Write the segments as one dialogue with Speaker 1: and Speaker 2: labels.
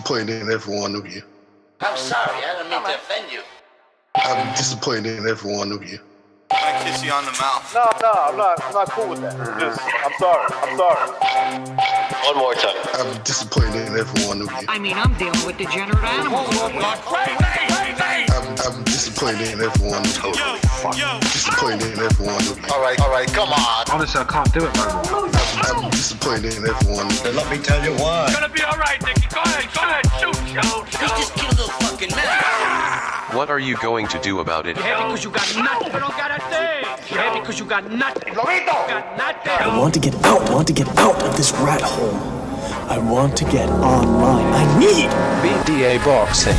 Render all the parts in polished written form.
Speaker 1: disappointed in every one of you.
Speaker 2: I'm sorry, I don't mean to offend you.
Speaker 1: I'm disappointed in every one of you.
Speaker 3: I kiss you on the mouth.
Speaker 4: No, I'm not cool with that. I'm sorry.
Speaker 2: One more time.
Speaker 1: I'm disappointed in every one of you.
Speaker 5: I mean, I'm dealing with degenerate animals.
Speaker 1: I'm disappointed in every one of you. Disappointed in every one of you.
Speaker 2: All right, come on.
Speaker 6: Honestly, I can't do it no more.
Speaker 1: I'm disappointed in every one of you.
Speaker 2: Let me tell you why.
Speaker 4: It's gonna be all right, Nicky. Go ahead, shoot.
Speaker 2: You just killed a fucking man.
Speaker 7: What are you going to do about it?
Speaker 5: You're happy because you got nothing. You don't got a thing. You're happy because you got nothing.
Speaker 4: Lomito!
Speaker 5: Got nothing.
Speaker 8: I want to get out. I want to get out of this rat hole. I want to get online. I need
Speaker 6: BDA boxing.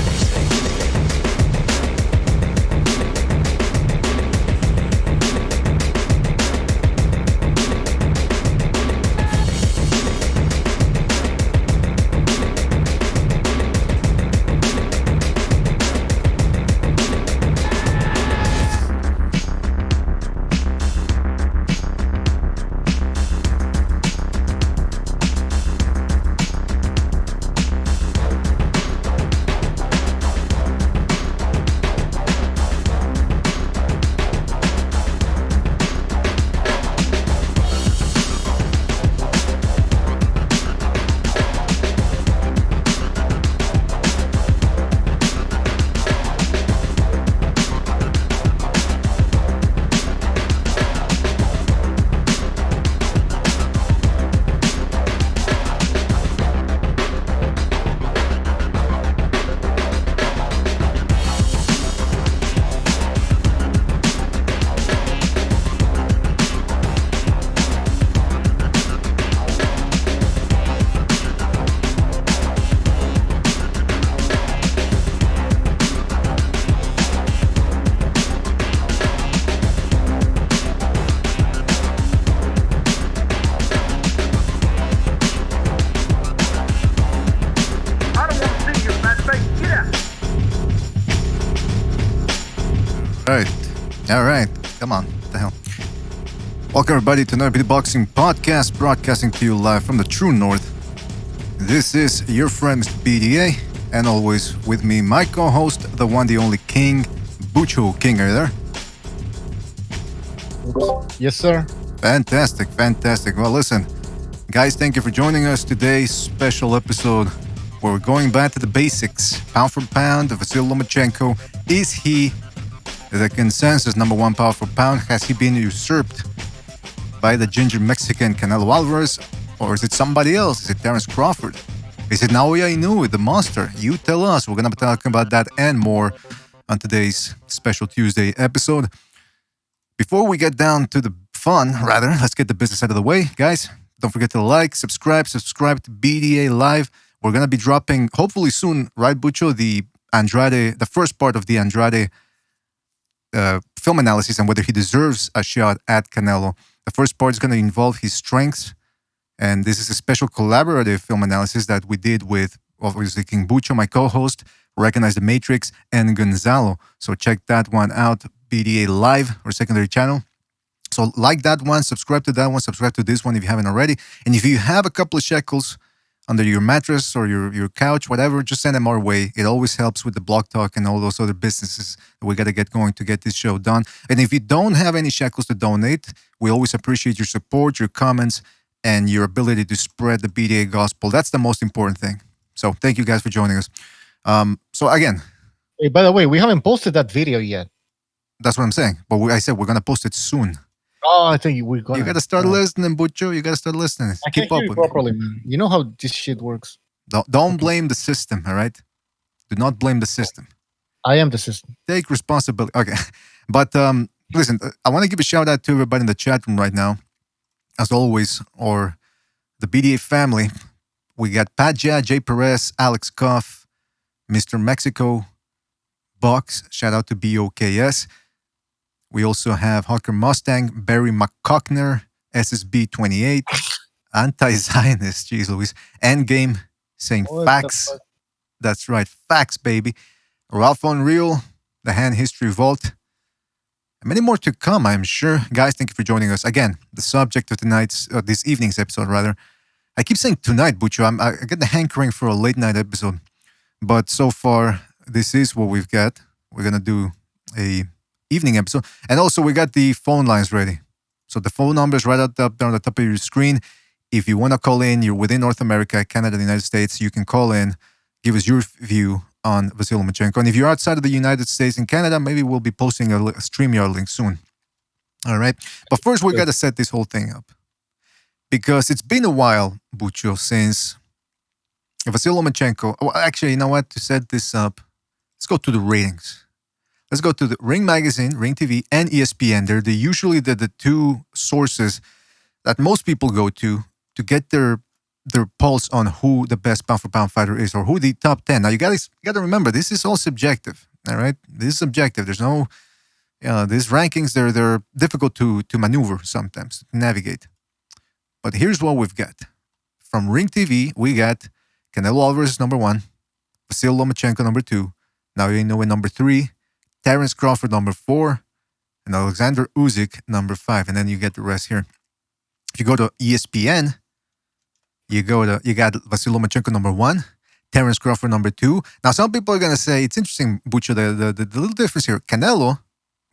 Speaker 9: All right. Come on. What the hell? Welcome, everybody, to another Beatboxing Podcast, broadcasting to you live from the true north. This is your friend, Mr. BDA, and always with me, my co-host, the one, the only King, Bucho. King, are you there?
Speaker 10: Yes, sir.
Speaker 9: Fantastic. Well, listen, guys, thank you for joining us. Today's special episode where we're going back to the basics. Pound for pound, Vasily Lomachenko. Is he the consensus number one pound for pound? Has he been usurped by the ginger Mexican Canelo Alvarez? Or is it somebody else? Is it Terence Crawford? Is it Naoya Inoue, the monster? You tell us. We're going to be talking about that and more on today's special Tuesday episode. Before we get down to the fun, let's get the business out of the way. Guys, don't forget to like, subscribe to BDA Live. We're going to be dropping, hopefully soon, right, Bucho, the first part of the Andrade film analysis and whether he deserves a shot at Canelo. The first part is going to involve his strengths, and this is a special collaborative film analysis that we did with, obviously, King Bucho, my co-host, Recognize the Matrix, and Gonzalo. So check that one out, BDA Live, or secondary channel. So like that one, subscribe to that one, subscribe to this one if you haven't already. And if you have a couple of shekels under your mattress or your couch, whatever, just send them our way. It always helps with the blog talk and all those other businesses that we got to get going to get this show done. And if you don't have any shekels to donate, we always appreciate your support, your comments, and your ability to spread the BDA gospel. That's the most important thing. So thank you guys for joining us. So again.
Speaker 10: Hey, by the way, we haven't posted that video yet.
Speaker 9: That's what I'm saying. But I said we're going to post it soon.
Speaker 10: Oh, I think we're going to.
Speaker 9: You got to start listening, Bucho. You got to start listening.
Speaker 10: I can't
Speaker 9: Keep up
Speaker 10: hear
Speaker 9: with
Speaker 10: you properly, man. You know how this shit works.
Speaker 9: Don't blame the system, all right? Do not blame the system.
Speaker 10: I am the system.
Speaker 9: Take responsibility. Okay. But listen, I want to give a shout out to everybody in the chat room right now. As always, or the BDA family. We got Pat Jad, Jay Perez, Alex Cuff, Mr. Mexico, Box. Shout out to BOKS. We also have Hawker Mustang, Barry McCockner, SSB 28, Anti-Zionist, jeez Louise, Endgame, saying facts. That's right, facts, baby. Ralph Unreal, the Hand History Vault, and many more to come, I'm sure. Guys, thank you for joining us. Again, the subject of this evening's episode, rather. I keep saying tonight, Bucho. I get the hankering for a late night episode. But so far, this is what we've got. We're gonna do a evening episode, and also we got the phone lines ready. So the phone number is right up there on the top of your screen. If you want to call in, you're within North America, Canada, the United States, you can call in, give us your view on Vasily Lomachenko. And if you're outside of the United States and Canada, maybe we'll be posting a StreamYard link soon. All right. But first, we got to set this whole thing up. Because it's been a while, Bucho, since Vasily Lomachenko... Well, actually, you know what? To set this up, let's go to the ratings. Let's go to the Ring Magazine, Ring TV, and ESPN. They're usually the two sources that most people go to get their pulse on who the best pound-for-pound fighter is or who the top 10. Now, you got to remember, this is all subjective, all right? This is subjective. There's no... these rankings, they're difficult to maneuver sometimes, to navigate. But here's what we've got. From Ring TV, we got Canelo Alvarez number 1, Vasily Lomachenko number 2, now you know number 3, Terence Crawford number 4, and Alexander Usyk number 5. And then you get the rest here. If you go to ESPN, you got Vasily Lomachenko number 1, Terence Crawford number 2. Now some people are gonna say it's interesting, Bucho, the little difference here. Canelo,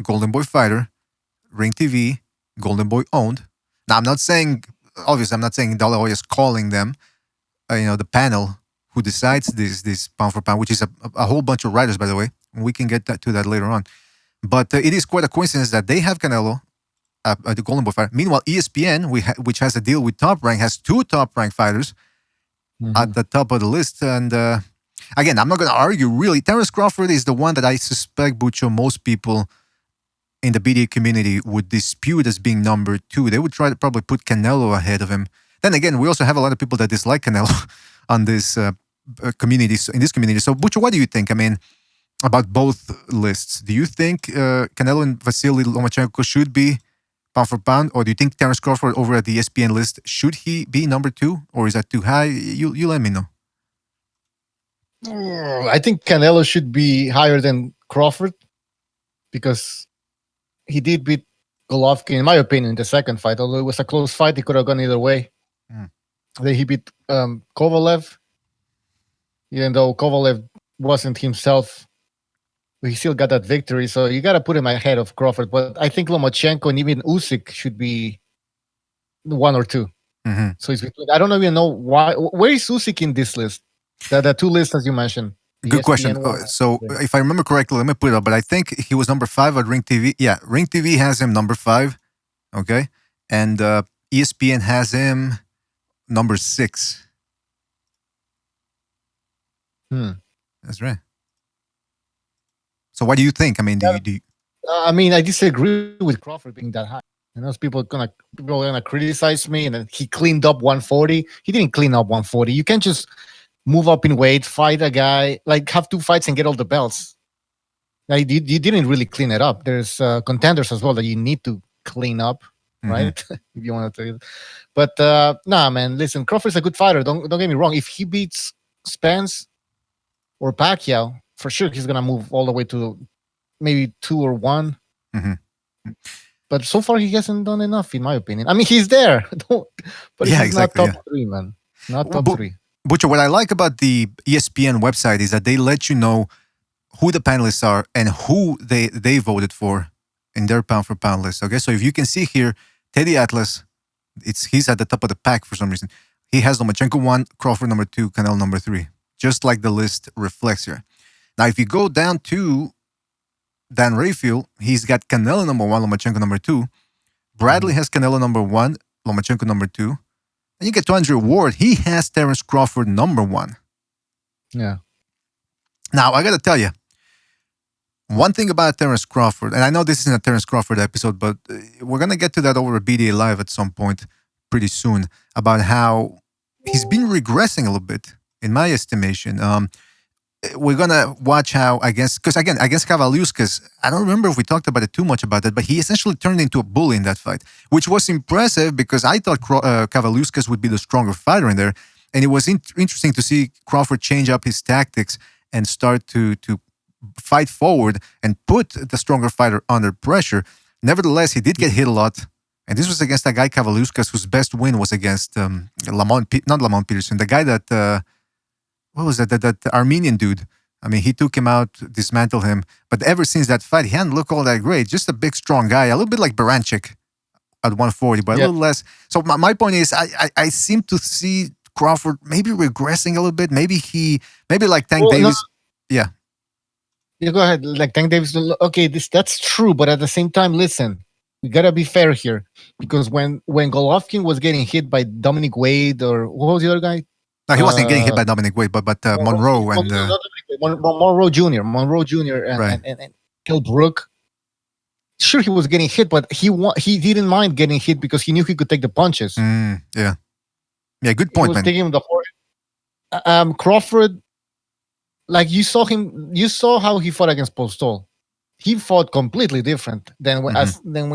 Speaker 9: Golden Boy fighter, Ring TV, Golden Boy owned. Now I'm not saying, obviously I'm not saying De La Hoya is calling them, the panel who decides this pound for pound, which is a whole bunch of writers, by the way. We can get to that later on. But it is quite a coincidence that they have Canelo, the Golden Boy fighter. Meanwhile, ESPN, which has a deal with Top Rank, has 2 top-ranked fighters at the top of the list. And again, I'm not going to argue, really. Terence Crawford is the one that I suspect, Bucho, most people in the BDA community would dispute as being number 2. They would try to probably put Canelo ahead of him. Then again, we also have a lot of people that dislike Canelo on this community. In this community. So, Bucho, what do you think? I mean, about both lists. Do you think Canelo and Vasily Lomachenko should be pound for pound, or do you think Terence Crawford over at the ESPN list, should he be number 2, or is that too high? You let me know.
Speaker 10: I think Canelo should be higher than Crawford because he did beat Golovkin, in my opinion, in the second fight. Although it was a close fight, he could have gone either way. Then he beat Kovalev, even though Kovalev wasn't himself. He still got that victory, so you got to put him ahead of Crawford. But I think Lomachenko and even Usyk should be 1 or 2. So it's between. I don't even know why. Where is Usyk in this list? The 2 lists as you mentioned.
Speaker 9: Good question. So if I remember correctly, let me put it up. But I think he was number 5 at Ring TV. Yeah, Ring TV has him number 5. Okay, and ESPN has him number 6. That's right. So what do you think? I mean, do you
Speaker 10: I disagree with Crawford being that high. People are gonna criticize me, and then he cleaned up 140. He didn't clean up 140. You can't just move up in weight, fight a guy, like have 2 fights and get all the belts. Now, you didn't really clean it up. There's contenders as well that you need to clean up, right? If you want to tell it. But nah, man, listen, Crawford's a good fighter. Don't get me wrong. If he beats Spence or Pacquiao, for sure he's gonna move all the way to maybe 2 or 1. But so far he hasn't done enough, in my opinion. I mean, he's there, but he's not top 3, man. Not top 3.
Speaker 9: Butcher, what I like about the ESPN website is that they let you know who the panelists are and who they voted for in their pound for pound list. Okay, so if you can see here, Teddy Atlas, he's at the top of the pack for some reason. He has Lomachenko 1, Crawford number 2, Canelo number 3, just like the list reflects here. Now, if you go down to Dan Rayfield, he's got Canelo number 1, Lomachenko number 2. Bradley has Canelo number 1, Lomachenko number 2. And you get to Andrew Ward, he has Terence Crawford number 1.
Speaker 10: Yeah.
Speaker 9: Now, I got to tell you, one thing about Terence Crawford, and I know this isn't a Terence Crawford episode, but we're going to get to that over at BDA Live at some point pretty soon, about how he's been regressing a little bit, in my estimation. We're going to watch how, against Kavaliauskas, I don't remember if we talked about it too much about it, but he essentially turned into a bully in that fight, which was impressive because I thought Kavaliauskas would be the stronger fighter in there. And it was interesting to see Crawford change up his tactics and start to fight forward and put the stronger fighter under pressure. Nevertheless, he did get hit a lot. And this was against that guy Kavaliauskas, whose best win was against not Lamont Peterson, the guy that what was that Armenian dude. I mean, he took him out, dismantled him. But ever since that fight, he hadn't looked all that great. Just a big, strong guy, a little bit like Baranchik at 140, but a little less. So my point is, I seem to see Crawford maybe regressing a little bit. Maybe like Tank Davis. No. Yeah.
Speaker 10: You go ahead. Like Tank Davis. Okay, that's true. But at the same time, listen, we gotta be fair here, because when Golovkin was getting hit by Dominic Wade, or what was the other guy?
Speaker 9: No, he wasn't getting hit by Dominic Wade, but Monroe and
Speaker 10: Monroe Jr. and Kell Brook. Sure, he was getting hit, but he didn't mind getting hit because he knew he could take the punches.
Speaker 9: Yeah, good point,
Speaker 10: he was
Speaker 9: man.
Speaker 10: Taking him the horse. Crawford, like you saw how he fought against Postol. He fought completely different than when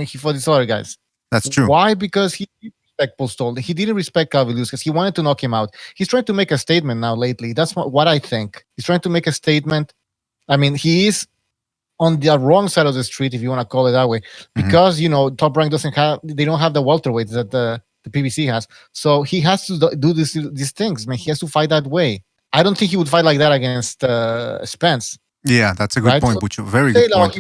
Speaker 10: he fought these other guys.
Speaker 9: That's true.
Speaker 10: Why? Because he didn't respect Postol. He didn't respect Kavalius because he wanted to knock him out. He's trying to make a statement now lately. That's what I think. He's trying to make a statement. I mean, he is on the wrong side of the street, if you want to call it that way, because Top Rank they don't have the welterweights that the PBC has. So he has to do these things, man. He has to fight that way. I don't think he would fight like that against Spence.
Speaker 9: Yeah, that's a good point, Bucho. Very good point.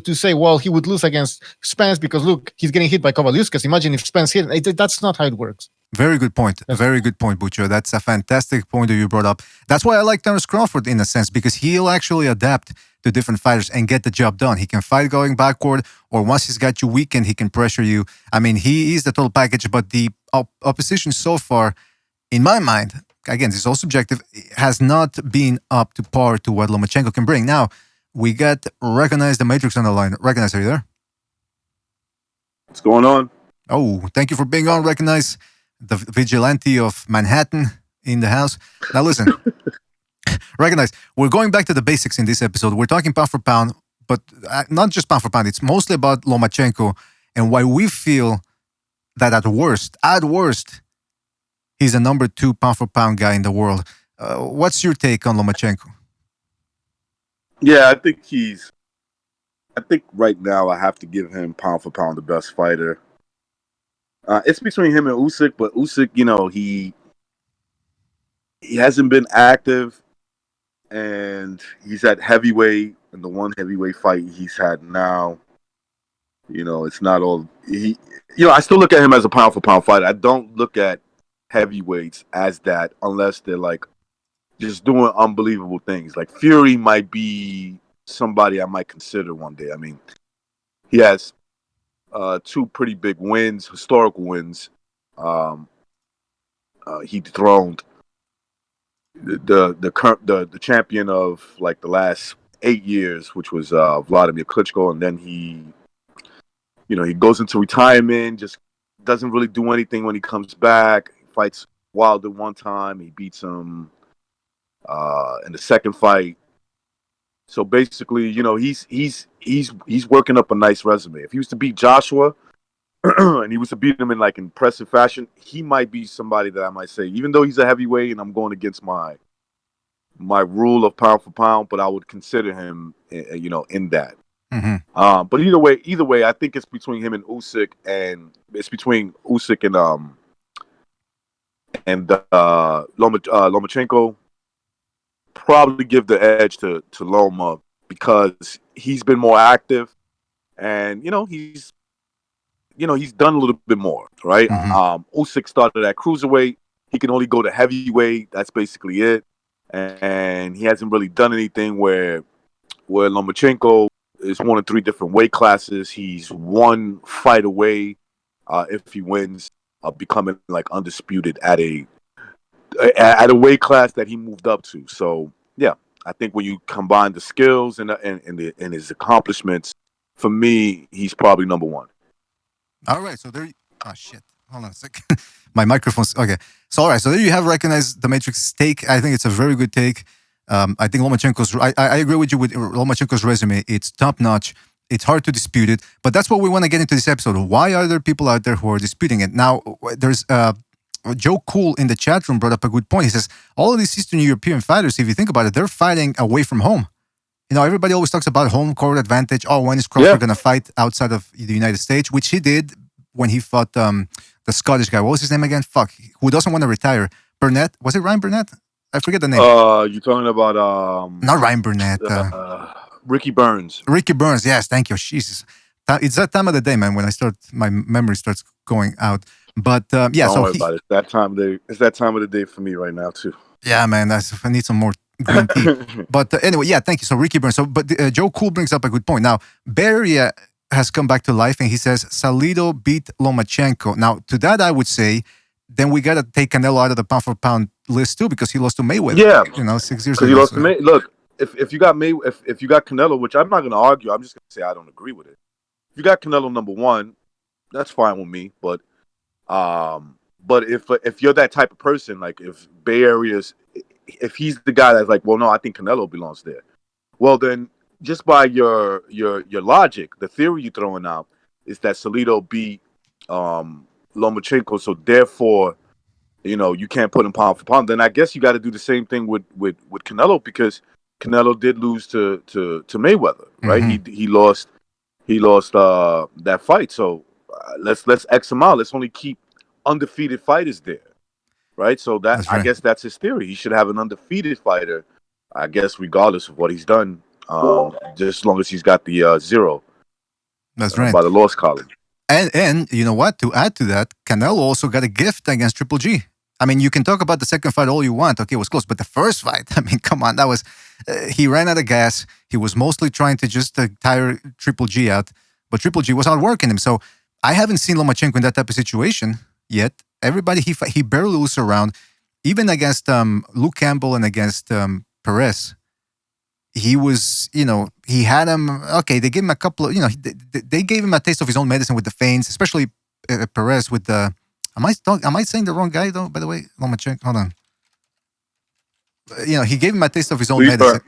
Speaker 10: To say, well, he would lose against Spence because look, he's getting hit by Kavaliuskas. Imagine if Spence hit. That's not how it works.
Speaker 9: Very good point. Very good point, Bucho. That's a fantastic point that you brought up. That's why I like Terence Crawford in a sense, because he'll actually adapt to different fighters and get the job done. He can fight going backward, or once he's got you weakened, he can pressure you. I mean, he is the total package, but the opposition so far, in my mind, again, this is all subjective, has not been up to par to what Lomachenko can bring. Now, we got Recognize the Matrix on the line. Recognize, are you there?
Speaker 11: What's going on?
Speaker 9: Oh, thank you for being on, Recognize, the vigilante of Manhattan in the house. Now listen, Recognize, we're going back to the basics in this episode. We're talking pound for pound, but not just pound for pound. It's mostly about Lomachenko and why we feel that at worst, he's a number 2 pound for pound guy in the world. What's your take on Lomachenko?
Speaker 11: Yeah, I think right now I have to give him pound for pound the best fighter. It's between him and Usyk, but Usyk, he hasn't been active, and he's at heavyweight, and the one heavyweight fight he's had now, it's not all I still look at him as a pound for pound fighter. I don't look at heavyweights as that unless they're like just doing unbelievable things. Like Fury might be somebody I might consider one day. I mean, he has 2 pretty big wins, historical wins. He dethroned the champion of like the last 8 years, which was Vladimir Klitschko, and then he goes into retirement, just doesn't really do anything when he comes back. He fights Wilder one time, he beats him in the second fight. So basically, he's working up a nice resume. If he was to beat Joshua and he was to beat him in like impressive fashion, he might be somebody that I might say, even though he's a heavyweight and I'm going against my rule of pound for pound, but I would consider him, in that. But either way, I think it's between him and Usyk, and it's between Usyk and Lomachenko. Probably give the edge to Loma because he's been more active, and he's done a little bit more, right? Usyk started at cruiserweight. He can only go to heavyweight. That's basically it, and he hasn't really done anything where Lomachenko is 1 of 3 different weight classes. He's 1 fight away, if he wins, of becoming like undisputed at a weight class that he moved up to. So yeah, I think when you combine the skills and his accomplishments, for me, he's probably number 1.
Speaker 9: All right, so there. Oh shit! Hold on a second. My microphone's okay. So all right, so there you have Recognized the Matrix take. I think it's a very good take. I think Lomachenko's. I agree with you with Lomachenko's resume. It's top notch. It's hard to dispute it, but that's what we want to get into this episode. Why are there people out there who are disputing it? Now, there's Joe Cool in the chat room brought up a good point. He says all of these Eastern European fighters, if you think about it, they're fighting away from home. Everybody always talks about home court advantage. Oh, when is Crawford going to fight outside of the United States? Which he did when he fought the Scottish guy. What was his name again? Fuck. Who doesn't want to retire? Burnett. Was it Ryan Burnett? I forget the name.
Speaker 11: You're talking about
Speaker 9: Not Ryan Burnett.
Speaker 11: Ricky Burns.
Speaker 9: Ricky Burns. Yes, thank you. Jesus, it's that time of the day, man. When my memory starts going out. But yeah,
Speaker 11: Don't
Speaker 9: so
Speaker 11: worry about it. That time of the It's that time of the day for me right now too.
Speaker 9: yeah, man. I need some more green tea. But anyway, yeah, thank you. So Ricky Burns. So, but Joe Cool brings up a good point. Now, Beria has come back to life, and he says Salido beat Lomachenko. Now, to that, I would say, then we gotta take Canelo out of the pound for pound list too, because he lost to Mayweather.
Speaker 11: Yeah,
Speaker 9: 6 years
Speaker 11: because
Speaker 9: ago.
Speaker 11: he lost to May. Look, if you got if you got Canelo, which I'm not going to argue, I'm just going to say I don't agree with it. If you got Canelo number one, that's fine with me. But if you're that type of person, like if Bay Area's, if he's the guy that's like, well, no, I think Canelo belongs there. Well, then just by your logic, the theory you're throwing out is that Salido beat Lomachenko, so therefore, you can't put him pound for pound. Then I guess you got to do the same thing with Canelo, because Canelo did lose to Mayweather, right?
Speaker 9: Mm-hmm.
Speaker 11: He lost that fight. So let's X him out. Let's only keep undefeated fighters there, right? So
Speaker 9: That's right.
Speaker 11: I guess that's his theory. He should have an undefeated fighter, I guess, regardless of what he's done, just as long as he's got the zero.
Speaker 9: That's right.
Speaker 11: By the loss column.
Speaker 9: And you know what? To add to that, Canelo also got a gift against Triple G. I mean, you can talk about the second fight all you want. Okay, it was close. But the first fight, I mean, come on. That was... he ran out of gas. He was mostly trying to just tire Triple G out. But Triple G was outworking him. So I haven't seen Lomachenko in that type of situation yet. Everybody, he barely loses around. Even against Luke Campbell and against Perez, he was, he had him. Okay, they gave him a couple of, they gave him a taste of his own medicine with the feints, especially Perez with the. Am I saying the wrong guy though? By the way, Lomachenko. Hold on. He gave him a taste of his own medicine.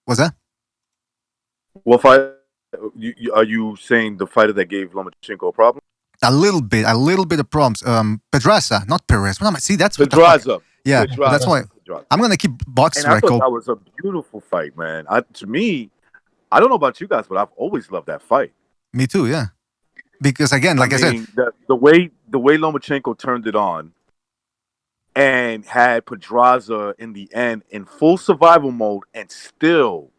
Speaker 9: Was that?
Speaker 11: What fight? Are you saying the fighter that gave Lomachenko a problem?
Speaker 9: A little bit of problems. Pedraza, not Perez. See, that's
Speaker 11: Pedraza.
Speaker 9: Yeah,
Speaker 11: Pedraza.
Speaker 9: that's why I'm gonna keep boxing.
Speaker 11: And I thought that was a beautiful fight, man. To me, I don't know about you guys, but I've always loved that fight.
Speaker 9: Me too, yeah. Because again, I said,
Speaker 11: the way Lomachenko turned it on and had Pedraza in the end in full survival mode and still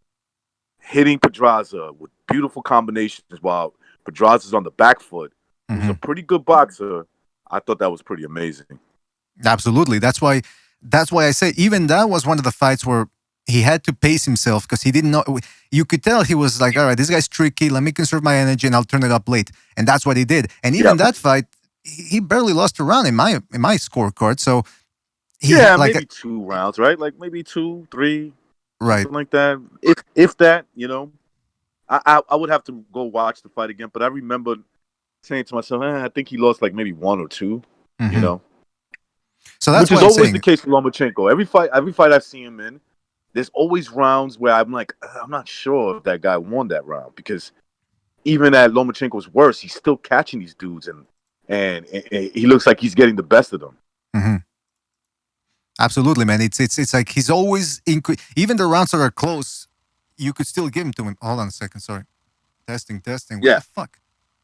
Speaker 11: hitting Pedraza with beautiful combinations while Pedraza's on the back foot. He's a pretty good boxer. I thought that was pretty amazing.
Speaker 9: Absolutely. That's why I say even that was one of the fights where he had to pace himself because he didn't know. You could tell he was like, all right, this guy's tricky. Let me conserve my energy and I'll turn it up late. And that's what he did. And even that fight, he barely lost a round in my scorecard. So
Speaker 11: maybe 2 rounds, right? Like maybe 2, 3,
Speaker 9: right,
Speaker 11: something like that. If that, I would have to go watch the fight again. But I remember saying to myself, I think he lost like maybe 1 or 2.
Speaker 9: So that's
Speaker 11: which is always the case with Lomachenko. Every fight I've seen him in, there's always rounds where I'm like, I'm not sure if that guy won that round, because even at Lomachenko's worst, he's still catching these dudes, and he looks like he's getting the best of them.
Speaker 9: Mm-hmm. Absolutely, man. It's like he's always even the rounds that are close, you could still give him to him. Hold on a second, sorry. Testing. What the fuck?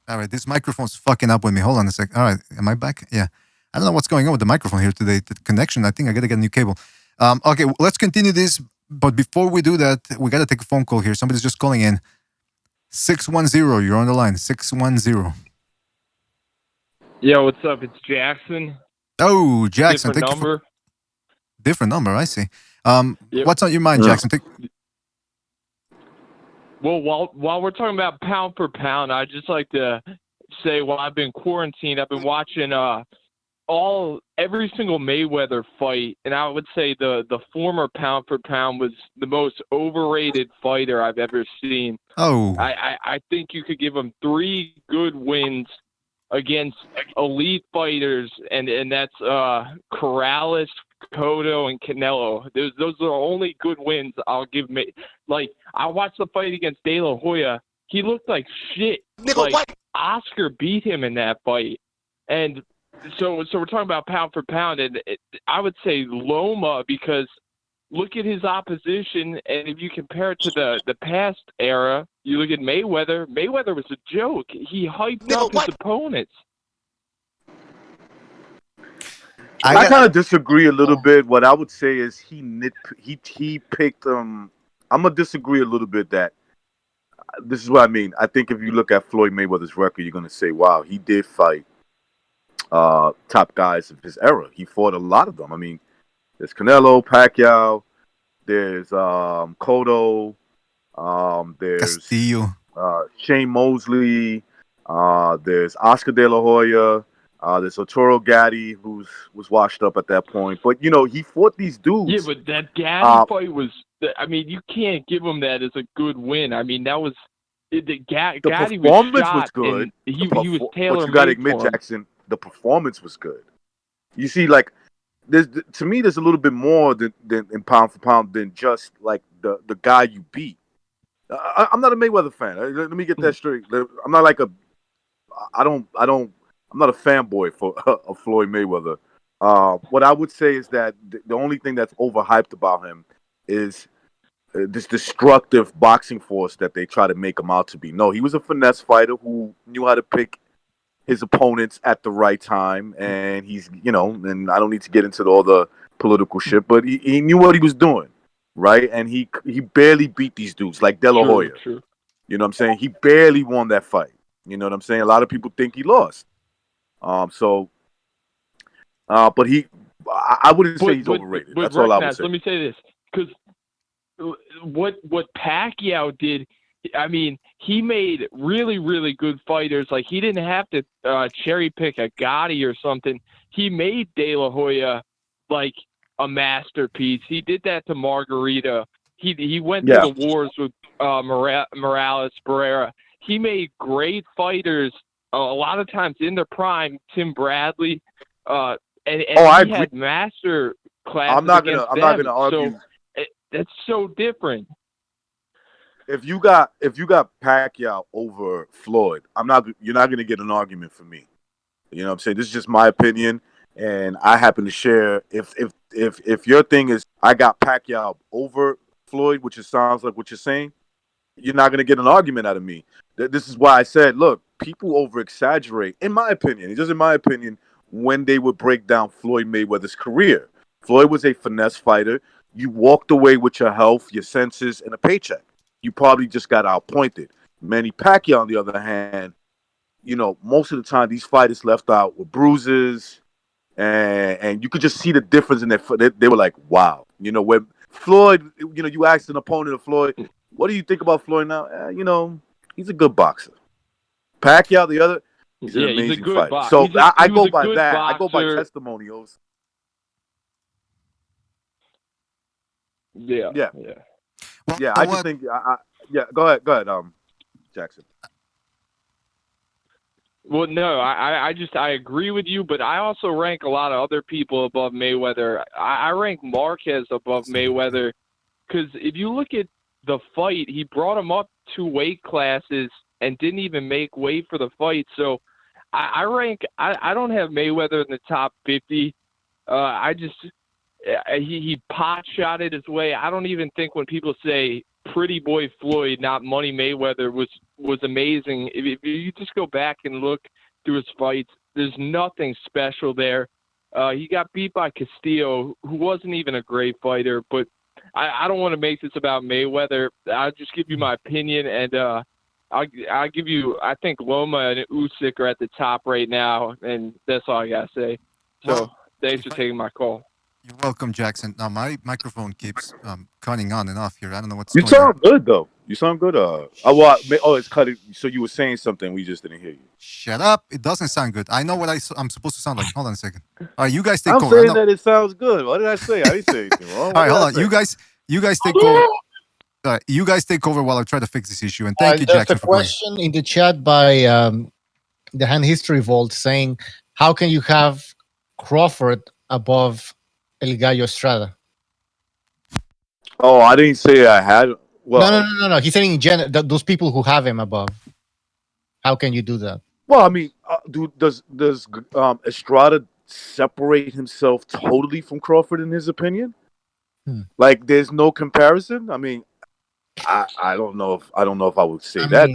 Speaker 9: All right, this microphone's fucking up with me. Hold on a sec. All right, am I back? Yeah. I don't know what's going on with the microphone here today. The connection, I think I got to get a new cable. Okay, let's continue this. But before we do that, we got to take a phone call here. Somebody's just calling in. 610, you're on the line. 610.
Speaker 12: Yo, what's up? It's Jackson.
Speaker 9: Oh, Jackson.
Speaker 12: Different number.
Speaker 9: Different number, I see. What's on your mind, Jackson?
Speaker 12: Well, while we're talking about pound for pound, I'd just like to say while I've been quarantined, I've been watching every single Mayweather fight, and I would say the former pound for pound was the most overrated fighter I've ever seen.
Speaker 9: Oh,
Speaker 12: I think you could give him 3 good wins against elite fighters, and that's Corrales, Cotto, and Canelo. Those are the only good wins I'll give me. Like, I watched the fight against De La Hoya. He looked like shit. Oscar beat him in that fight, and so we're talking about pound for pound, and I would say Loma, because look at his opposition, and if you compare it to the past era, you look at Mayweather. Mayweather was a joke. He hyped up his opponents.
Speaker 11: I kind of disagree a little bit. What I would say is he picked. I'm gonna disagree a little bit. That this is what I mean. I think if you look at Floyd Mayweather's record, you're gonna say, "Wow, he did fight top guys of his era. He fought a lot of them. I mean, there's Canelo, Pacquiao, there's Cotto, there's
Speaker 9: Castillo.
Speaker 11: Shane Mosley, there's Oscar De La Hoya, there's Arturo Gatti, was washed up at that point. But he fought these dudes.
Speaker 12: Yeah, but that Gatti fight was. I mean, you can't give him that as a good win. I mean, that was Gatti
Speaker 11: performance was
Speaker 12: good. He was tailor-made.
Speaker 11: But you got to admit, Jackson, the performance was good. You see, like, to me, there's a little bit more than in pound for pound than just like the guy you beat. I'm not a Mayweather fan. Let me get that straight. I'm not like I'm not a fanboy for of Floyd Mayweather. What I would say is that the only thing that's overhyped about him is this destructive boxing force that they try to make him out to be. No, he was a finesse fighter who knew how to pick his opponents at the right time, and he's, and I don't need to get into all the political shit, but he knew what he was doing, right? And he barely beat these dudes like De La Hoya.
Speaker 12: True.
Speaker 11: You know what I'm saying? He barely won that fight. You know what I'm saying? A lot of people think he lost. But I wouldn't say he's overrated. That's all I would say.
Speaker 12: Let me say this, because what Pacquiao did, I mean, he made really, really good fighters. Like, he didn't have to cherry pick a Gotti or something. He made De La Hoya like a masterpiece. He did that to Margarita. He went to the wars with Morales, Barrera. He made great fighters a lot of times in their prime. Tim Bradley, and
Speaker 11: I
Speaker 12: he had master classes.
Speaker 11: I'm not gonna argue.
Speaker 12: So that's so different.
Speaker 11: If you got Pacquiao over Floyd, you're not gonna get an argument from me. You know what I'm saying? This is just my opinion, and I happen to share. If your thing is I got Pacquiao over Floyd, which sounds like what you're saying, you're not gonna get an argument out of me. This is why I said, look, people over exaggerate. In my opinion, just in my opinion, when they would break down Floyd Mayweather's career. Floyd was a finesse fighter. You walked away with your health, your senses, and a paycheck. You probably just got outpointed. Manny Pacquiao, on the other hand, most of the time these fighters left out with bruises, and you could just see the difference in their foot. They were like, wow. When Floyd, you asked an opponent of Floyd, what do you think about Floyd now? He's a good boxer. Pacquiao, the other, he's an amazing fighter. So I go by that. Boxer. I go by testimonials.
Speaker 12: Yeah.
Speaker 9: Well,
Speaker 11: I just think. Go ahead, Jackson.
Speaker 12: Well, no, I agree with you, but I also rank a lot of other people above Mayweather. I rank Marquez above Mayweather because if you look at the fight, he brought him up 2 weight classes and didn't even make weight for the fight. So I don't have Mayweather in the top 50. He pot shotted his way. I don't even think when people say Pretty Boy Floyd, not Money Mayweather, was amazing. If you just go back and look through his fights, there's nothing special there. He got beat by Castillo, who wasn't even a great fighter. But I don't want to make this about Mayweather. I'll just give you my opinion, and I'll give you. I think Loma and Usyk are at the top right now, and that's all I gotta say. So thanks for taking my call.
Speaker 9: You're welcome, Jackson. Now my microphone keeps cutting on and off here. I don't know what's
Speaker 11: You
Speaker 9: going on.
Speaker 11: sound good though. You sound good. It's cutting. So you were saying something, we just didn't hear you.
Speaker 9: Shut up! It doesn't sound good. I know what I'm supposed to sound like. Hold on a second. All right, you guys take
Speaker 11: I'm
Speaker 9: over.
Speaker 11: saying that it sounds good. What did I say? I didn't say anything wrong.
Speaker 9: All right, hold on. You guys take over. All right, you guys take over while I try to fix this issue. And thank you, Jackson,
Speaker 10: there's a question in the chat by the Hand History Vault saying, how can you have Crawford above El Gallo Estrada?
Speaker 11: Oh, I didn't say I had. Well,
Speaker 10: No. He's saying in general, those people who have him above. How can you do that?
Speaker 11: Well, I mean, does Estrada separate himself totally from Crawford in his opinion? Like, there's no comparison. I mean, I don't know if I would say that.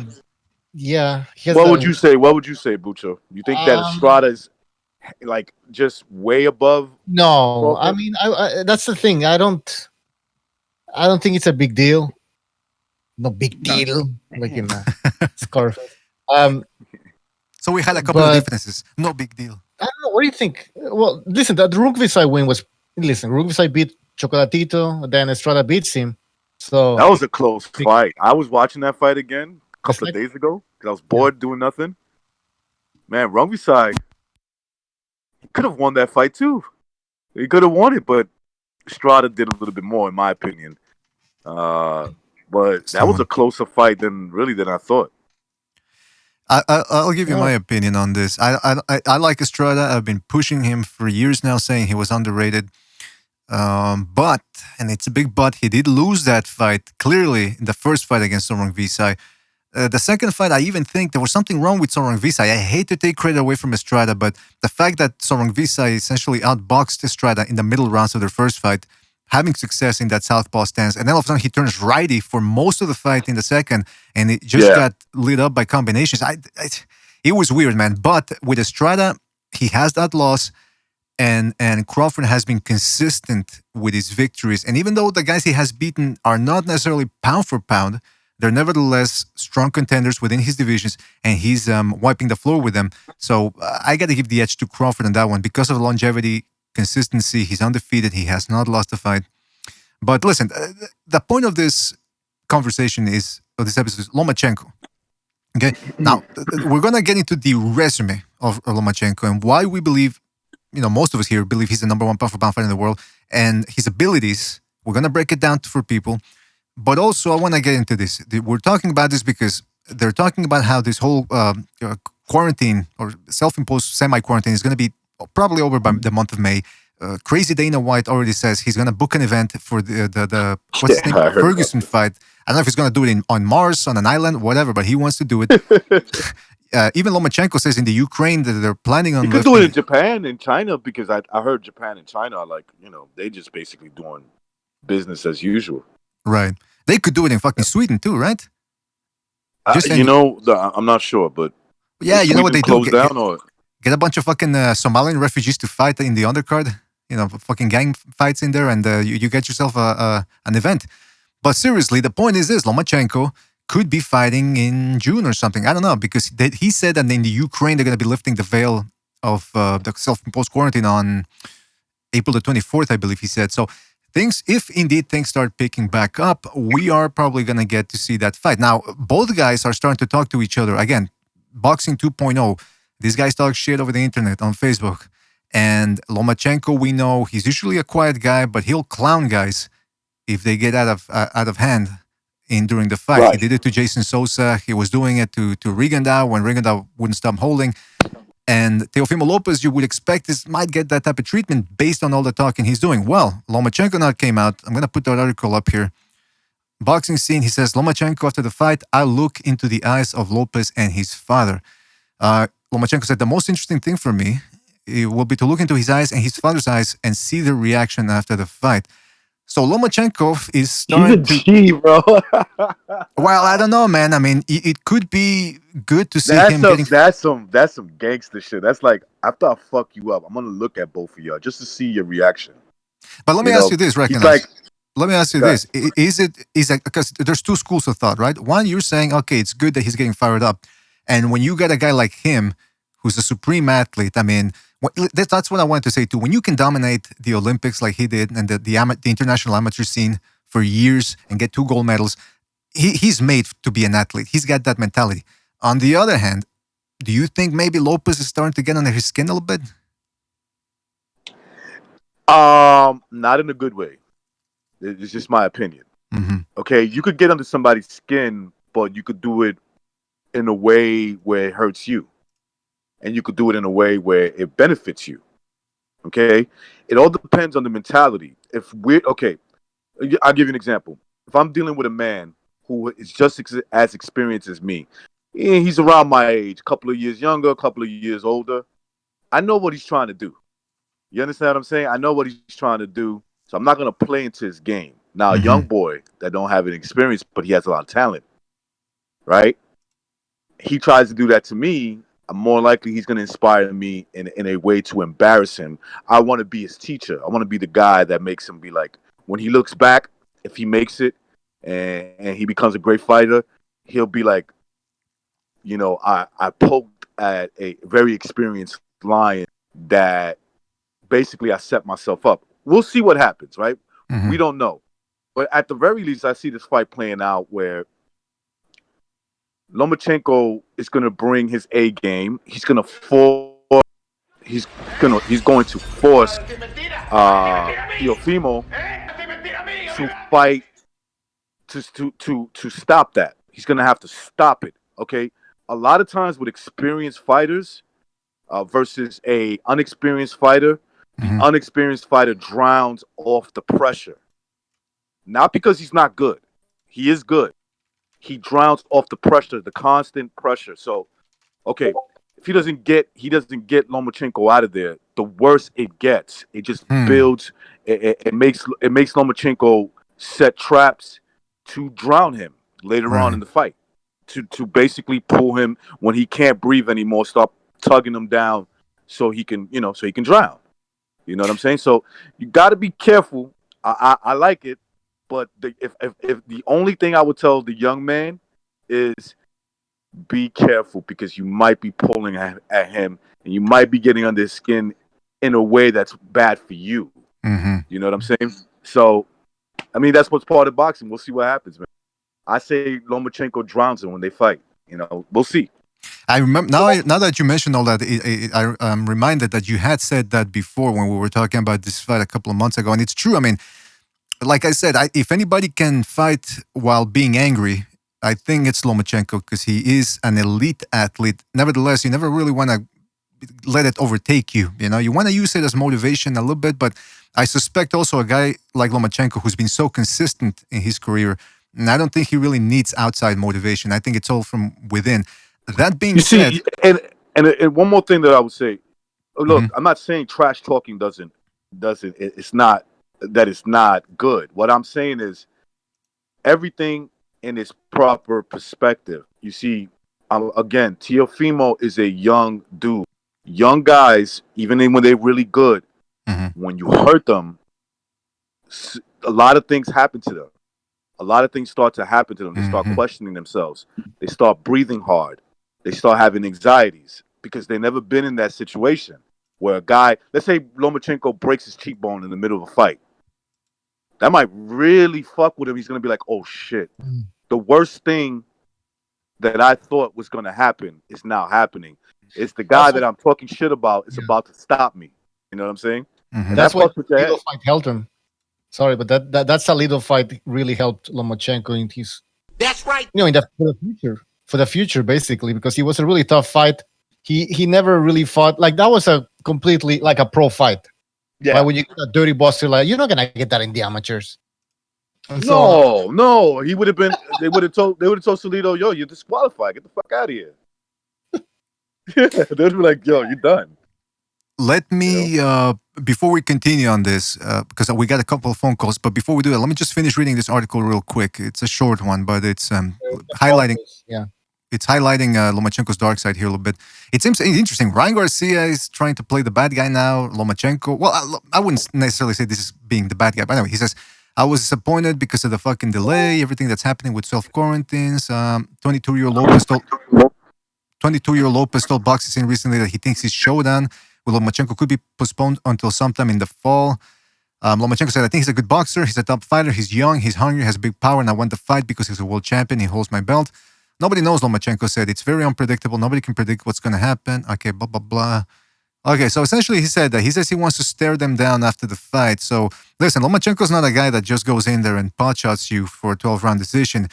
Speaker 10: Yeah.
Speaker 11: What would you say? What would you say, Bucho? You think that Estrada is like just way above
Speaker 10: No, I
Speaker 11: Crawford?
Speaker 10: mean, that's the thing. I don't think it's a big deal. No big deal, like in Scarface. Um,
Speaker 9: So we had a couple of
Speaker 10: but
Speaker 9: differences. No big deal.
Speaker 10: I don't know. What do you think? Well, listen, the Rugvisai win was listen. Rugvisai beat Chocolatito, then Estrada beats him. So
Speaker 11: That was a close fight. I was watching that fight again a
Speaker 10: it's
Speaker 11: couple of
Speaker 10: like,
Speaker 11: days ago because I was bored doing nothing. Man, Rungvisai, he could have won that fight too. He could have won it, but Estrada did a little bit more, in my opinion. But that was a closer fight than I thought.
Speaker 9: I'll give you my opinion on this. I like Estrada. I've been pushing him for years now, saying he was underrated. But, and it's a big but, he did lose that fight clearly in the first fight against Sorong Visai. The second fight, I even think there was something wrong with Sorong Visai. I hate to take credit away from Estrada, but the fact that Sorong Visai essentially outboxed Estrada in the middle rounds of their first fight, having success in that southpaw stance, and then all of a sudden he turns righty for most of the fight in the second, and it just got lit up by combinations. It was weird, man. But with Estrada, he has that loss, and Crawford has been consistent with his victories. And even though the guys he has beaten are not necessarily pound for pound, they're nevertheless strong contenders within his divisions, and he's wiping the floor with them. So I got to give the edge to Crawford on that one because of longevity, consistency. He's undefeated. He has not lost a fight. But listen, the point of this conversation of this episode is Lomachenko. Okay, now we're gonna get into the resume of Lomachenko and why we believe, most of us here believe he's the number one pound for pound fighter in the world, and his abilities. We're gonna break it down for people. But also, I want to get into this. We're talking about this because they're talking about how this whole quarantine or self-imposed semi-quarantine is going to be probably over by the month of May. Crazy Dana White already says he's going to book an event for the what's his name? Ferguson fight. I don't know if he's going to do it on Mars, on an island, whatever, but he wants to do it. Even Lomachenko says in the Ukraine that they're planning on.
Speaker 11: You could do it in Japan and China because I heard Japan and China are like, they just basically doing business as usual.
Speaker 9: Right. They could do it in fucking Sweden too, right?
Speaker 11: I'm not sure, but
Speaker 9: yeah, you know what they do?
Speaker 11: Get
Speaker 9: a bunch of fucking Somalian refugees to fight in the undercard. Fucking gang fights in there, and you get yourself an event. But seriously, the point is this: Lomachenko could be fighting in June or something. I don't know, because he said that in the Ukraine they're going to be lifting the veil of the self-imposed quarantine on April the 24th, I believe he said. So if indeed things start picking back up, we are probably going to get to see that fight. Now, both guys are starting to talk to each other. Again, boxing 2.0. These guys talk shit over the internet on Facebook. And Lomachenko, we know he's usually a quiet guy, but he'll clown guys if they get out of hand during the fight. Right. He did it to Jason Sosa. He was doing it to Rigondeaux when Rigondeaux wouldn't stop holding. And Teofimo Lopez, you would expect might get that type of treatment based on all the talking he's doing. Well, Lomachenko now came out. I'm going to put that article up here. Boxing Scene, he says, Lomachenko after the fight, I look into the eyes of Lopez and his father. Lomachenko said, the most interesting thing for me will be to look into his eyes and his father's eyes and see the reaction after the fight. So Lomachenko is starting
Speaker 11: to... bro.
Speaker 9: Well, I don't know, man. I mean, it could be good to see him getting...
Speaker 11: That's some gangster shit. That's like, after I fuck you up, I'm going to look at both of y'all just to see your reaction.
Speaker 9: But let me ask you this, Recognize. Let me ask you this. Is it because there's two schools of thought, right? One, you're saying, okay, it's good that he's getting fired up. And when you get a guy like him, who's a supreme athlete, I mean, that's what I wanted to say too. When you can dominate the Olympics like he did and the international amateur scene for years and get 2 gold medals, he's made to be an athlete. He's got that mentality. On the other hand, do you think maybe Lopez is starting to get under his skin a little bit?
Speaker 11: Not in a good way. It's just my opinion.
Speaker 9: Mm-hmm.
Speaker 11: Okay, you could get under somebody's skin, but you could do it in a way where it hurts you. And you could do it in a way where it benefits you. Okay? It all depends on the mentality. I'll give you an example. If I'm dealing with a man who is just as experienced as me, he's around my age, a couple of years younger, a couple of years older, I know what he's trying to do. You understand what I'm saying? I know what he's trying to do, so I'm not going to play into his game. Now, a young boy that don't have any experience, but he has a lot of talent, right? He tries to do that to me, more likely he's going to inspire me in a way to embarrass him. I want to be his teacher. I want to be the guy that makes him be like, when he looks back, if he makes it and he becomes a great fighter, he'll be like, I poked at a very experienced lion that basically I set myself up. We'll see what happens, right?
Speaker 9: Mm-hmm.
Speaker 11: We don't know. But at the very least, I see this fight playing out where Lomachenko is going to bring his A game. He's going to He's going to force Teofimo to fight to stop that. He's going to have to stop it. Okay. A lot of times with experienced fighters versus a unexperienced fighter, the unexperienced fighter drowns off the pressure. Not because he's not good. He is good. He drowns off the pressure, the constant pressure. So, okay, if he doesn't get Lomachenko out of there, the worse it gets. It just builds. It makes Lomachenko set traps to drown him later on in the fight, to basically pull him when he can't breathe anymore. Start tugging him down so he can drown. You know what I'm saying? So you got to be careful. I like it, but if the only thing I would tell the young man is be careful, because you might be pulling at him and you might be getting under his skin in a way that's bad for you. You know what I'm saying? So, I mean, that's what's part of boxing. We'll see what happens, man. I say Lomachenko drowns him when they fight. We'll see.
Speaker 9: I remember now that you mentioned all that, I'm reminded that you had said that before when we were talking about this fight a couple of months ago, and it's true. I mean, like I said, if anybody can fight while being angry, I think it's Lomachenko, because he is an elite athlete. Nevertheless, you never really want to let it overtake you. You want to use it as motivation a little bit, but I suspect also a guy like Lomachenko, who's been so consistent in his career, and I don't think he really needs outside motivation. I think it's all from within. That being said,
Speaker 11: and one more thing that I would say, look, I'm not saying trash talking doesn't. It's not that it's not good. What I'm saying is everything in its proper perspective. You see, again, Teofimo is a young dude. Young guys, even when they're really good, when you hurt them, a lot of things happen to them. A lot of things start to happen to them. They start questioning themselves. They start breathing hard. They start having anxieties because they've never been in that situation where a guy, let's say Lomachenko breaks his cheekbone in the middle of a fight. That might really fuck with him. He's going to be like, oh shit. The worst thing that I thought was going to happen is now happening. It's the guy that I'm talking shit about is about to stop me. You know what I'm saying?
Speaker 10: That's what Salido fight helped him. Sorry, but that Salido fight really helped Lomachenko in his.
Speaker 2: That's right.
Speaker 10: For the future, basically, because it was a really tough fight. He never really fought like that. Was a completely like a pro fight. Yeah. Like when you get a dirty buster, like you're not gonna get that in the amateurs. And
Speaker 11: no, he would have been. They would have told Salido, "Yo, you're disqualified. Get the fuck out of here." They'd be like, "Yo, you're done."
Speaker 9: Let me, before we continue on this, because we got a couple of phone calls, but before we do that, let me just finish reading this article real quick. It's a short one, but it's highlighting. It's highlighting Lomachenko's dark side here a little bit. It seems interesting. Ryan Garcia is trying to play the bad guy now. Lomachenko. Well, I wouldn't necessarily say this is being the bad guy, but anyway, he says, I was disappointed because of the fucking delay, everything that's happening with self-quarantines. 22-year-old Lopez told Boxing recently that he thinks his showdown with Lomachenko could be postponed until sometime in the fall. Lomachenko said, I think he's a good boxer. He's a top fighter. He's young. He's hungry. Has big power. And I want the fight because he's a world champion. He holds my belt. Nobody knows, Lomachenko said. It's very unpredictable. Nobody can predict what's going to happen. Okay, blah, blah, blah. Okay, so essentially he said that. He says he wants to stare them down after the fight. So, listen, Lomachenko's not a guy that just goes in there and pot shots you for a 12-round decision.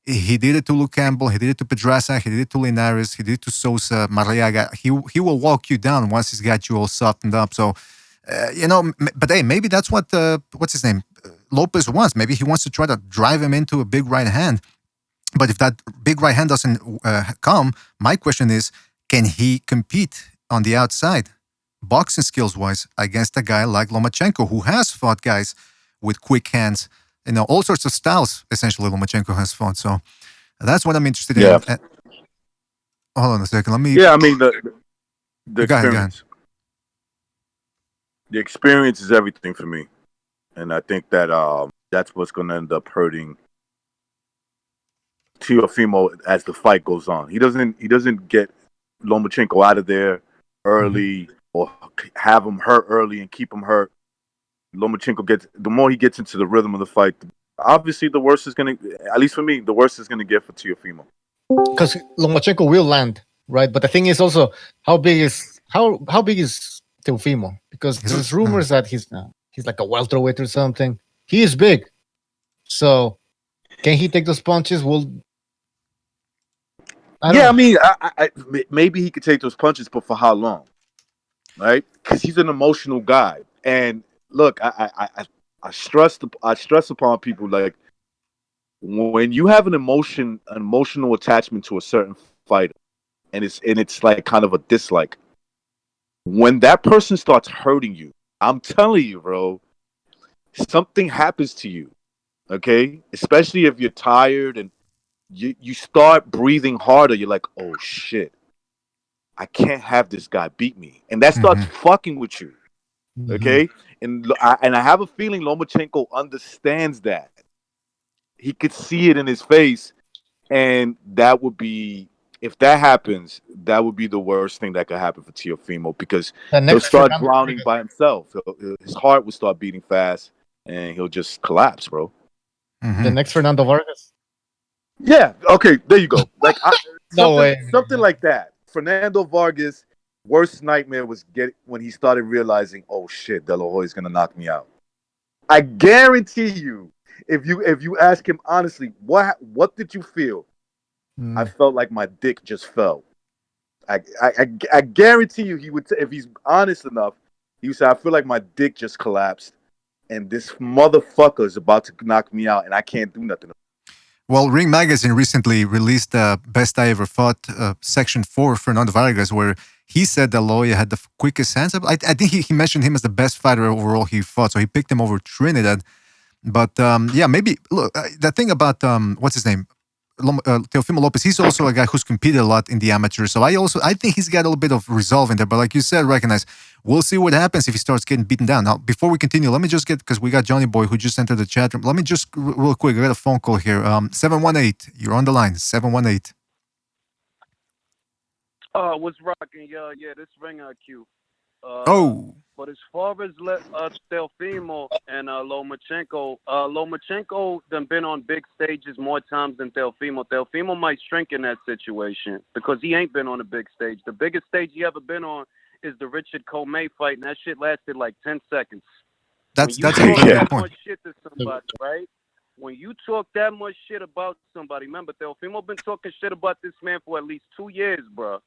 Speaker 9: He did it to Luke Campbell. He did it to Pedraza. He did it to Linares. He did it to Sosa, Marriaga. He will walk you down once he's got you all softened up. So, but hey, maybe that's what, what's his name? Lopez wants. Maybe he wants to try to drive him into a big right hand. But if that big right hand doesn't come, my question is, can he compete on the outside, boxing skills-wise, against a guy like Lomachenko, who has fought guys with quick hands? All sorts of styles, essentially, Lomachenko has fought. So that's what I'm interested in. hold on a second. Let me.
Speaker 11: Yeah, I mean the
Speaker 9: Go ahead. Go ahead.
Speaker 11: experience. The experience is everything for me, and I think that that's what's going to end up hurting Teofimo as the fight goes on. He doesn't get Lomachenko out of there early or have him hurt early and keep him hurt. Lomachenko the more he gets into the rhythm of the fight, obviously the worse is going to, at least for me, the worse is going to get for Teofimo.
Speaker 10: Because Lomachenko will land, right? But the thing is also how big is Teofimo? Because there's rumors that he's like a welterweight or something. He is big, so can he take those punches?
Speaker 11: I mean, maybe he could take those punches, but for how long? Right? Because he's an emotional guy, and look, I stress upon people, like, when you have an emotional attachment to a certain fighter, and it's like kind of a dislike. When that person starts hurting you, I'm telling you, bro, something happens to you. Okay, especially if you're tired and you start breathing harder. You're like, oh shit, I can't have this guy beat me, and that starts fucking with you. Okay, and I have a feeling Lomachenko understands that. He could see it in his face, and that would be, if that happens, that would be the worst thing that could happen for Teofimo, because he'll start drowning by himself. His heart will start beating fast, and he'll just collapse, bro.
Speaker 10: The next Fernando Vargas.
Speaker 11: Yeah. Okay. There you go. Like
Speaker 10: No
Speaker 11: something like that. Fernando Vargas' worst nightmare was when he started realizing, oh shit, De La Hoya's gonna knock me out. I guarantee you, if you ask him honestly, what did you feel? I felt like my dick just fell. I guarantee you, he would, if he's honest enough, he would say, I feel like my dick just collapsed, and this motherfucker is about to knock me out, and I can't do nothing.
Speaker 9: Well, Ring Magazine recently released the Best I Ever Fought section for Fernando Vargas, where he said that Loya had the quickest hands. I think he mentioned him as the best fighter overall he fought, so he picked him over Trinidad. But yeah, maybe, look, the thing about, what's his name? Teofimo Lopez, he's also a guy who's competed a lot in the amateurs. So I think he's got a little bit of resolve in there. But like you said, recognize, we'll see what happens if he starts getting beaten down. Now, before we continue, let me just because we got Johnny Boy who just entered the chat room. Let me just real quick, I got a phone call here. 718, you're on the line. 718.
Speaker 13: What's rocking? Yeah, this ring IQ. But as far as Teofimo and Lomachenko, Lomachenko done been on big stages more times than Teofimo. Teofimo might shrink in that situation because he ain't been on a big stage. The biggest stage he ever been on is the Richard Comey fight, and that shit lasted like 10 seconds.
Speaker 9: That's
Speaker 13: a
Speaker 9: very good point.
Speaker 13: Much shit to somebody, right? When you talk that much shit about somebody, remember Teofimo been talking shit about this man for at least 2 years, bro.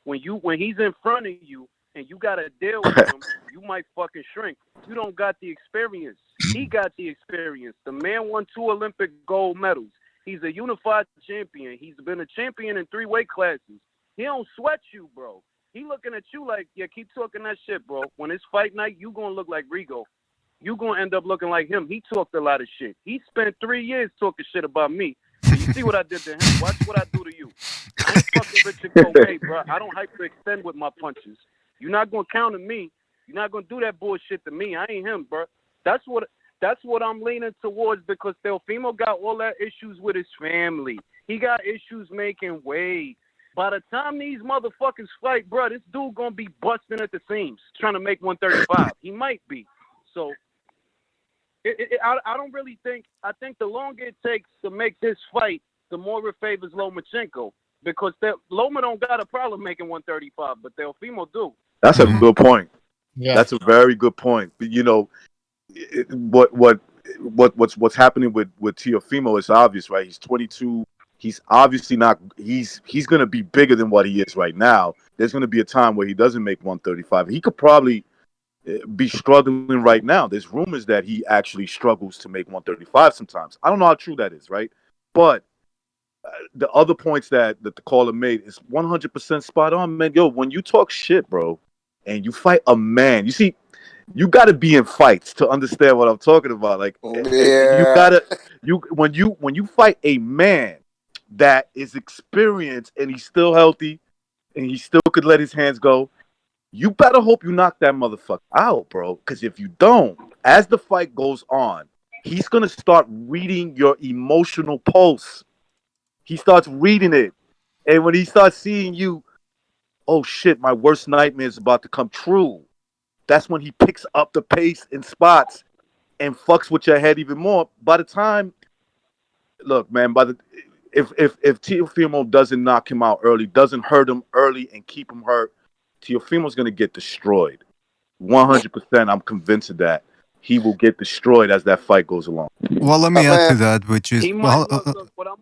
Speaker 13: When he's in front of you and you got to deal with him, you might fucking shrink. You don't got the experience. He got the experience. The man won 2 Olympic gold medals. He's a unified champion. He's been a champion in 3 weight classes. He don't sweat you, bro. He looking at you like, yeah, keep talking that shit, bro. When it's fight night, you going to look like Rigo. You going to end up looking like him. He talked a lot of shit. He spent 3 years talking shit about me. You see what I did to him? Watch what I do to you. I ain't fucking Richard Comey, bro. I don't hyperextend with my punches. You're not gonna counter me. You're not gonna do that bullshit to me. I ain't him, bro. That's what I'm leaning towards, because Teofimo got all that issues with his family. He got issues making weight. By the time these motherfuckers fight, bro, this dude gonna be busting at the seams, trying to make 135. He might be. So I don't really think. I think the longer it takes to make this fight, the more it favors Lomachenko, because Loma don't got a problem making 135, but Teofimo do.
Speaker 11: That's a good point.
Speaker 10: Yeah,
Speaker 11: that's a very good point. You know, what's happening with Teofimo is obvious, right? He's 22. He's obviously not. He's going to be bigger than what he is right now. There's going to be a time where he doesn't make 135. He could probably be struggling right now. There's rumors that he actually struggles to make 135 sometimes. I don't know how true that is, right? But the other points that the caller made is 100% spot on, man. Yo, when you talk shit, bro, and you fight a man, you see, you got to be in fights to understand what I'm talking about. Like, you gotta, when you fight a man, that is experienced and he's still healthy and he still could let his hands go, you better hope you knock that motherfucker out, bro. Because if you don't, as the fight goes on, he's going to start reading your emotional pulse. He starts reading it. And when he starts seeing you, oh shit, my worst nightmare is about to come true. That's when he picks up the pace in spots and fucks with your head even more. By the time, look, man, if Teofimo doesn't knock him out early, doesn't hurt him early and keep him hurt, Teofimo's going to get destroyed. 100%, I'm convinced of that. He will get destroyed as that fight goes along.
Speaker 9: Well, let me add to that, which is
Speaker 13: He might look. What I'm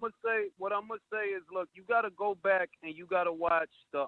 Speaker 13: gonna say is, look, you gotta go back and you gotta watch the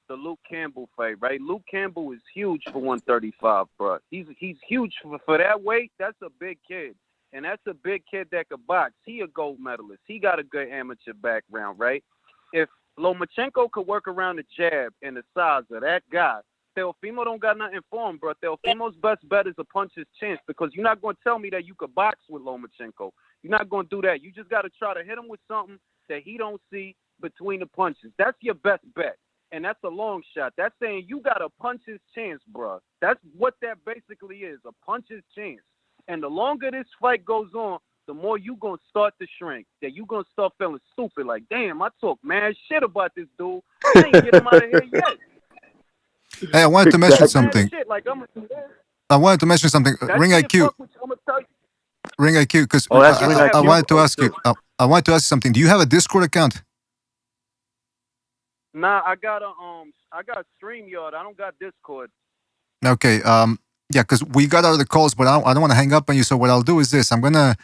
Speaker 13: Luke Campbell fight, right? Luke Campbell is huge for 135, bro. He's huge for that weight. That's a big kid, and that's a big kid that could box. He a gold medalist. He got a good amateur background, right? If Lomachenko could work around the jab and the size of that guy, Teofimo don't got nothing for him, bro. Teofimo's best bet is a puncher's chance, because you're not going to tell me that you could box with Lomachenko. You're not going to do that. You just got to try to hit him with something that he don't see between the punches. That's your best bet, and that's a long shot. That's saying you got a puncher's chance, bro. That's what that basically is, a puncher's chance. And the longer this fight goes on, the more you going to start to shrink, that you going to start feeling stupid, like, damn, I talk mad shit about this dude. I ain't get him out of here yet.
Speaker 9: Hey, I wanted to mention something. I wanted to mention something. Ring IQ. Ring IQ, because I wanted to ask you. I wanted to ask you something. Do you have a Discord account?
Speaker 13: Nah, I got StreamYard. I don't got Discord.
Speaker 9: Okay. Yeah, because we got out of the calls, but I don't want to hang up on you. So what I'll do is this: I'm gonna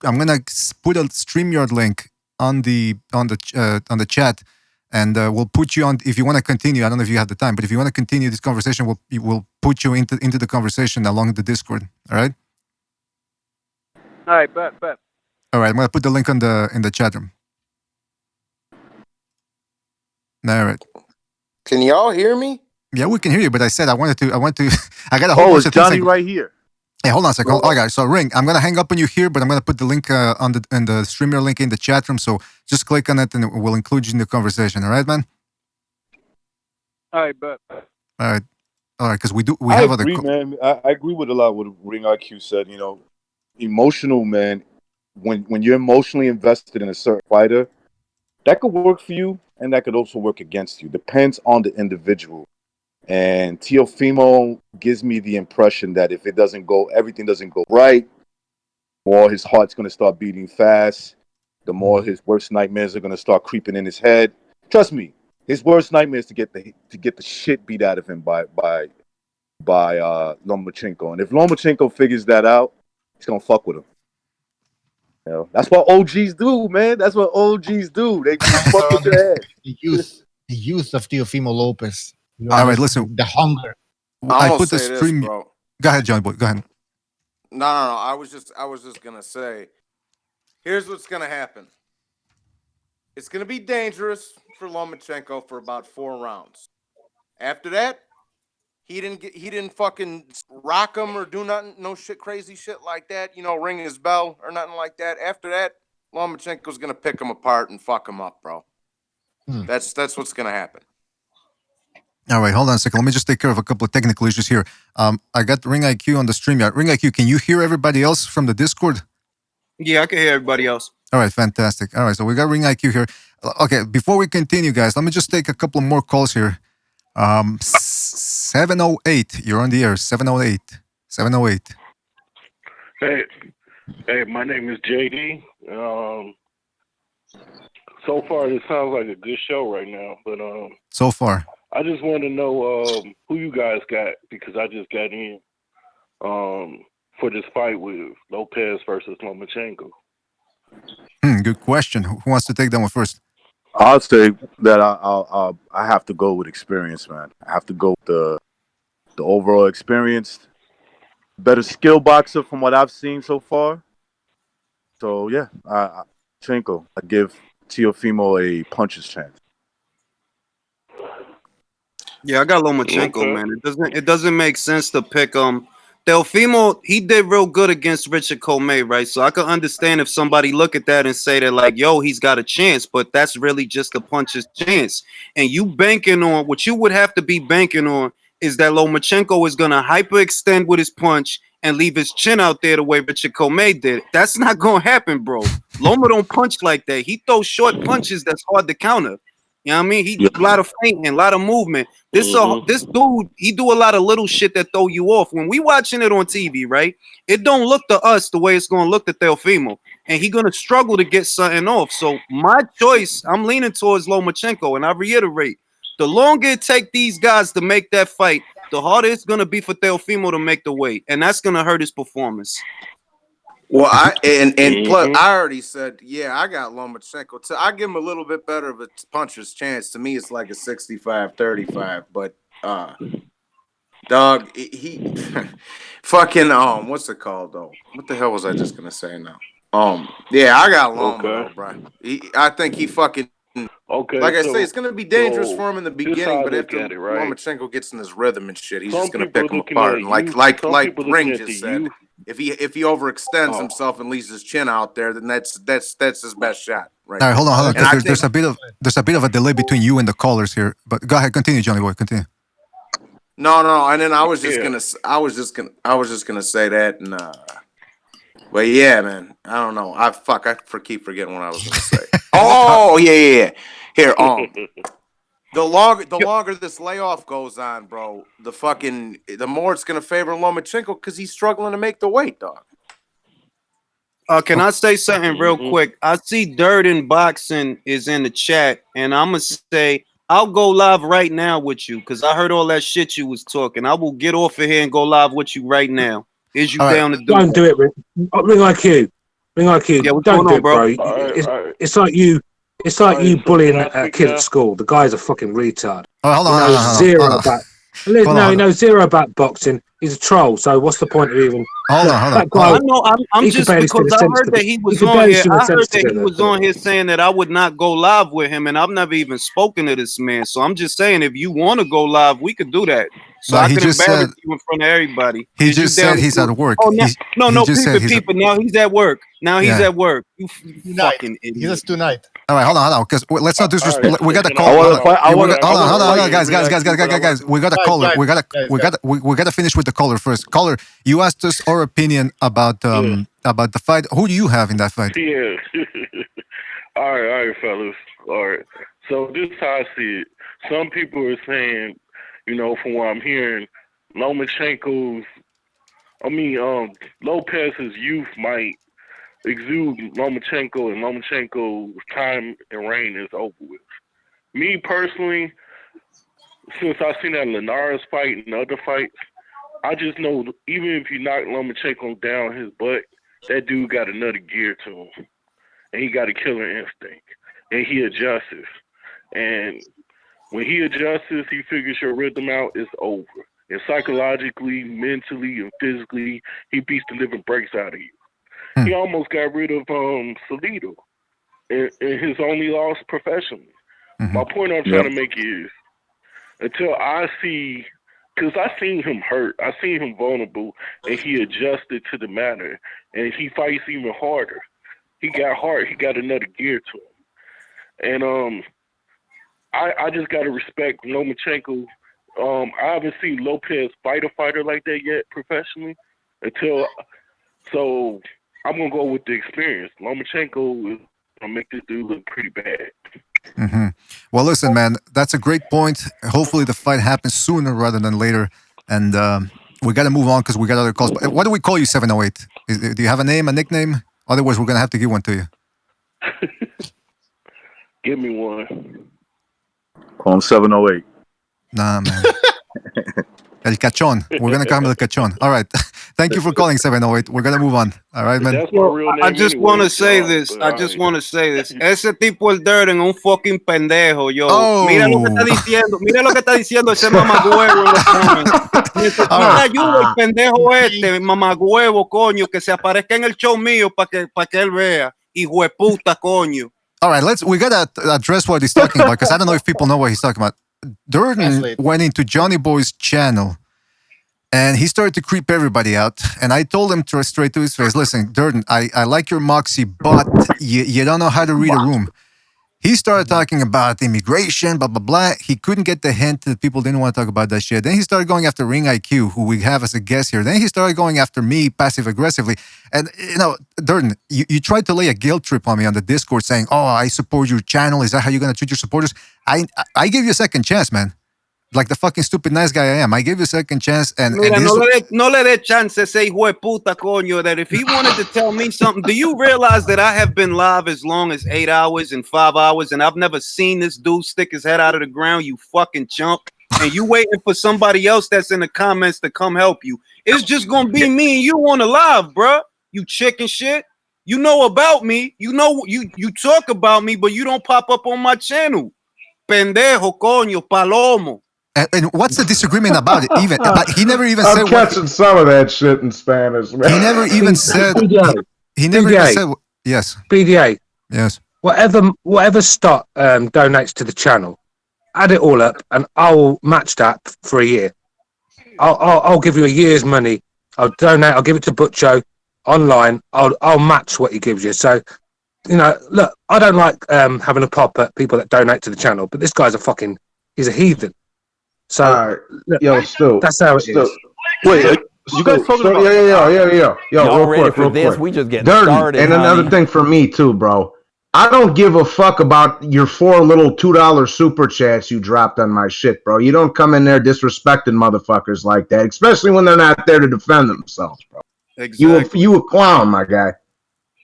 Speaker 9: put a StreamYard link on the chat. And we'll put you on if you want to continue. I don't know if you have the time, but if you want to continue this conversation, we'll put you into the conversation along the Discord. All right.
Speaker 13: All right, bet.
Speaker 9: All right, I'm gonna put the link in the chat room. All right.
Speaker 14: Can y'all hear me?
Speaker 9: Yeah, we can hear you. But I said I want to. I got a whole bunch of
Speaker 11: Johnny
Speaker 9: things
Speaker 11: right here.
Speaker 9: Hey, hold on a second. All right, guys. So, Ring, I'm gonna hang up on you here, but I'm gonna put the link in the StreamYard link in the chat room. So just click on it, and we'll include you in the conversation. All right, man.
Speaker 13: All right, bet.
Speaker 9: All right, because we
Speaker 11: I
Speaker 9: have
Speaker 11: agree, man. I agree with a lot what Ring IQ said. You know, emotional, man. When you're emotionally invested in a certain fighter, that could work for you, and that could also work against you. Depends on the individual. And Teofimo gives me the impression that if everything doesn't go right, the more his heart's going to start beating fast, the more his worst nightmares are going to start creeping in his head. Trust me, his worst nightmare is to get the shit beat out of him by Lomachenko. And if Lomachenko figures that out, he's going to fuck with him. You know, that's what OGs do, man. That's what OGs do. They fuck with your head.
Speaker 10: The youth of Teofimo Lopez.
Speaker 9: All right, listen.
Speaker 10: The hunger.
Speaker 9: I put the stream. Go ahead, Johnny Boy. Go ahead.
Speaker 14: No. I was just gonna say, here's what's gonna happen. It's gonna be dangerous for Lomachenko for about 4 rounds. After that, he didn't fucking rock him or do nothing, no shit, crazy shit like that. You know, ring his bell or nothing like that. After that, Lomachenko's gonna pick him apart and fuck him up, bro. That's what's gonna happen.
Speaker 9: All right, hold on a second. Let me just take care of a couple of technical issues here. I got Ring IQ on the StreamYard. Ring IQ, can you hear everybody else from the Discord?
Speaker 15: Yeah, I can hear everybody else.
Speaker 9: All right, fantastic. All right, so we got Ring IQ here. Okay, before we continue, guys, let me just take a couple more calls here. 708, you're on the air. 708. 708.
Speaker 16: Hey, my name is JD. So far, this sounds like a good show right now, but
Speaker 9: so far.
Speaker 16: I just want to know who you guys got, because I just got in for this fight with Lopez versus Lomachenko.
Speaker 9: Good question. Who wants to take that one first?
Speaker 11: I'll say that I have to go with experience, man. I have to go with the overall experience. Better skill boxer from what I've seen so far. So yeah, I give Teofimo a puncher's chance.
Speaker 15: Yeah, I got Lomachenko, man. It doesn't make sense to pick him Teofimo, he did real good against Richard Comey, right? So I can understand if somebody look at that and say that, like, yo, he's got a chance, but that's really just a puncher's chance. And you banking on what you would have to be banking on is that Lomachenko is gonna hyperextend with his punch and leave his chin out there the way Richard Comey did. That's not gonna happen, bro. Loma don't punch like that. He throws short punches that's hard to counter. You know what I mean? He a lot of feinting, a lot of movement. This dude, he do a lot of little shit that throw you off. When we watching it on TV, right? It don't look to us the way it's gonna look to Teofimo, and he gonna struggle to get something off. So my choice, I'm leaning towards Lomachenko, and I reiterate, the longer it take these guys to make that fight, the harder it's gonna be for Teofimo to make the weight, and that's gonna hurt his performance.
Speaker 14: Well, plus I already said, yeah, I got Lomachenko. I give him a little bit better of a puncher's chance. To me, it's like a 65-35. But dog, he fucking what's it called though? What the hell was I just gonna say now? Yeah, I got Loma though, bro. I think he fucking like I say, it's gonna be dangerous for him in the beginning, but after Lomachenko gets in his rhythm and shit, he's just gonna pick him apart. And like Ring just said, if he overextends himself and leaves his chin out there, then that's his best shot. Right.
Speaker 9: All right, hold on, because there's a bit of a delay between you and the callers here. But go ahead, continue, Johnny boy, continue.
Speaker 14: No, and then I was just gonna say that, and but yeah, man, I don't know. I keep forgetting what I was gonna say. Oh yeah. Here, the longer this layoff goes on, bro, the more it's gonna favor Lomachenko because he's struggling to make the weight, dog.
Speaker 15: Can I say something real quick? I see Dirt in Boxing is in the chat, and I'm gonna say I'll go live right now with you because I heard all that shit you was talking. I will get off of here and go live with you right now. Is you down to do
Speaker 17: Don't do it, Ring like you. Ring like you.
Speaker 15: Yeah, what's
Speaker 17: don't
Speaker 15: going
Speaker 17: do
Speaker 15: on,
Speaker 17: it,
Speaker 15: bro?
Speaker 17: It's like you. It's like you bullying a kid at school. The guy's a fucking retard.
Speaker 9: Hold on,
Speaker 17: he knows zero about boxing. He's a troll. So what's the point of even?
Speaker 9: Hold on.
Speaker 15: I'm just because I heard that he was on here. I heard that he was on here saying that I would not go live with him, and I've never even spoken to this man. So I'm just saying, if you want to go live, we could do that. So I can embarrass you in front of everybody.
Speaker 9: He just said he's at work.
Speaker 15: Oh, no, people. Now he's at work. You fucking idiot.
Speaker 10: He just tonight.
Speaker 9: All right, hold on, because let's not disrespect. We got a call. Hold on, guys. We got a caller. We got to finish with the caller first. Caller, you asked us our opinion about the fight. Who do you have in that fight?
Speaker 16: Yeah. all right, fellas. All right. So this is how I see it. Some people are saying, from what I'm hearing, Lopez's youth might exude Lomachenko, and Lomachenko's time and reign is over with. Me personally, since I've seen that Linares fight and other fights, I just know even if you knock Lomachenko down his butt, that dude got another gear to him, and he got a killer instinct, and he adjusts. And when he adjusts, he figures your rhythm out, it's over. And psychologically, mentally, and physically, he beats the living breaks out of you. He almost got rid of Salido in his only loss professionally. My point I'm trying to make is, until I see, because I seen him hurt, I seen him vulnerable, and he adjusted to the matter, and he fights even harder. He got hard. He got another gear to him. And I just got to respect Lomachenko. I haven't seen Lopez fight a fighter like that yet professionally so I'm going to go with the experience. Lomachenko is going to make this dude look pretty bad.
Speaker 9: Well, listen, man, that's a great point. Hopefully the fight happens sooner rather than later. And we got to move on because we got other calls. But what do we call you, 708? Do you have a name, a nickname? Otherwise, we're going to have to give one to you.
Speaker 16: Give me one.
Speaker 11: Call him 708.
Speaker 9: Nah, man. El Cachón. We're going to call him El Cachón. All right. Thank you for calling, 708. We're going to move on. All right, man.
Speaker 15: I just want to say this. Ese tipo el Dirt en un fucking pendejo, yo.
Speaker 9: Oh.
Speaker 15: Mira lo que está diciendo. Mira lo que está diciendo ese mamagüevo en los comments. Necesita ayuda el pendejo mamagüevo, coño, que se aparezca en el show mío para que él vea. Hijo de puta, coño.
Speaker 9: All right, we got to address what he's talking about because I don't know if people know what he's talking about. Durden went into Johnny Boy's channel And he started to creep everybody out. And I told him straight to his face, listen, Durden, I like your moxie, but you don't know how to read a room. He started talking about immigration, blah, blah, blah. He couldn't get the hint that people didn't want to talk about that shit. Then he started going after Ring IQ, who we have as a guest here. Then he started going after me passive-aggressively. And, Durden, you tried to lay a guilt trip on me on the Discord saying, oh, I support your channel. Is that how you're going to treat your supporters? I gave you a second chance, man. Like the fucking stupid nice guy I am. I gave you a second chance.
Speaker 15: Mira, no le dé chance ese hijo de puta coño that if he wanted to tell me something, do you realize that I have been live as long as 8 hours and 5 hours and I've never seen this dude stick his head out of the ground, you fucking chump, and you waiting for somebody else that's in the comments to come help you. It's just gonna be me and you on the live, bruh. You chicken shit. You know about me. You know you talk about me, but you don't pop up on my channel. Pendejo, coño, palomo.
Speaker 9: And what's the disagreement about it? Even he never even said.
Speaker 18: I'm catching some of that shit in Spanish, man.
Speaker 9: He never even said. He never even said. Yes.
Speaker 17: BDA.
Speaker 9: Yes.
Speaker 17: Whatever Stott donates to the channel, add it all up, and I'll match that for a year. I'll give you a year's money. I'll donate. I'll give it to Butcho online. I'll match what he gives you. So, look, I don't like having a pop at people that donate to the channel, but this guy's he's a heathen. So,
Speaker 18: yo, Stu,
Speaker 17: that's how it is.
Speaker 18: Wait, you guys talking about? Yeah. Yo, real quick.
Speaker 19: We just getting
Speaker 18: Dirty.
Speaker 19: started.
Speaker 18: And another thing for me too, bro. I don't give a fuck about your 4 little $2 super chats you dropped on my shit, bro. You don't come in there disrespecting motherfuckers like that, especially when they're not there to defend themselves, bro.
Speaker 15: Exactly.
Speaker 18: You a clown, my guy.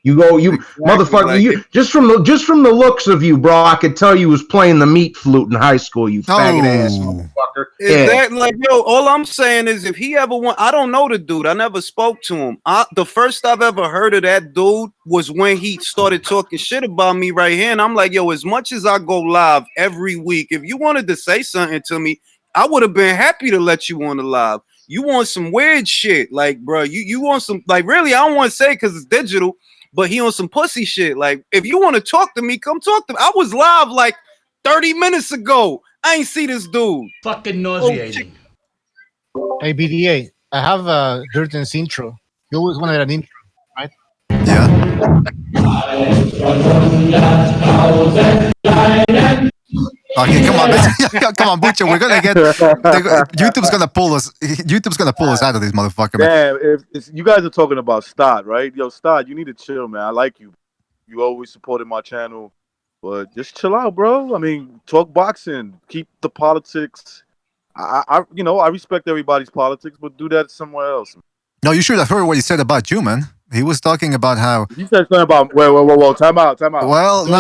Speaker 18: Motherfucker.
Speaker 15: Like
Speaker 18: just from the looks of you, bro, I could tell you was playing the meat flute in high school. You faggot ass motherfucker.
Speaker 15: Is that like, yo? All I'm saying is, if he ever want, I don't know the dude. I never spoke to him. The first I've ever heard of that dude was when he started talking shit about me right here, and I'm like, yo, as much as I go live every week, if you wanted to say something to me, I would have been happy to let you on the live. You want some weird shit, like, bro? You want some, like, really? I don't want to say because it's digital. But he on some pussy shit. Like, if you want to talk to me, come talk to me. I was live like 30 minutes ago. I ain't see this dude.
Speaker 5: Fucking nauseating.
Speaker 10: Hey, BDA, I have a Durden's intro. You always wanted an intro, right?
Speaker 9: Okay, come on, come on, Butcher. We're gonna get YouTube's gonna pull us. YouTube's gonna pull us out of this motherfucker. Man.
Speaker 3: Damn, if you guys are talking about Stott, right? Yo, Stott, you need to chill, man. I like you. You always supported my channel, but just chill out, bro. I mean, talk boxing, keep the politics. I respect everybody's politics, but do that somewhere else.
Speaker 9: No, you should have heard what he said about you, man. He was talking about how
Speaker 3: he said something about whoa, time out.
Speaker 9: Well, no.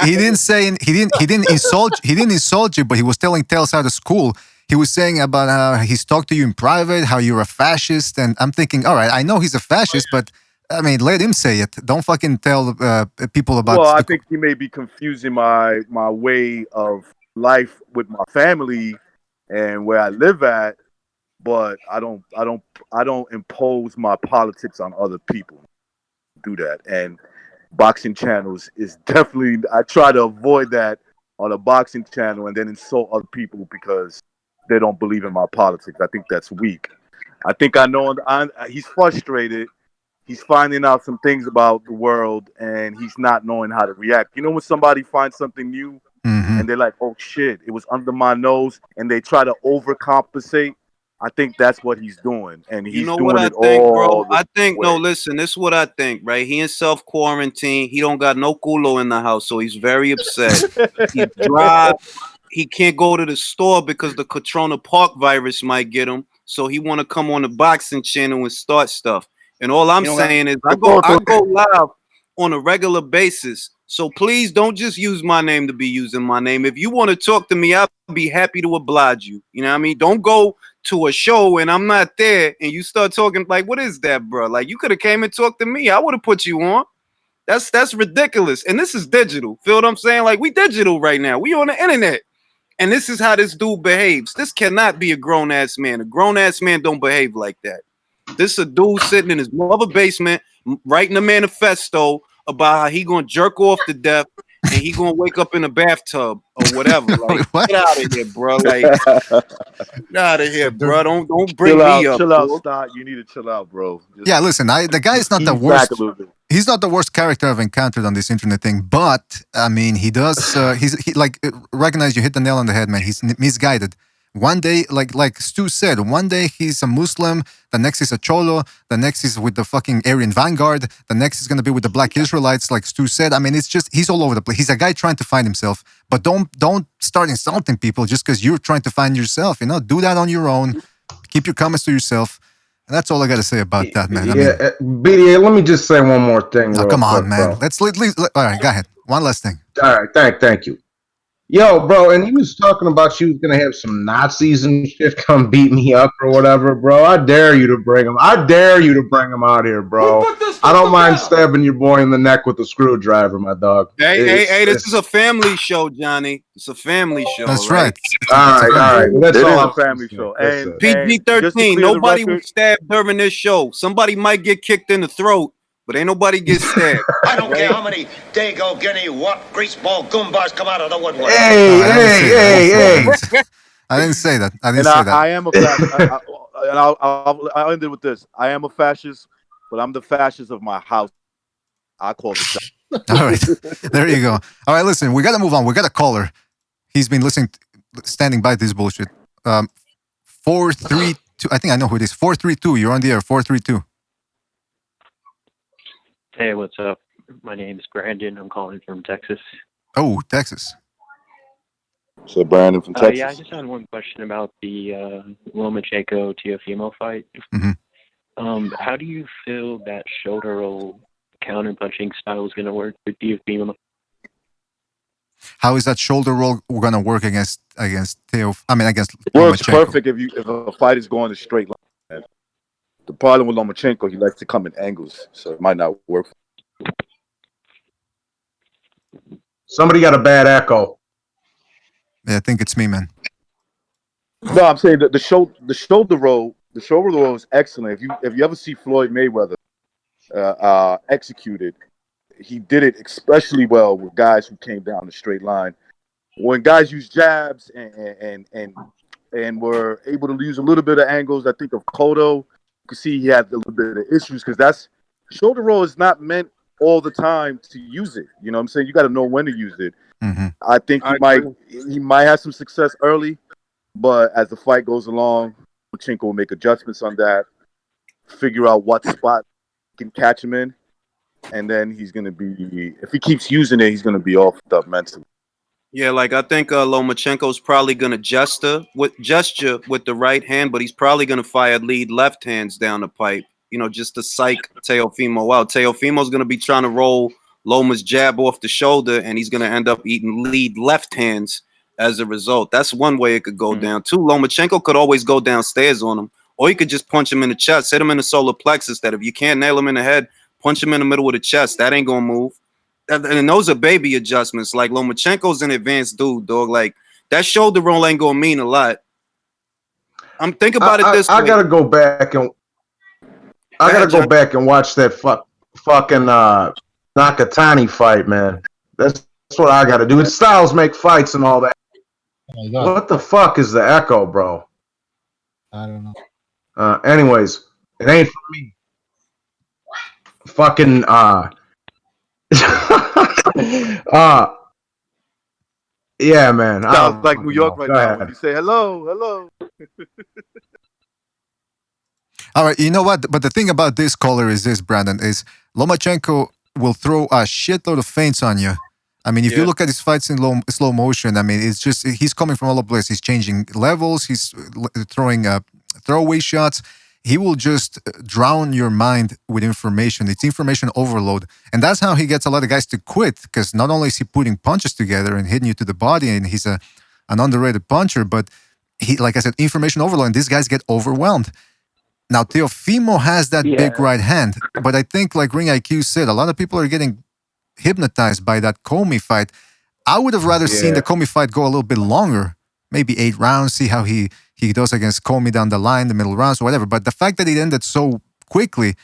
Speaker 9: He didn't insult you, but he was telling tales out of school. He was saying about how he's talked to you in private, how you're a fascist, and I'm thinking, all right, I know he's a fascist, but I mean, let him say it. Don't fucking tell people about.
Speaker 3: Well, I think he may be confusing my way of life with my family and where I live at. But I don't impose my politics on other people. Do that. And boxing channels is definitely, I try to avoid that on a boxing channel and then insult other people because they don't believe in my politics. I think that's weak. I think I know he's frustrated. He's finding out some things about the world and he's not knowing how to react. You know when somebody finds something new and they're like, oh shit, it was under my nose, and they try to overcompensate. I think that's what he's doing, and he's doing
Speaker 15: what I
Speaker 3: it
Speaker 15: think,
Speaker 3: all.
Speaker 15: Bro? I think no. Listen, this is what I think. Right? He in self quarantine. He don't got no culo in the house, so he's very upset. He's dry. He can't go to the store because the Corona Park virus might get him. So he want to come on the boxing channel and start stuff. And all I'm saying is, I go live on a regular basis. So please don't just use my name to be using my name. If you want to talk to me, I'll be happy to oblige you. You know what I mean? Don't go to a show and I'm not there and you start talking like, what is that, bro? Like, you could have came and talked to me. I would have put you on. That's ridiculous. And this is digital. Feel what I'm saying? Like, we digital right now. We on the internet. And this is how this dude behaves. This cannot be a grown-ass man. A grown-ass man don't behave like that. This is a dude sitting in his mother basement writing a manifesto about how he gonna jerk off to death and he gonna wake up in a bathtub or whatever. Like, get out of here, bro. Like, get out of here, bro. Don't bring me up.
Speaker 3: Chill out,
Speaker 15: Bro.
Speaker 3: Stott. You need to chill out, bro.
Speaker 9: Yeah, listen, the guy is not the
Speaker 3: ease
Speaker 9: worst.
Speaker 3: back a little bit.
Speaker 9: He's not the worst character I've encountered on this internet thing, but I mean, he does. He recognize you hit the nail on the head, man. He's misguided. One day, like Stu said, one day he's a Muslim, the next is a Cholo, the next is with the fucking Aryan Vanguard, the next is gonna be with the Black Israelites, like Stu said. I mean, it's just he's all over the place. He's a guy trying to find himself, but don't start insulting people just because you're trying to find yourself. You know, do that on your own. Keep your comments to yourself. And that's all I got to say about that, man.
Speaker 18: Yeah, BDA, let me just say one more thing.
Speaker 9: Oh, come on,
Speaker 18: quick,
Speaker 9: man.
Speaker 18: Bro.
Speaker 9: Let's all right, go ahead. One last thing.
Speaker 18: All right, thank you. Yo, bro, and he was talking about she was gonna have some Nazis and shit come beat me up or whatever, bro. I dare you to bring them. I dare you to bring them out here, bro. I don't mind stabbing your boy in the neck with a screwdriver, my dog.
Speaker 15: Hey, this is a family show, Johnny. It's a family show.
Speaker 9: That's right.
Speaker 18: All right. That's
Speaker 3: It
Speaker 18: all
Speaker 3: is a family show. And
Speaker 15: PG-13. Nobody was stabbed during this show. Somebody might get kicked in the throat, but ain't nobody get stabbed.
Speaker 2: I don't care how many Dago, Guinea, what greaseball goombas come out of the woodwork.
Speaker 18: Hey.
Speaker 9: I didn't say that.
Speaker 3: I am a fascist. And I'll end it with this. I am a fascist, but I'm the fascist of my house. I call it that.
Speaker 9: All right. There you go. All right, listen, we got to move on. We got a caller. He's been standing by this bullshit. 432. I think I know who it is. 432. You're on the air. 432.
Speaker 19: Hey, what's up? My name's Brandon. I'm calling from Texas.
Speaker 9: Oh, Texas.
Speaker 11: So Brandon from Texas.
Speaker 19: Yeah, I just had one question about the Lomachenko Teofimo fight.
Speaker 9: Mm-hmm.
Speaker 19: How do you feel that shoulder roll counter-punching style is going to work with Teofimo?
Speaker 9: How is that shoulder roll going to work against Teo? Against
Speaker 3: It works
Speaker 9: Lomachenko?
Speaker 3: perfect if a fight is going a straight line. The problem with Lomachenko, he likes to come in angles, so it might not work.
Speaker 18: Somebody got a bad echo.
Speaker 9: Yeah, I think it's me, man.
Speaker 3: No, I'm saying that the shoulder roll is excellent. If you ever see Floyd Mayweather executed, he did it especially well with guys who came down the straight line. When guys use jabs and were able to use a little bit of angles, I think of Cotto. You can see he had a little bit of issues because shoulder roll is not meant all the time to use it. You know what I'm saying? You got to know when to use it.
Speaker 9: Mm-hmm.
Speaker 3: I think he might have some success early, but as the fight goes along, Lomachenko will make adjustments on that, figure out what spot can catch him in, and then he's going to be, if he keeps using it, he's going to be off up mentally.
Speaker 15: Yeah, like I think Lomachenko's probably gonna gesture with the right hand, but he's probably gonna fire lead left hands down the pipe. You know, just to psych Teofimo out. Teofimo's gonna be trying to roll Loma's jab off the shoulder, and he's gonna end up eating lead left hands as a result. That's one way it could go down. Two, Lomachenko could always go downstairs on him, or you could just punch him in the chest, hit him in the solar plexus. That if you can't nail him in the head, punch him in the middle of the chest. That ain't gonna move. And those are baby adjustments. Like Lomachenko's an advanced dude, dog. Like that shoulder roll ain't gonna mean a lot. I'm thinking about it this way.
Speaker 18: I gotta go back and watch that fucking Nakatani fight, man. That's what I gotta do. It's styles make fights and all that.
Speaker 10: Oh my God.
Speaker 18: What the fuck is the echo, bro?
Speaker 10: I don't know.
Speaker 18: Anyways, it ain't for me. Fucking yeah, man.
Speaker 3: Sounds like New York right now.
Speaker 18: ahead.
Speaker 3: When you say hello.
Speaker 9: All right, you know what? But the thing about this caller is this, Brandon, is Lomachenko will throw a shitload of feints on you. I mean, if you look at his fights in slow motion, I mean, it's just he's coming from all over the place. He's changing levels. He's throwing throwaway shots. He will just drown your mind with information. It's information overload. And that's how he gets a lot of guys to quit, because not only is he putting punches together and hitting you to the body, and he's an underrated puncher, but he, like I said, information overload, and these guys get overwhelmed. Now, Teofimo has that big right hand, but I think, like Ring IQ said, a lot of people are getting hypnotized by that Comey fight. I would have rather seen the Comey fight go a little bit longer, maybe 8 rounds, see how he does against Comey down the line, the middle rounds, or whatever. But the fact that it ended so quickly,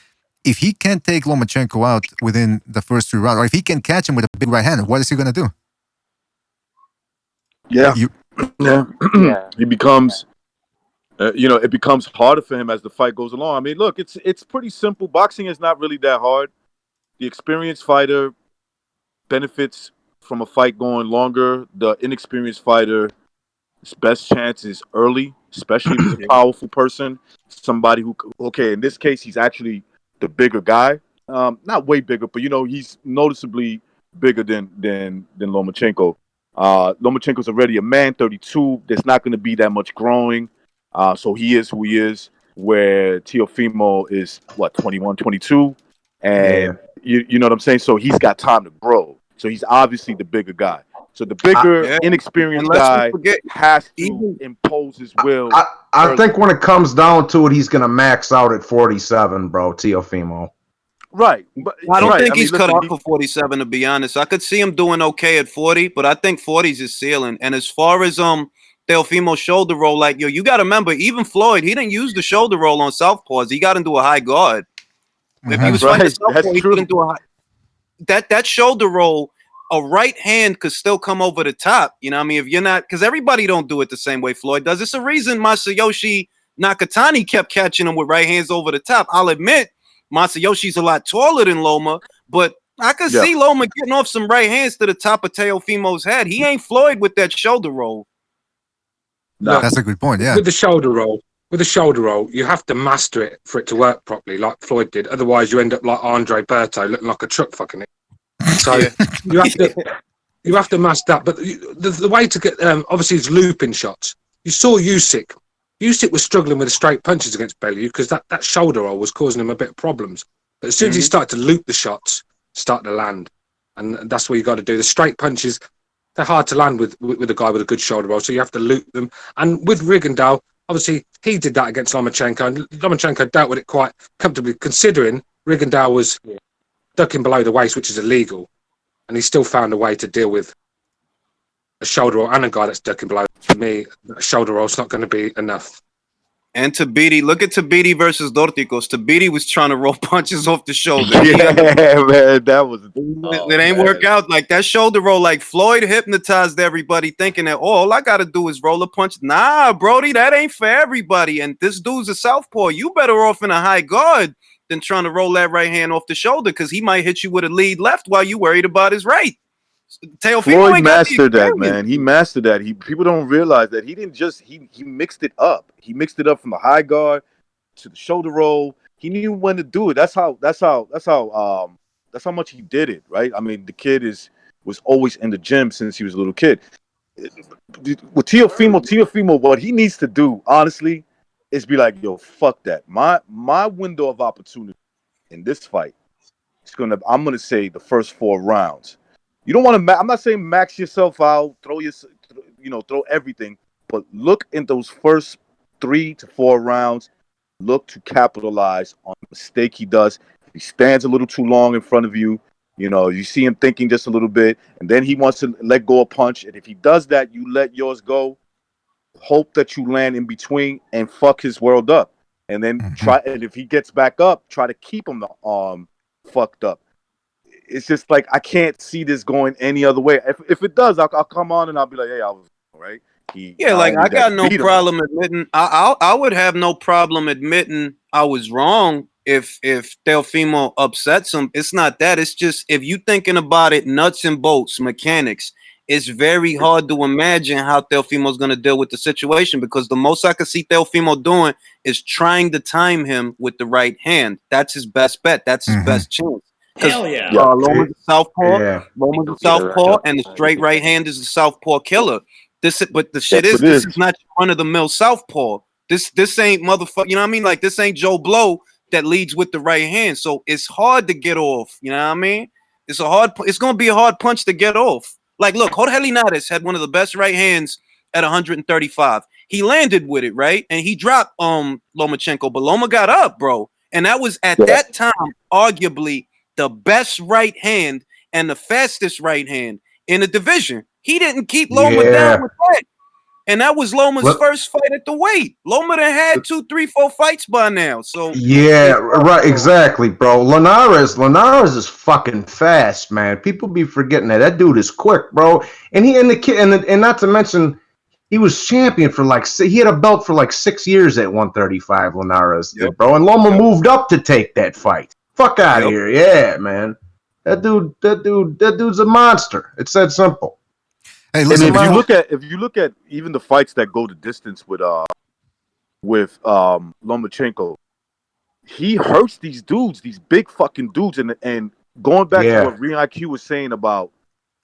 Speaker 9: if he can't take Lomachenko out within the first 3 rounds, or if he can catch him with a big right hand, what is he going to do?
Speaker 11: Yeah. Yeah.
Speaker 19: Yeah.
Speaker 11: He becomes, it becomes harder for him as the fight goes along. I mean, look, it's pretty simple. Boxing is not really that hard. The experienced fighter benefits from a fight going longer. The inexperienced fighter, his best chance is early, especially if he's a powerful person, somebody who, okay, in this case, he's actually the bigger guy. Not way bigger, but he's noticeably bigger than Lomachenko. Lomachenko's already a man, 32. There's not going to be that much growing. So he is who he is, where Teofimo is, 21, 22. And you know what I'm saying? So he's got time to grow. So he's obviously the bigger guy. So the bigger, inexperienced guy has to impose his will.
Speaker 18: I think when it comes down to it, he's going to max out at 47, bro, Teofimo.
Speaker 11: Right. But
Speaker 15: I don't think he's cut off for 47, to be honest. I could see him doing okay at 40, but I think 40's his ceiling. And as far as Teofimo's shoulder roll, like, you got to remember, even Floyd, he didn't use the shoulder roll on southpaws. He got into a high guard. If he was fighting southpaw, he got into a high. That shoulder roll, a right hand could still come over the top. You know what I mean? If you're not, because everybody don't do it the same way Floyd does. It's a reason Masayoshi Nakatani kept catching him with right hands over the top. I'll admit, Masayoshi's a lot taller than Loma, but I could see Loma getting off some right hands to the top of Teofimo's head. He ain't Floyd with that shoulder roll.
Speaker 9: No, that's a good point. Yeah,
Speaker 17: with the shoulder roll, you have to master it for it to work properly, like Floyd did. Otherwise, you end up like Andre Berto, looking like a truck fucking it. So you have to master that. But the way to get obviously is looping shots. You saw Usyk. Usyk was struggling with the straight punches against Bellew because that shoulder roll was causing him a bit of problems. But as soon as he started to loop the shots, start to land, and that's what you got to do. The straight punches, they're hard to land with a guy with a good shoulder roll, so you have to loop them. And with Rigondeaux, obviously he did that against Lomachenko, and Lomachenko dealt with it quite comfortably, considering Rigondeaux was ducking below the waist, which is illegal, and he still found a way to deal with a shoulder roll and a guy that's ducking below. For me, a shoulder roll's not going to be enough.
Speaker 15: And Tabiti, look at Tabiti versus Dorticos. Tabiti was trying to roll punches off the shoulder.
Speaker 11: Yeah, man, that was.
Speaker 15: It ain't work out like that shoulder roll. Like Floyd hypnotized everybody, thinking that all I got to do is roll a punch. Nah, Brody, that ain't for everybody. And this dude's a southpaw. You better off in a high guard than trying to roll that right hand off the shoulder, because he might hit you with a lead left while you worried about his right.
Speaker 11: Floyd mastered that, man. He mastered that. People don't realize that he didn't just he mixed it up. He mixed it up from the high guard to the shoulder roll. He knew when to do it. That's how much he did it, right? I mean, the kid was always in the gym since he was a little kid. With Teofimo, what he needs to do, honestly, is be like, yo, fuck that. My window of opportunity in this fight I'm gonna say the first 4 rounds. You don't want to. I'm not saying max yourself out, throw everything, but look in those first 3 to 4 rounds. Look to capitalize on the mistake he does. If he stands a little too long in front of you, you see him thinking just a little bit, and then he wants to let go a punch. And if he does that, you let yours go. Hope that you land in between and fuck his world up, and then try. And if he gets back up, try to keep him fucked up. It's just like I can't see this going any other way. If it does, I'll come on and I'll be like, hey, I was right.
Speaker 15: I got no problem admitting. I would have no problem admitting I was wrong if Teofimo upsets him. It's not that. It's just if you thinking about it, nuts and bolts, mechanics. It's very hard to imagine how Teofimo's going to deal with the situation, because the most I could see Teofimo doing is trying to time him with the right hand. That's his best bet. That's his best chance.
Speaker 20: Hell yeah.
Speaker 15: Loma's a southpaw. Loma's a southpaw, and the straight right hand is a southpaw killer. But the shit is, this is not run of the mill southpaw. This ain't motherfucker. You know what I mean? Like, this ain't Joe Blow that leads with the right hand. So it's hard to get off. You know what I mean? It's gonna be a hard punch to get off. Like, look, Jorge Linares had one of the best right hands at 135. He landed with it, right? And he dropped Lomachenko, but Loma got up, bro. And that was at that time arguably the best right hand and the fastest right hand in the division. He didn't keep Loma down with that. And that was Loma's
Speaker 18: Look-
Speaker 15: first fight at the weight. Loma done had 2, 3, 4 fights by now. So
Speaker 18: Yeah, right, exactly, bro. Linares is fucking fast, man. People be forgetting that dude is quick, bro. And he and the kid and not to mention he was champion for he had a belt for like 6 years at 135. Linares did, bro. And Loma moved up to take that fight. Fuck out of here, yeah, man. That dude's a monster. It's that simple.
Speaker 9: Hey,
Speaker 3: And
Speaker 9: listen,
Speaker 3: if you look at even the fights that go the distance with Lomachenko, he hurts these dudes, these big fucking dudes, and going back to what Real IQ was saying about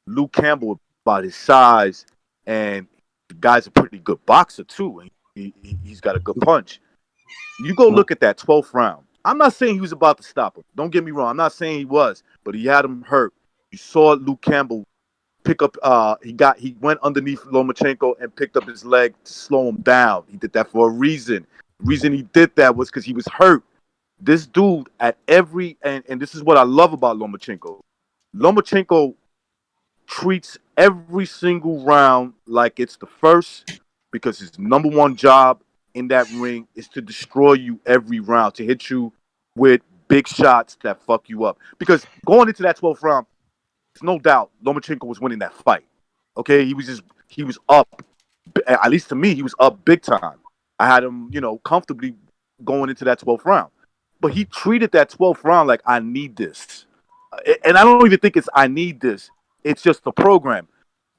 Speaker 3: Luke Campbell, about his size, and the guy's a pretty good boxer too. He's got a good punch. You go look at that 12th round. I'm not saying he was about to stop him. Don't get me wrong. I'm not saying he was, but he had him hurt. You saw Luke Campbell pick up. He went underneath Lomachenko and picked up his leg to slow him down. He did that for a reason. The reason he did that was because he was hurt. This dude at every and this is what I love about Lomachenko. Lomachenko treats every single round like it's the first because his number one job in that ring is to destroy you every round, to hit you with big shots that fuck you up. Because going into that 12th round, there's no doubt Lomachenko was winning that fight. Okay, he was up. At least to me, he was up big time. I had him, comfortably going into that 12th round. But he treated that 12th round like I need this. And I don't even think it's I need this. It's just the program.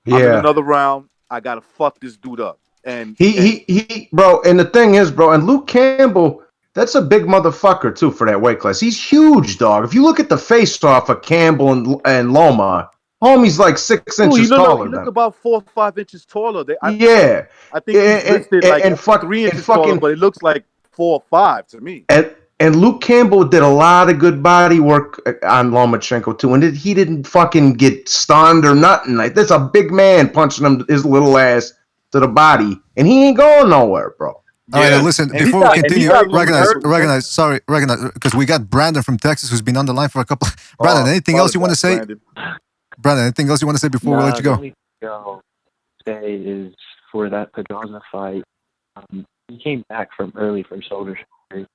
Speaker 3: I'm in another round. I gotta fuck this dude up. And
Speaker 18: he bro, and the thing is, bro, and Luke Campbell, that's a big motherfucker too for that weight class. He's huge, dog. If you look at the face off of Campbell and Loma, homie's like 6 inches taller.
Speaker 3: He look about 4 or 5 inches taller. I think he's listed
Speaker 18: and
Speaker 3: 3 inches taller, but it looks like 4 or 5 to me.
Speaker 18: And Luke Campbell did a lot of good body work on Lomachenko too, and he didn't fucking get stunned or nothing. Like, there's a big man punching him his little ass to the body, and he ain't going nowhere, bro.
Speaker 9: All right, listen, before we continue, recognize, because we got Brandon from Texas who's been on the line for a couple. Brandon, anything else you want to say? Brandon, anything else you want to say before we let you go?
Speaker 19: The only thing I'll say is for that Pedraza fight, he came back from shoulder surgery.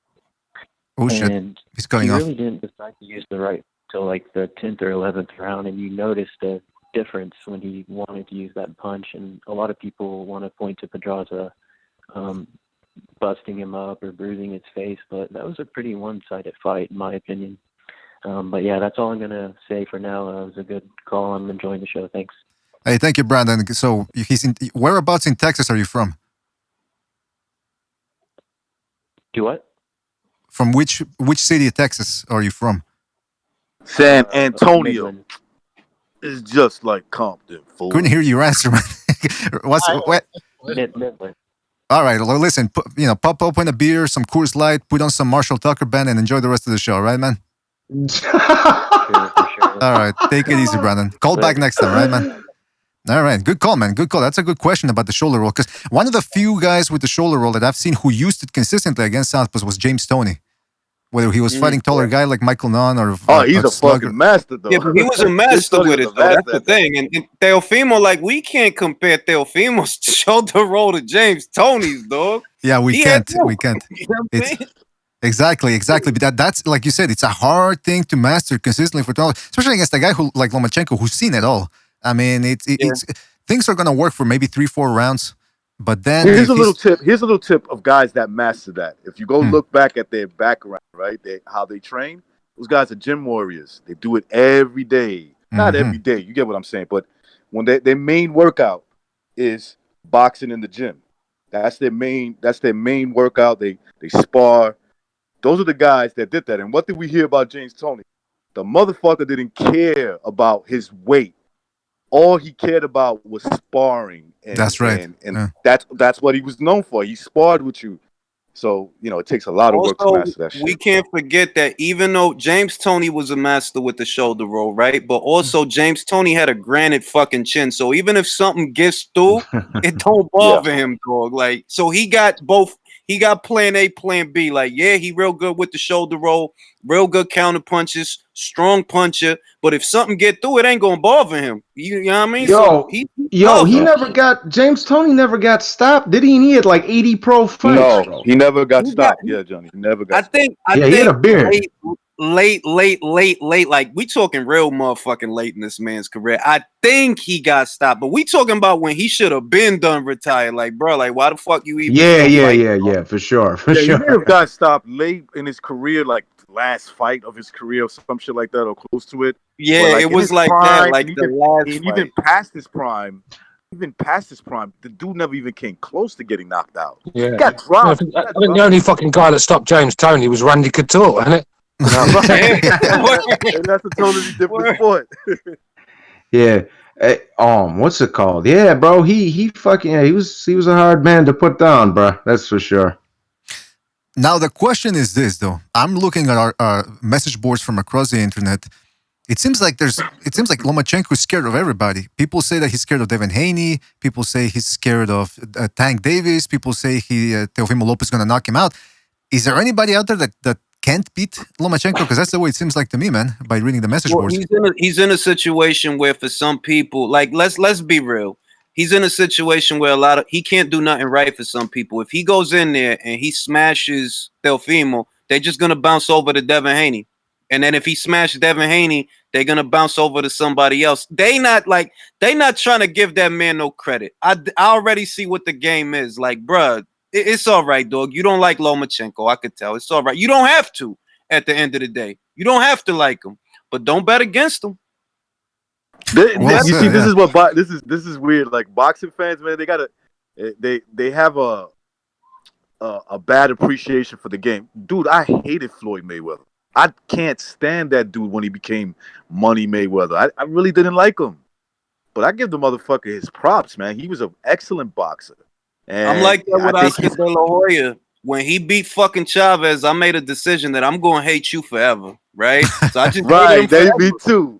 Speaker 9: Oh shit!
Speaker 19: And
Speaker 9: he's going
Speaker 19: he
Speaker 9: off.
Speaker 19: really didn't decide to use the right till like the 10th or 11th round, and you noticed a difference when he wanted to use that punch. And a lot of people want to point to Pedraza busting him up or bruising his face, but that was a pretty one-sided fight in my opinion. But yeah, that's all I'm gonna say for now. It was a good call. I'm enjoying the show. Thanks.
Speaker 9: Hey, thank you, Brandon. So whereabouts in Texas are you from?
Speaker 19: Do what?
Speaker 9: From which city of Texas are you from?
Speaker 3: San Antonio. It's just like Compton. Fool.
Speaker 9: Couldn't hear your answer, man. What?
Speaker 19: Midland.
Speaker 9: All right, well, listen, pop open a beer, some Coors Light, put on some Marshall Tucker band, and enjoy the rest of the show, right, man?
Speaker 19: Sure.
Speaker 9: All right, take it easy, Brandon. Call back next time, right, man? All right, good call, man. Good call. That's a good question about the shoulder roll, because one of the few guys with the shoulder roll that I've seen who used it consistently against Southpaws was James Toney. Whether he was fighting taller guy like Michael Nunn or
Speaker 3: he's a fucking master though.
Speaker 15: Yeah, but he was a master with it though. That's the thing. And Teofimo, like, we can't compare Teofimo's shoulder roll to James Toney's, dog.
Speaker 9: Yeah, we can't. We can't.
Speaker 15: You know what I mean?
Speaker 9: Exactly. But that's like you said, it's a hard thing to master consistently for 12, especially against a guy who like Lomachenko who's seen it all. I mean, it's things are gonna work for maybe 3-4 rounds. But then
Speaker 3: here's a little tip. Here's a little tip of guys that master that. If you go look back at their background, right, how they train, those guys are gym warriors. They do it every day. Not every day. You get what I'm saying? But when their main workout is boxing in the gym, that's their main workout. They spar. Those are the guys that did that. And what did we hear about James Toney? The motherfucker didn't care about his weight. All he cared about was sparring. And,
Speaker 9: that's right.
Speaker 3: And that's what he was known for. He sparred with you. So, it takes a lot of work to master that shit.
Speaker 15: We can't forget that even though James Toney was a master with the shoulder roll, right? But also James Toney had a granite fucking chin. So even if something gets through, it don't bother him, dog. Like, so he got both. He got plan A, plan B. Like, yeah, he real good with the shoulder roll, real good counter punches, strong puncher. But if something get through, it ain't gonna bother him. You know what I mean? So
Speaker 18: Yo, he never got James Toney never got stopped, did he? And he had like 80 pro fights,
Speaker 11: No,
Speaker 18: bro.
Speaker 11: he never got
Speaker 15: He got.
Speaker 11: stopped. Yeah, Johnny, he never
Speaker 15: I
Speaker 11: got stopped.
Speaker 15: think. I
Speaker 18: Yeah, he had a
Speaker 15: think
Speaker 18: beard.
Speaker 15: late. Like we talking real motherfucking late in this man's career. I think he got stopped, but we talking about when he should have been done retired. Like, bro, like why the fuck you even
Speaker 18: Yeah,
Speaker 15: still
Speaker 18: yeah,
Speaker 15: fight?
Speaker 18: yeah, yeah, for sure, for
Speaker 11: Yeah, he may
Speaker 18: sure.
Speaker 11: have got stopped late in his career, like last fight of his career or some shit like that, or close to it.
Speaker 15: Yeah,
Speaker 11: But like
Speaker 15: it
Speaker 11: in
Speaker 15: was
Speaker 11: his
Speaker 15: like that,
Speaker 11: prime,
Speaker 15: like the last
Speaker 11: and even
Speaker 15: fight.
Speaker 11: past his prime, the dude never even came close to getting knocked out.
Speaker 17: Yeah.
Speaker 11: He got
Speaker 17: I
Speaker 11: dropped.
Speaker 17: think, I think the only fucking guy that stopped James Toney was Randy Couture, wasn't it?
Speaker 11: And that's a totally different sport.
Speaker 18: Yeah. What's it called? Yeah, bro. He fucking he was a hard man to put down, bro. That's for sure.
Speaker 9: Now the question is this, though. I'm looking at our message boards from across the internet. It seems like Lomachenko is scared of everybody. People say that he's scared of Devin Haney. People say he's scared of Tank Davis. People say Teofimo Lopez is going to knock him out. Is there anybody out there that can't beat Lomachenko? Because that's the way it seems like to me, man, by reading the message boards.
Speaker 15: He's in a situation where for some people, like let's be real. He's in a situation where he can't do nothing right for some people. If he goes in there and he smashes Teofimo, they're just gonna bounce over to Devin Haney. And then if he smashes Devin Haney, they're gonna bounce over to somebody else. They not trying to give that man no credit. I already see what the game is. Like, bruh, it's all right, dog. You don't like Lomachenko. I could tell. It's all right. You don't have to at the end of the day. You don't have to like him, but don't bet against him.
Speaker 11: You see, this is what this is weird. Like boxing fans, man, they have a bad appreciation for the game. Dude, I hated Floyd Mayweather. I can't stand that dude when he became Money Mayweather. I really didn't like him. But I give the motherfucker his props, man. He was an excellent boxer. And
Speaker 15: I'm like that with Oscar De La Hoya. When he beat fucking Chavez, I made a decision that I'm going to hate you forever, right? So I just
Speaker 11: right, me too.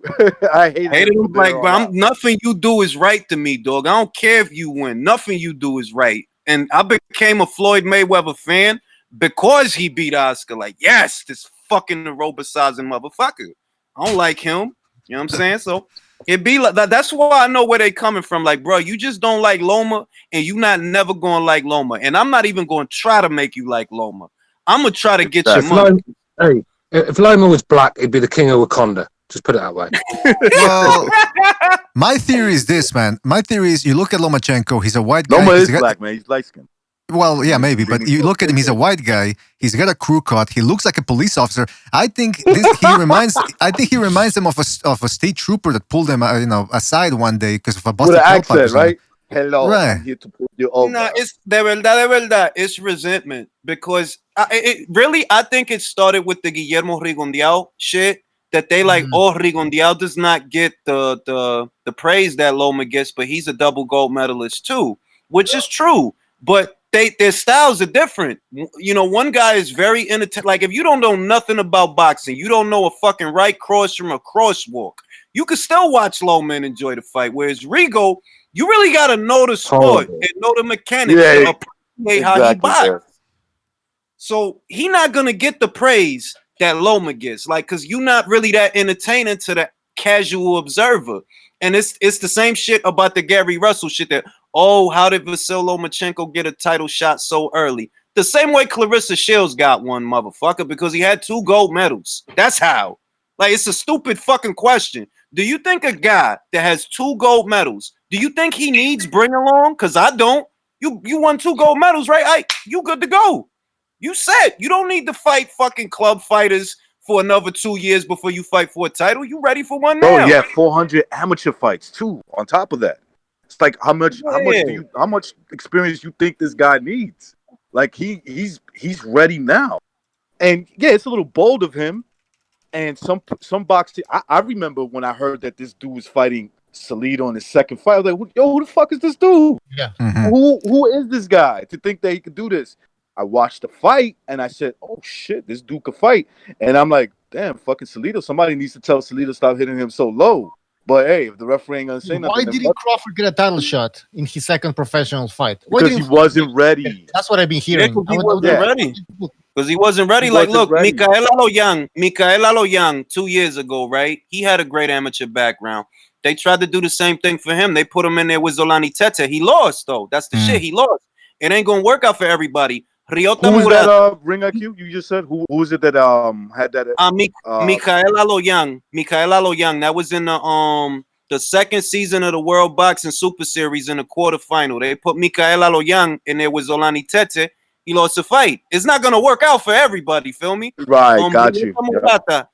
Speaker 11: I hated
Speaker 15: him. Like, bro, nothing you do is right to me, dog. I don't care if you win. Nothing you do is right. And I became a Floyd Mayweather fan because he beat Oscar. Like, yes, this fucking robot-sizing motherfucker. I don't like him. You know what I'm saying? So it be like that. That's why I know where they coming from. Like, bro, you just don't like Loma, and you not never gonna like Loma. And I'm not even gonna try to make you like Loma. I'm gonna try to get your money.
Speaker 17: If Loma was black, he'd be the king of Wakanda. Just put it that way.
Speaker 9: Well, my theory is this, man. My theory is you look at Lomachenko, he's a white guy.
Speaker 11: Loma is black, man. He's light skinned.
Speaker 9: Well, yeah, maybe, but you look at him, he's a white guy. He's got a crew cut. He looks like a police officer. I think he reminds them of a state trooper that pulled them, aside one day because of a busted
Speaker 11: with an
Speaker 9: tailpipe
Speaker 11: accent, right? Hello,
Speaker 9: right.
Speaker 11: I'm here to pull you over.
Speaker 15: Nah, it's de verdad. It's resentment because I think it started with the Guillermo Rigondeaux shit. That they like, Rigondeaux does not get the praise that Loma gets, but he's a double gold medalist too, which is true. But their styles are different. You know, one guy is very entertaining. Like, if you don't know nothing about boxing, you don't know a fucking right cross from a crosswalk, you can still watch Loma and enjoy the fight. Whereas Rigo, you really got to know the sport and know the mechanics to appreciate how he boxes. So he not going to get the praise that Loma gets, like, because you're not really that entertaining to the casual observer. And it's the same shit about the Gary Russell shit that, how did Vasyl Lomachenko get a title shot so early? The same way Clarissa Shields got one, motherfucker, because he had 2 gold medals. That's how. Like, it's a stupid fucking question. Do you think a guy that has 2 gold medals, do you think he needs bring along? Because I don't. You won 2 gold medals, right? Hey, you good to go. You said you don't need to fight fucking club fighters for another 2 years before you fight for a title. You ready for one now?
Speaker 11: Oh yeah, 400 amateur fights too. On top of that, it's like how much experience you think this guy needs? Like he's ready now, and yeah, it's a little bold of him. And some boxing, I remember when I heard that this dude was fighting Salido in his second fight. I was like, yo, who the fuck is this dude?
Speaker 10: Yeah,
Speaker 11: who is this guy to think that he could do this? I watched the fight and I said, oh shit, this dude could fight. And I'm like, damn, fucking Salido. Somebody needs to tell Salido stop hitting him so low.
Speaker 3: But hey, if the referee ain't gonna say
Speaker 10: Why
Speaker 3: nothing, then
Speaker 10: didn't Crawford get a title shot in his second professional fight? Why
Speaker 3: because he
Speaker 10: didn't
Speaker 3: wasn't ready.
Speaker 10: That's what I've been
Speaker 15: Yeah,
Speaker 10: hearing.
Speaker 15: because he wasn't ready. Because he wasn't ready.
Speaker 3: He
Speaker 15: Like,
Speaker 3: wasn't
Speaker 15: look,
Speaker 3: ready.
Speaker 15: Mikael Aloyang 2 years ago, right? He had a great amateur background. They tried to do the same thing for him. They put him in there with Zolani Tete. He lost, though. That's the shit. He lost. It ain't gonna work out for everybody. Ryota
Speaker 3: Who was
Speaker 15: Murata.
Speaker 3: that Ring IQ you just said? Who was it that had that
Speaker 15: Mikael Aloyang. Mikael Aloyang. That was in the second season of the World Boxing Super Series in the quarterfinal. They put Mikael Aloyang in there with Zolani Tete. He lost the fight. It's not gonna work out for everybody. Feel me?
Speaker 3: Right, got you.
Speaker 15: Ryota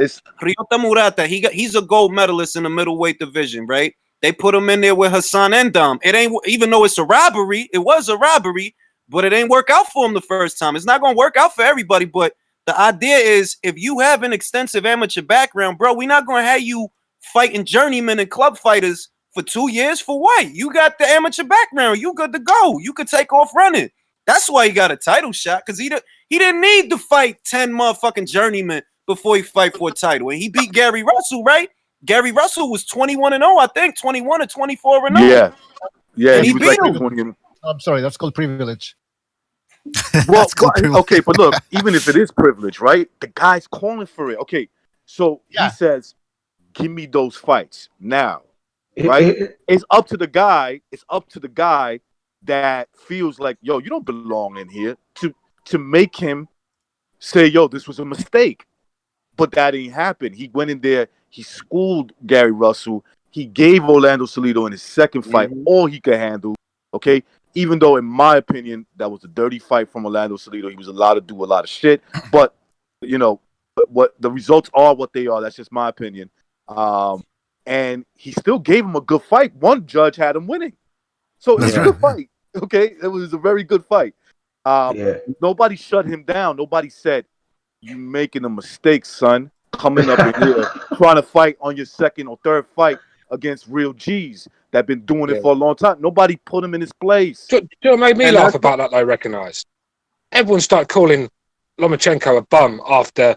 Speaker 15: Murata. He's a gold medalist in the middleweight division, right? They put him in there with Hassan Endam. It ain't, even though it's a robbery. It was a robbery, but it ain't work out for him the first time. It's not gonna work out for everybody. But the idea is, if you have an extensive amateur background, bro, we're not gonna have you fighting journeymen and club fighters for 2 years. For what? You got the amateur background. You good to go. You could take off running. That's why he got a title shot, because he didn't need to fight 10 motherfucking journeymen before he fight for a title. And he beat Gary Russell, right? Gary Russell was 21-0, I think, 21 or 24-0.
Speaker 3: Yeah,
Speaker 15: and
Speaker 3: he was like
Speaker 15: beat him.
Speaker 3: 20.
Speaker 10: I'm sorry, that's called privilege.
Speaker 3: Well, okay, but look, even if it is privilege, right? The guy's calling for it. Okay, so he says, "Give me those fights now." Right? It's up to the guy. It's up to the guy that feels like, yo, you don't belong in here, to make him say, yo, this was a mistake. But that ain't happened. He went in there. He schooled Gary Russell. He gave Orlando Salido in his second fight all he could handle. Okay. Even though, in my opinion, that was a dirty fight from Orlando Salido. He was allowed to do a lot of shit. But, you know, what the results are what they are. That's just my opinion. And he still gave him a good fight. One judge had him winning. So it was a good fight. Okay. It was a very good fight. Nobody shut him down. Nobody said, you making a mistake, son. Coming up in here, trying to fight on your second or third fight against real G's that been doing it for a long time. Nobody put him in his place.
Speaker 17: Do you know what made me laugh about that, I recognise? Everyone started calling Lomachenko a bum after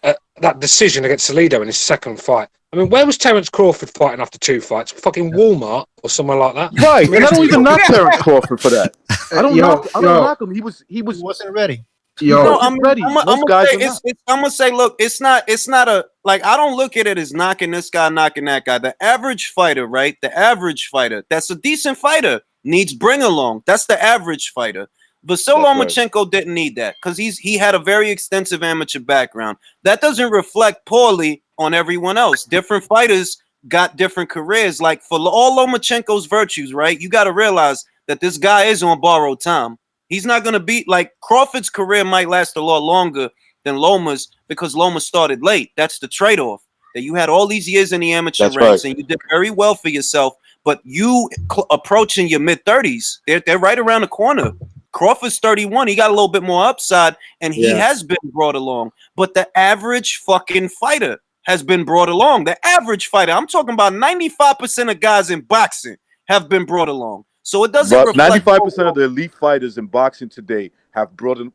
Speaker 17: that decision against Salido in his second fight. I mean, where was Terence Crawford fighting after 2 fights? Fucking Walmart or somewhere like that.
Speaker 3: Right, and I don't even knock Terence Crawford for that. I don't knock him. He wasn't
Speaker 10: ready.
Speaker 15: No, I'm gonna say, look, it's not a, like, I don't look at it as knocking this guy, knocking that guy. The average fighter, right? The average fighter that's a decent fighter needs bring along. That's the average fighter. Vasyl Lomachenko didn't need that because he had a very extensive amateur background. That doesn't reflect poorly on everyone else. Different fighters got different careers. Like, for all Lomachenko's virtues, right? You got to realize that this guy is on borrowed time. He's not going to be like Crawford's career might last a lot longer than Loma's because Loma started late. That's the trade-off. That you had all these years in the amateur ranks and you did very well for yourself, but you approaching your mid-30s, they're right around the corner. Crawford's 31. He got a little bit more upside, and he has been brought along. But the average fucking fighter has been brought along. The average fighter, I'm talking about 95% of guys in boxing have been brought along. So it doesn't reflect
Speaker 3: 95% of the elite fighters in boxing today have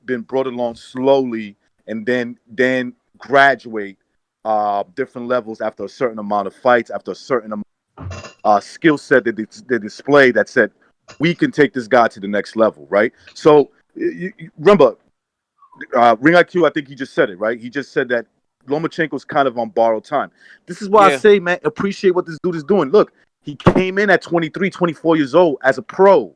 Speaker 3: been brought along slowly and then graduate different levels after a certain amount of fights, after a certain skill set that they display that said, we can take this guy to the next level, right? So remember, Ring IQ, I think he just said it, right? He just said that Lomachenko's kind of on borrowed time. This is why I say, man, appreciate what this dude is doing. Look, he came in at 23, 24 years old as a pro.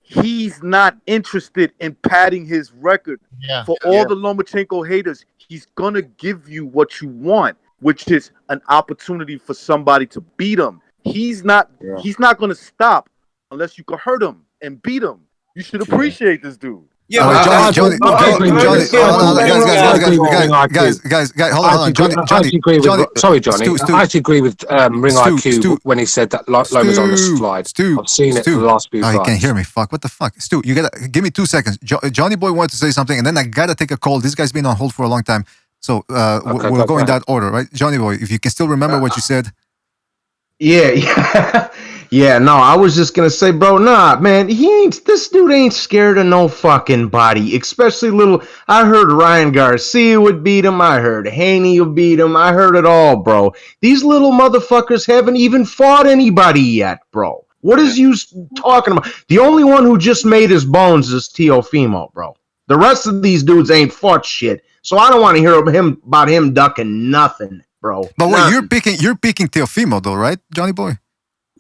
Speaker 3: He's not interested in padding his record. For all the Lomachenko haters, he's going to give you what you want, which is an opportunity for somebody to beat him. He's not going to stop unless you can hurt him and beat him. You should appreciate this dude.
Speaker 9: Yeah, guys, hold on, Johnny.
Speaker 17: Sorry, Johnny. I actually agree with Ring IQ when he said that Loma's on the slide. I've seen it for the last few fights.
Speaker 9: You can't hear me. Fuck, what the fuck? Stu, you gotta give me 2 seconds. Johnny Boy wanted to say something, and then I gotta take a call. This guy's been on hold for a long time. So we'll go in that order, right? Johnny Boy, if you can still remember what you said.
Speaker 18: Yeah. Yeah, no, I was just gonna say, bro, nah, man, this dude ain't scared of no fucking body, especially little. I heard Ryan Garcia would beat him. I heard Haney would beat him. I heard it all, bro. These little motherfuckers haven't even fought anybody yet, bro. What is you talking about? The only one who just made his bones is Teofimo, bro. The rest of these dudes ain't fought shit, so I don't want to hear about him ducking nothing, bro.
Speaker 9: But wait,
Speaker 18: Nothing.
Speaker 9: you're picking Teofimo though, right, Johnny boy?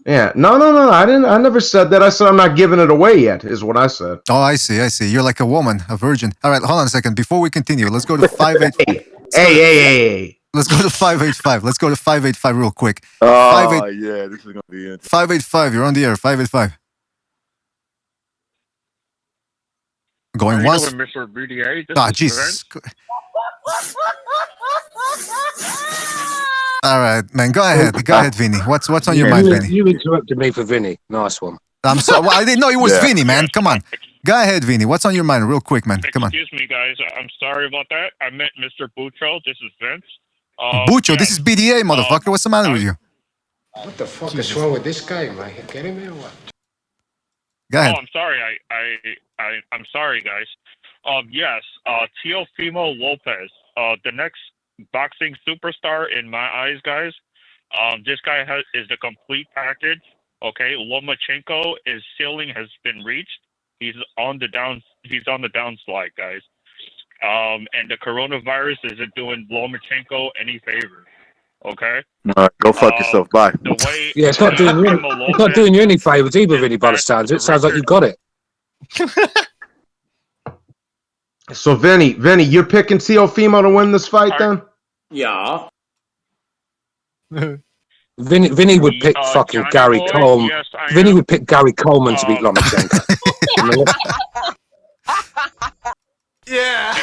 Speaker 18: Yeah, no. I never said that. I said I'm not giving it away yet. Is what I said.
Speaker 9: Oh, I see. You're like a woman, a virgin. All right, hold on a second. Before we continue, let's go to 585.
Speaker 18: Hey.
Speaker 9: Let's go to 585. Let's go to 585 real quick.
Speaker 11: Oh, yeah, this is gonna be interesting.
Speaker 9: 585. You're on the air. 585. Going
Speaker 4: How
Speaker 9: once.
Speaker 4: you doing, Mr. BDA? This
Speaker 9: Ah,
Speaker 4: is
Speaker 9: Jesus.
Speaker 4: Vince.
Speaker 9: All right, man. Go ahead. Go ahead, Vinny. What's on your mind, Vinny?
Speaker 17: You interrupted me for Vinny. Nice one.
Speaker 9: I'm sorry. Well, I didn't know it was
Speaker 11: Yeah.
Speaker 9: Vinny, man. Come on. Go ahead, Vinny. What's on your mind, real quick, man? Come on.
Speaker 4: Excuse me, guys. I'm sorry about that. I meant Mr. Bucho. This is Vince.
Speaker 9: Bucho, this is BDA, motherfucker. What's the matter with you?
Speaker 6: What the fuck is wrong with this guy, man? You kidding me or what?
Speaker 9: Go ahead.
Speaker 4: Oh, I'm sorry. I'm sorry, guys. Yes, Teofimo Lopez, the next boxing superstar in my eyes, guys. This guy is the complete package. Okay, Lomachenko, his ceiling has been reached. He's on the downslide, guys. And the coronavirus isn't doing Lomachenko any favors. Okay.
Speaker 11: All right, go fuck yourself. Bye.
Speaker 4: The way
Speaker 17: Yeah, it's not doing you any favors either, Vinny. By the sounds, it sounds like you got it.
Speaker 18: So Vinny, you're picking Teofimo to win this fight, then?
Speaker 13: Yeah.
Speaker 17: Vinny would pick fucking
Speaker 4: Johnny
Speaker 17: Gary
Speaker 4: boy,
Speaker 17: Coleman.
Speaker 4: yes, I
Speaker 17: Vinny
Speaker 4: am.
Speaker 17: would pick Gary Coleman to beat Lomachenko.
Speaker 4: Yes,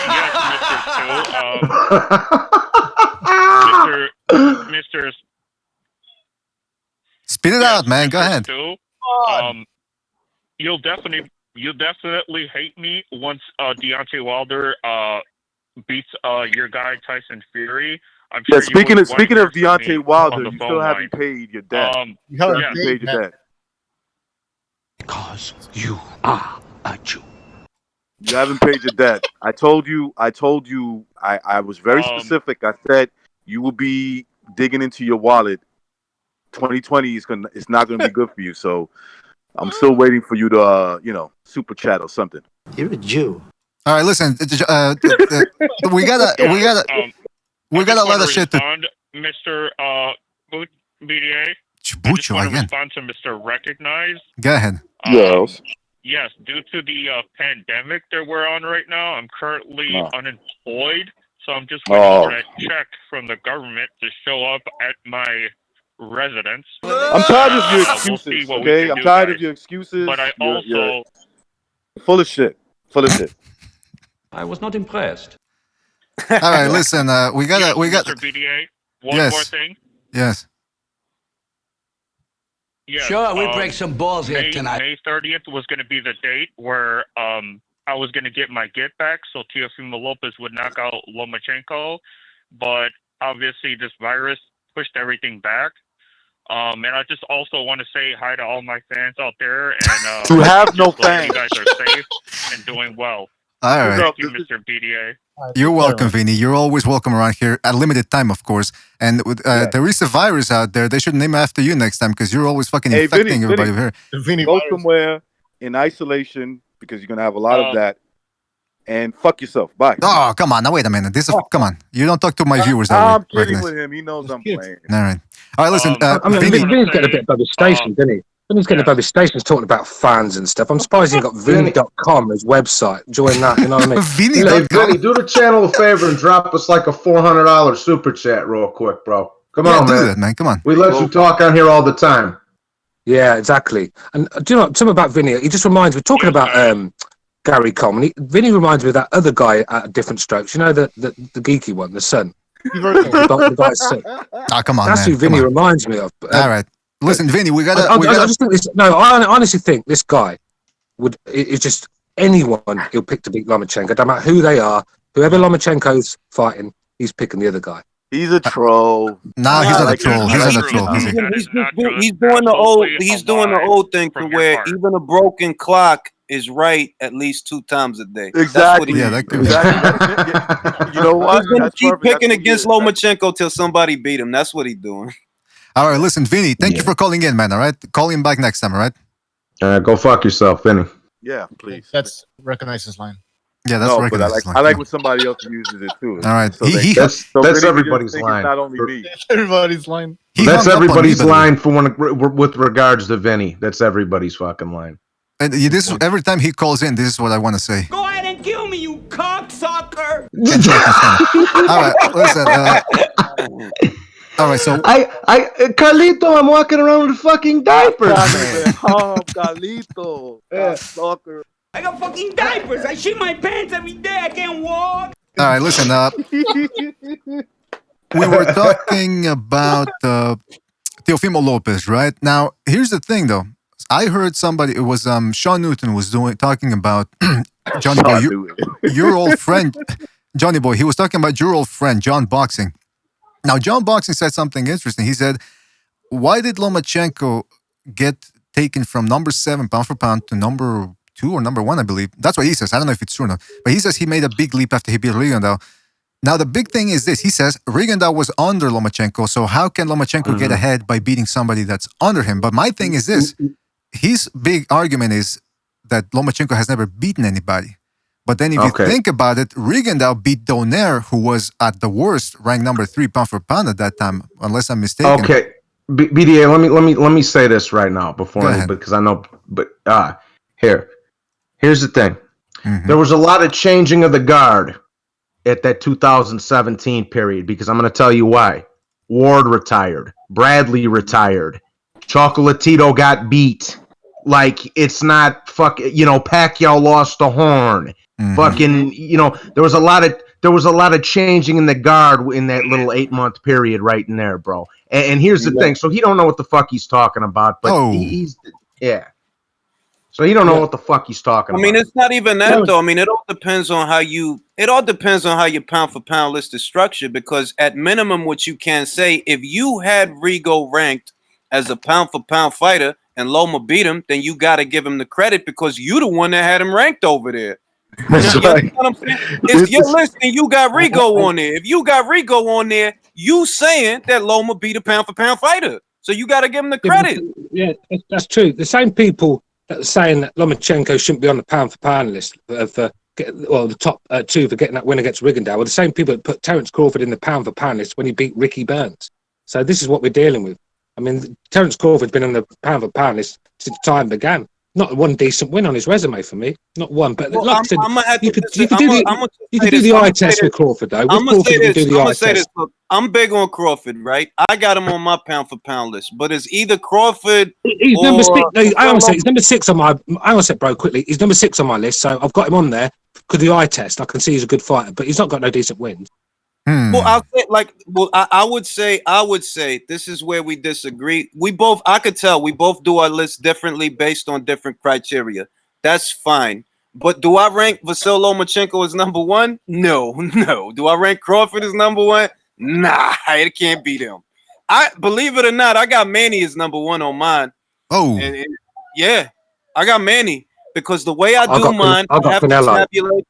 Speaker 4: Mr.
Speaker 9: Spit it out, man. Go ahead.
Speaker 4: Stu, you'll definitely hate me once Deontay Wilder beats your guy Tyson Fury. I'm
Speaker 11: Yeah,
Speaker 4: sure
Speaker 11: speaking
Speaker 4: you
Speaker 11: of
Speaker 4: wouldn't wanna hear from me
Speaker 11: Deontay Wilder,
Speaker 4: on the
Speaker 11: you
Speaker 4: phone
Speaker 11: still haven't
Speaker 4: line.
Speaker 11: paid your debt.
Speaker 4: You
Speaker 11: haven't
Speaker 4: yeah.
Speaker 11: paid your debt.
Speaker 6: Because you are a Jew.
Speaker 11: You haven't paid your debt. I told you. I was very specific. I said you will be digging into your wallet. 2020 it's not gonna be good for you. So I'm still waiting for you to super chat or something.
Speaker 6: You're a Jew.
Speaker 9: All right, listen. We got a lot of shit to.
Speaker 4: Respond, Mr. BDA.
Speaker 9: Bucho again.
Speaker 4: Respond to Mr. Recognize.
Speaker 9: Go ahead.
Speaker 11: Yes.
Speaker 4: Yes, due to the pandemic that we're on right now, I'm currently unemployed, so I'm just waiting for that check from the government to show up at my residence.
Speaker 11: I'm tired of your
Speaker 4: We'll
Speaker 11: excuses.
Speaker 4: see what we
Speaker 11: Okay,
Speaker 4: can
Speaker 11: I'm
Speaker 4: do,
Speaker 11: tired
Speaker 4: guys.
Speaker 11: of your excuses.
Speaker 4: But I
Speaker 11: You're
Speaker 4: also
Speaker 11: full of shit. Full of shit.
Speaker 6: I was not impressed.
Speaker 9: All right, listen. We got.
Speaker 4: Mr. BDA, one
Speaker 9: Yes.
Speaker 4: more thing.
Speaker 9: Yes.
Speaker 4: Yes,
Speaker 5: Sure, we break some balls here tonight.
Speaker 4: May 30th was going to be the date where I was going to get my get back, so Teofimo Lopez would knock out Lomachenko, but obviously this virus pushed everything back. And I just also want to say hi to all my fans out there, and
Speaker 11: You have no
Speaker 4: just glad
Speaker 11: fans.
Speaker 4: you guys are safe and doing well.
Speaker 9: All right.
Speaker 4: Thank you, Mr. BDA.
Speaker 9: You're welcome, Vinny. You're always welcome around here at limited time, of course. And there is a virus out there. They should name it after you next time because you're always fucking infecting everybody here.
Speaker 11: Go somewhere in isolation because you're gonna have a lot of that. And fuck yourself. Bye.
Speaker 9: Oh, come on. Now, wait a minute. Come on. You don't talk to my viewers that
Speaker 11: I'm
Speaker 9: way.
Speaker 11: kidding
Speaker 9: Recognize.
Speaker 11: with him. He knows I'm playing.
Speaker 9: All right. All right, listen.
Speaker 17: I mean,
Speaker 9: Vinny.
Speaker 17: Vinny's getting a bit above his station, didn't he? Vinny's getting above his station, talking about fans and stuff. I'm surprised he got Vinny.com as website. Join that, you know what I mean?
Speaker 18: Hey, Vinny, do the channel a favor and drop us like a $400 super chat real quick, bro. Come on,
Speaker 9: do
Speaker 18: man.
Speaker 9: that, man. Come on.
Speaker 18: We let you talk on here all the time.
Speaker 17: Yeah, exactly. And do you know something about Vinny? He just reminds me, talking about Gary Coleman, Vinny reminds me of that other guy at Different Strokes. You know, the geeky one, the son. the guy's son.
Speaker 9: Oh, come on,
Speaker 17: That's
Speaker 9: man.
Speaker 17: who Vinny reminds me of.
Speaker 9: All right. Listen, Vinny, we gotta.
Speaker 17: I just think this. No, I honestly think this guy is just anyone he'll pick to beat Lomachenko. Don't matter who they are, whoever Lomachenko's fighting, he's picking the other guy.
Speaker 3: He's a troll.
Speaker 9: Nah, he's not a troll. He's not a troll.
Speaker 15: He's doing the old thing to where even a broken clock is right at least 2 times a day.
Speaker 3: Exactly.
Speaker 15: That's what
Speaker 3: Exactly. You know what?
Speaker 15: He's gonna
Speaker 3: That's
Speaker 15: keep
Speaker 3: perfect.
Speaker 15: picking against Lomachenko till somebody beat him. That's what he's doing.
Speaker 9: All right, listen, Vinny, thank you for calling in, man. All right, call him back next time. All right.
Speaker 18: Go fuck yourself, Vinny.
Speaker 3: Yeah, please.
Speaker 10: That's recognize his line.
Speaker 9: Yeah, that's
Speaker 3: no, but
Speaker 9: recognized.
Speaker 3: I like when somebody else uses it too.
Speaker 9: All right.
Speaker 3: So
Speaker 18: That's
Speaker 3: Vinny just
Speaker 18: everybody's
Speaker 3: think
Speaker 18: line.
Speaker 3: It's not only me.
Speaker 10: Everybody's line.
Speaker 18: That's everybody's line for with regards to Vinny. That's everybody's fucking line.
Speaker 9: And this every time he calls in, this is what I want to say.
Speaker 5: Go ahead and kill me, you cocksucker!
Speaker 9: All right, listen. All right, so
Speaker 18: Carlito, I'm walking around with fucking diapers.
Speaker 3: Carlito, stalker.
Speaker 5: I got fucking diapers. I shit my pants every day. I can't walk.
Speaker 9: All right, listen. We were talking about Teofimo Lopez, right? Now, here's the thing, though. I heard somebody. It was Sean Newton was talking about Johnny Boy, your old friend, Johnny Boy. He was talking about your old friend John Boxing. Now, John Boxing said something interesting. He said, "Why did Lomachenko get taken from number 7 pound for pound to number 2 or number 1, I believe?" That's what he says. I don't know if it's true or not. But he says he made a big leap after he beat Rigondeaux. Now, the big thing is this. He says Rigondeaux was under Lomachenko, so how can Lomachenko get ahead by beating somebody that's under him? But my thing is this. His big argument is that Lomachenko has never beaten anybody. But then if you think about it, Rigondeaux beat Donaire, who was at the worst ranked number 3 pound for pound at that time, unless I'm mistaken.
Speaker 18: Okay, BDA, let me say this right now because I know, but here's the thing. There was a lot of changing of the guard at that 2017 period because I'm going to tell you why. Ward retired, Bradley retired, Chocolatito got beat. Like it's not Pacquiao lost the horn. Fucking, there was a lot of changing in the guard in that little 8-month period right in there, bro. And here's the thing. So he don't know what the fuck he's talking about, but he's So he don't know what the fuck he's talking about.
Speaker 15: I mean, it's not even that though. I mean, it all depends on how your pound for pound list is structured. Because at minimum, what you can say, if you had Rigo ranked as a pound for pound fighter and Loma beat him, then you got to give him the credit because you the one that had him ranked over there.
Speaker 3: That's right.
Speaker 15: What I'm saying? If you're listening, you got Rigo on there. If you got Rigo on there, you saying that Loma beat a pound for pound fighter. So you got to give him the credit.
Speaker 17: Yeah, that's true. The same people that are saying that Lomachenko shouldn't be on the pound for pound list the top 2 for getting that win against Rigondeaux were the same people that put Terence Crawford in the pound for pound list when he beat Ricky Burns. So this is what we're dealing with. I mean, Terence Crawford's been on the pound for pound list since time began. Not one decent win on his resume for me. Not one. But like I said, you could do the eye test with Crawford, though.
Speaker 15: I'm going to say this. Look, I'm big on Crawford, right? I got him on my pound for pound list. But it's either Crawford
Speaker 17: He's number 6. He's number 6 on my... Hang on a sec, bro, quickly. He's number 6 on my list, so I've got him on there because the eye test. I can see he's a good fighter, but he's not got no decent wins.
Speaker 15: Well, I would say this is where we disagree. I could tell we both do our list differently based on different criteria. That's fine. But do I rank Vasyl Lomachenko as number 1? No. Do I rank Crawford as number 1? Nah, it can't beat him. I believe it or not, I got Manny as number 1 on mine.
Speaker 9: Oh,
Speaker 15: yeah, I got Manny because the way I do mine, I have to tabulate.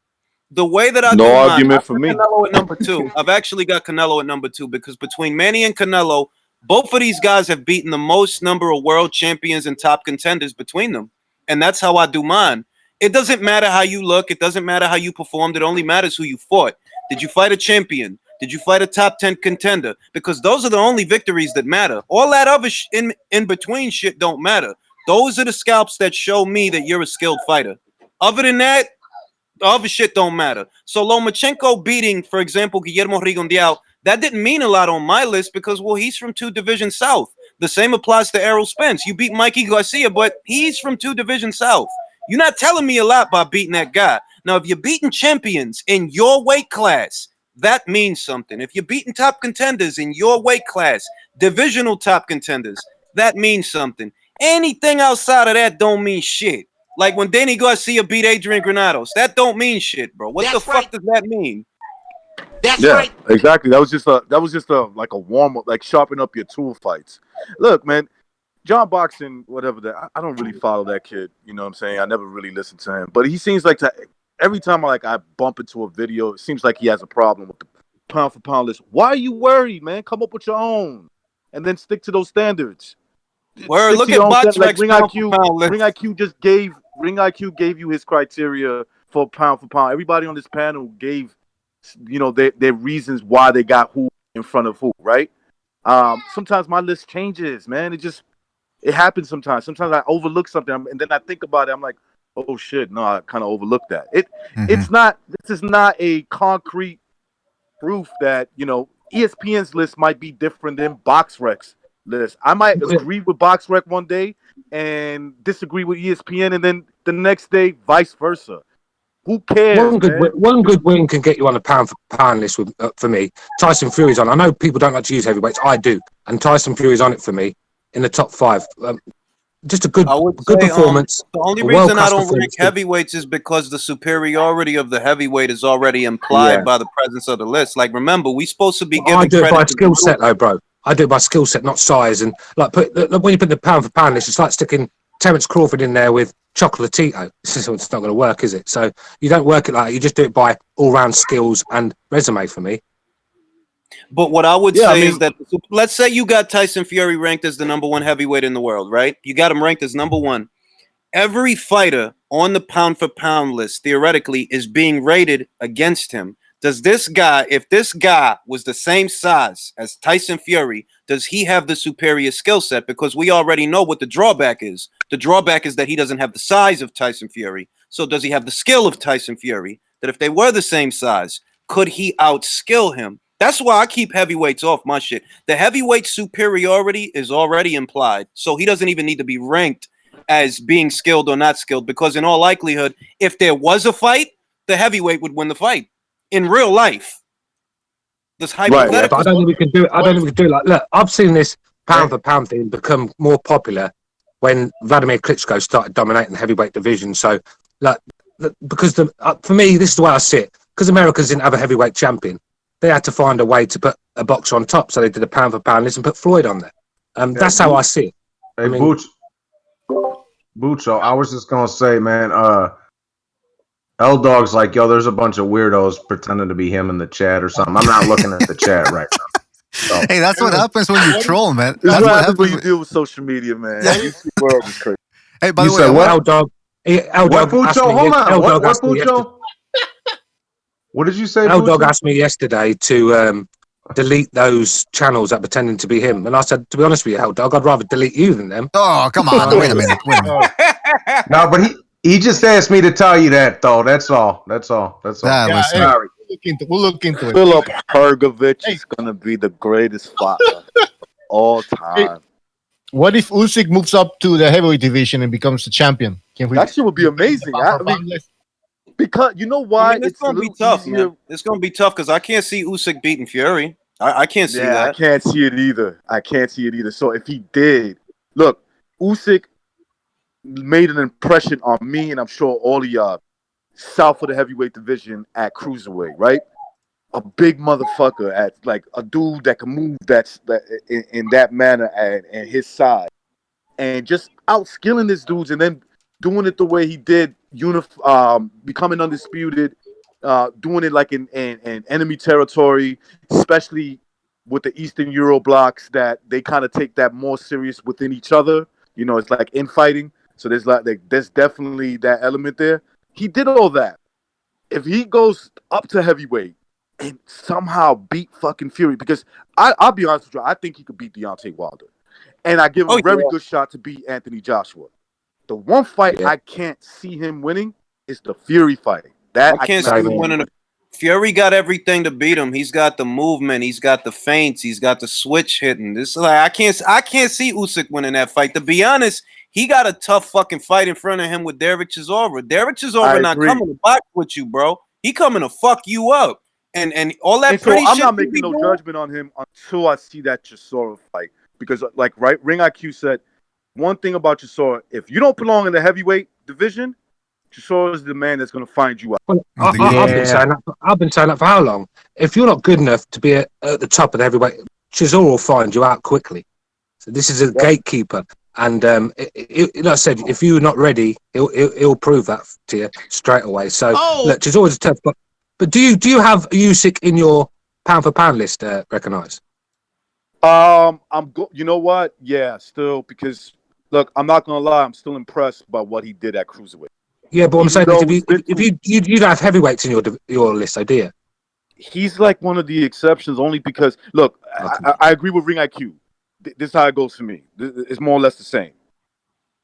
Speaker 15: The way that I do
Speaker 3: argument for me.
Speaker 15: Canelo at number 2. I've actually got Canelo at number 2 because between Manny and Canelo, both of these guys have beaten the most number of world champions and top contenders between them. And that's how I do mine. It doesn't matter how you look. It doesn't matter how you performed. It only matters who you fought. Did you fight a champion? Did you fight a top 10 contender? Because those are the only victories that matter. All that other in between shit don't matter. Those are the scalps that show me that you're a skilled fighter. Other than that, the other shit don't matter. So Lomachenko beating, for example, Guillermo Rigondeaux, that didn't mean a lot on my list because, well, he's from 2 divisions south. The same applies to Errol Spence. You beat Mikey Garcia, but he's from 2 divisions south. You're not telling me a lot by beating that guy. Now, if you're beating champions in your weight class, that means something. If you're beating top contenders in your weight class, divisional top contenders, that means something. Anything outside of that don't mean shit. Like when Danny Garcia beat Adrian Granados, that don't mean shit, bro. What the fuck does that mean?
Speaker 3: Yeah, exactly. That was just a like a warm up, like sharpen up your tool fights. Look, man, John Boxing, whatever that. I don't really follow that kid. You know what I'm saying? I never really listened to him, but he seems like every time I bump into a video, it seems like he has a problem with the pound for pound list. Why are you worried, man? Come up with your own, and then stick to those standards.
Speaker 15: Word,
Speaker 3: Stick
Speaker 15: look
Speaker 3: to your
Speaker 15: at
Speaker 3: own standards. Like
Speaker 15: BoxRec's pound for pound list.
Speaker 3: Ring IQ just gave you his criteria for pound. Everybody on this panel gave, their reasons why they got who in front of who, right? Sometimes my list changes, man. It happens sometimes. Sometimes I overlook something, and then I think about it. I'm like, oh shit, no, I kind of overlooked that. It's not. This is not a concrete proof that ESPN's list might be different than BoxRec's list. I might agree with BoxRec one day and disagree with ESPN, and then the next day, vice versa. Who cares, man?
Speaker 17: One good win can get you on a pound for pound list for me. Tyson Fury's on. I know people don't like to use heavyweights. I do, and Tyson Fury's on it for me in the top 5. Just a good performance.
Speaker 15: The only reason I don't rank heavyweights is because the superiority of the heavyweight is already implied by the presence of the list. Like, remember, we supposed to be giving
Speaker 17: I do it
Speaker 15: credit
Speaker 17: by
Speaker 15: to
Speaker 17: skill set, though, bro. I do it by skill set, not size. And like, when you put the pound for pound list, it's like sticking Terence Crawford in there with Chocolatito. It's not going to work, is it? So you don't work it like that. You just do it by all-round skills and resume for me.
Speaker 15: But what I would say is that, let's say you got Tyson Fury ranked as the #1 heavyweight in the world, right? You got him ranked as #1. Every fighter on the pound for pound list, theoretically, is being rated against him. Does this guy, if this guy was the same size as Tyson Fury, does he have the superior skill set? Because we already know what the drawback is. The drawback is that he doesn't have the size of Tyson Fury. So does he have the skill of Tyson Fury? That if they were the same size, could he outskill him? That's why I keep heavyweights off my shit. The heavyweight superiority is already implied. So he doesn't even need to be ranked as being skilled or not skilled, because in all likelihood, if there was a fight, the heavyweight would win the fight in real life. This hypothetical.
Speaker 17: Yeah, but I don't think we can do it. I don't think we can do it. Like, look, I've seen this pound for pound thing become more popular when Vladimir Klitschko started dominating the heavyweight division. So, like, because for me, this is the way I see it. Because Americans didn't have a heavyweight champion, they had to find a way to put a boxer on top. So they did a pound for pound list and put Floyd on there. That's how I see it.
Speaker 18: Hey, Bucho, I was just gonna say, man, L Dog's like, yo, there's a bunch of weirdos pretending to be him in the chat or something. I'm not looking at the chat right now. So.
Speaker 9: Hey, that's what happens when you troll, man.
Speaker 3: This is
Speaker 9: That's
Speaker 3: what happens when you deal with social media, man. The world is crazy.
Speaker 9: Hey, by
Speaker 18: you
Speaker 9: the
Speaker 18: said
Speaker 9: way,
Speaker 18: what?
Speaker 17: L Dog.
Speaker 18: What, Bucho? Hold on. What, Bucho? What did you say,
Speaker 17: L Dog
Speaker 18: Bucho?
Speaker 17: asked me yesterday to delete those channels that pretending to be him, and I said, to be honest with you, L Dog, I'd rather delete you than them.
Speaker 9: Oh, come on! Wait a minute.
Speaker 18: No, but he just asked me to tell you that, though. That's all. Sorry.
Speaker 10: We'll look into it.
Speaker 3: Philip Hergovich is gonna be the greatest fighter of all time.
Speaker 10: What if Usyk moves up to the heavyweight division and becomes the champion?
Speaker 3: That shit would be amazing. Because you know why?
Speaker 15: It's gonna be tough, man. It's gonna be tough because I can't see Usyk beating Fury. I can't see that.
Speaker 3: I can't see it either. So if he did, look, Usyk made an impression on me, and I'm sure all of y'all, south of the heavyweight division at cruiserweight, right? A big motherfucker at like a dude that can move in that manner and his side, and just outskilling this dudes, and then doing it the way he did, becoming undisputed, doing it like in enemy territory, especially with the Eastern Euro blocks that they kind of take that more serious within each other. You know, it's like infighting. So there's definitely that element there. He did all that. If he goes up to heavyweight and somehow beat fucking Fury, because I'll be honest with you, I think he could beat Deontay Wilder. And I give him a very good shot to beat Anthony Joshua. The one fight I can't see him winning is the Fury fight. That
Speaker 15: I can't see him winning. Fury got everything to beat him. He's got the movement. He's got the feints. He's got the switch hitting. This is like I can't see Usyk winning that fight. To be honest, he got a tough fucking fight in front of him with Derek Chisora. Derek Chisora not coming to box with you, bro. He coming to fuck you up. And all that pretty shit.
Speaker 3: I'm not making no judgment on him until I see that Chisora fight. Because Ring IQ said, one thing about Chisora, if you don't belong in the heavyweight division, Chisora is the man that's going to find you out.
Speaker 17: Well, I've been saying that. I've been saying that for how long? If you're not good enough to be at the top of the heavyweight, Chisora will find you out quickly. So this is a gatekeeper, and like I said, if you're not ready, he'll prove that to you straight away. So look, Chisora's tough, but do you have Usyk in your pound for pound list? Recognize?
Speaker 3: You know what? Yeah, still, because look, I'm not gonna lie, I'm still impressed by what he did at cruiserweight.
Speaker 17: Yeah, but I'm saying
Speaker 3: though
Speaker 17: if you don't have heavyweights in your list, do you?
Speaker 3: He's like one of the exceptions, only because look, I agree with Ring IQ. This is how it goes for me. It's more or less the same.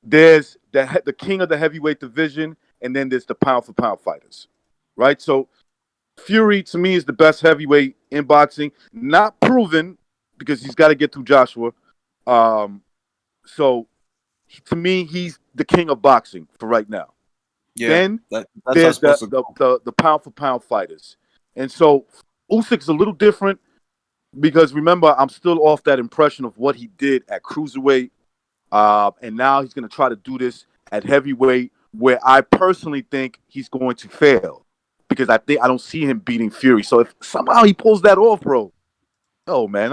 Speaker 3: There's the king of the heavyweight division, and then there's the pound for pound fighters, right? So Fury to me is the best heavyweight in boxing, not proven because he's got to get through Joshua. So to me, he's the king of boxing for right now.
Speaker 15: Yeah,
Speaker 3: then
Speaker 15: that's
Speaker 3: there's the pound for pound fighters, and so Usyk's a little different because remember, I'm still off that impression of what he did at cruiserweight, and now he's going to try to do this at heavyweight, where I personally think he's going to fail because I don't see him beating Fury. So if somehow he pulls that off, bro, oh man,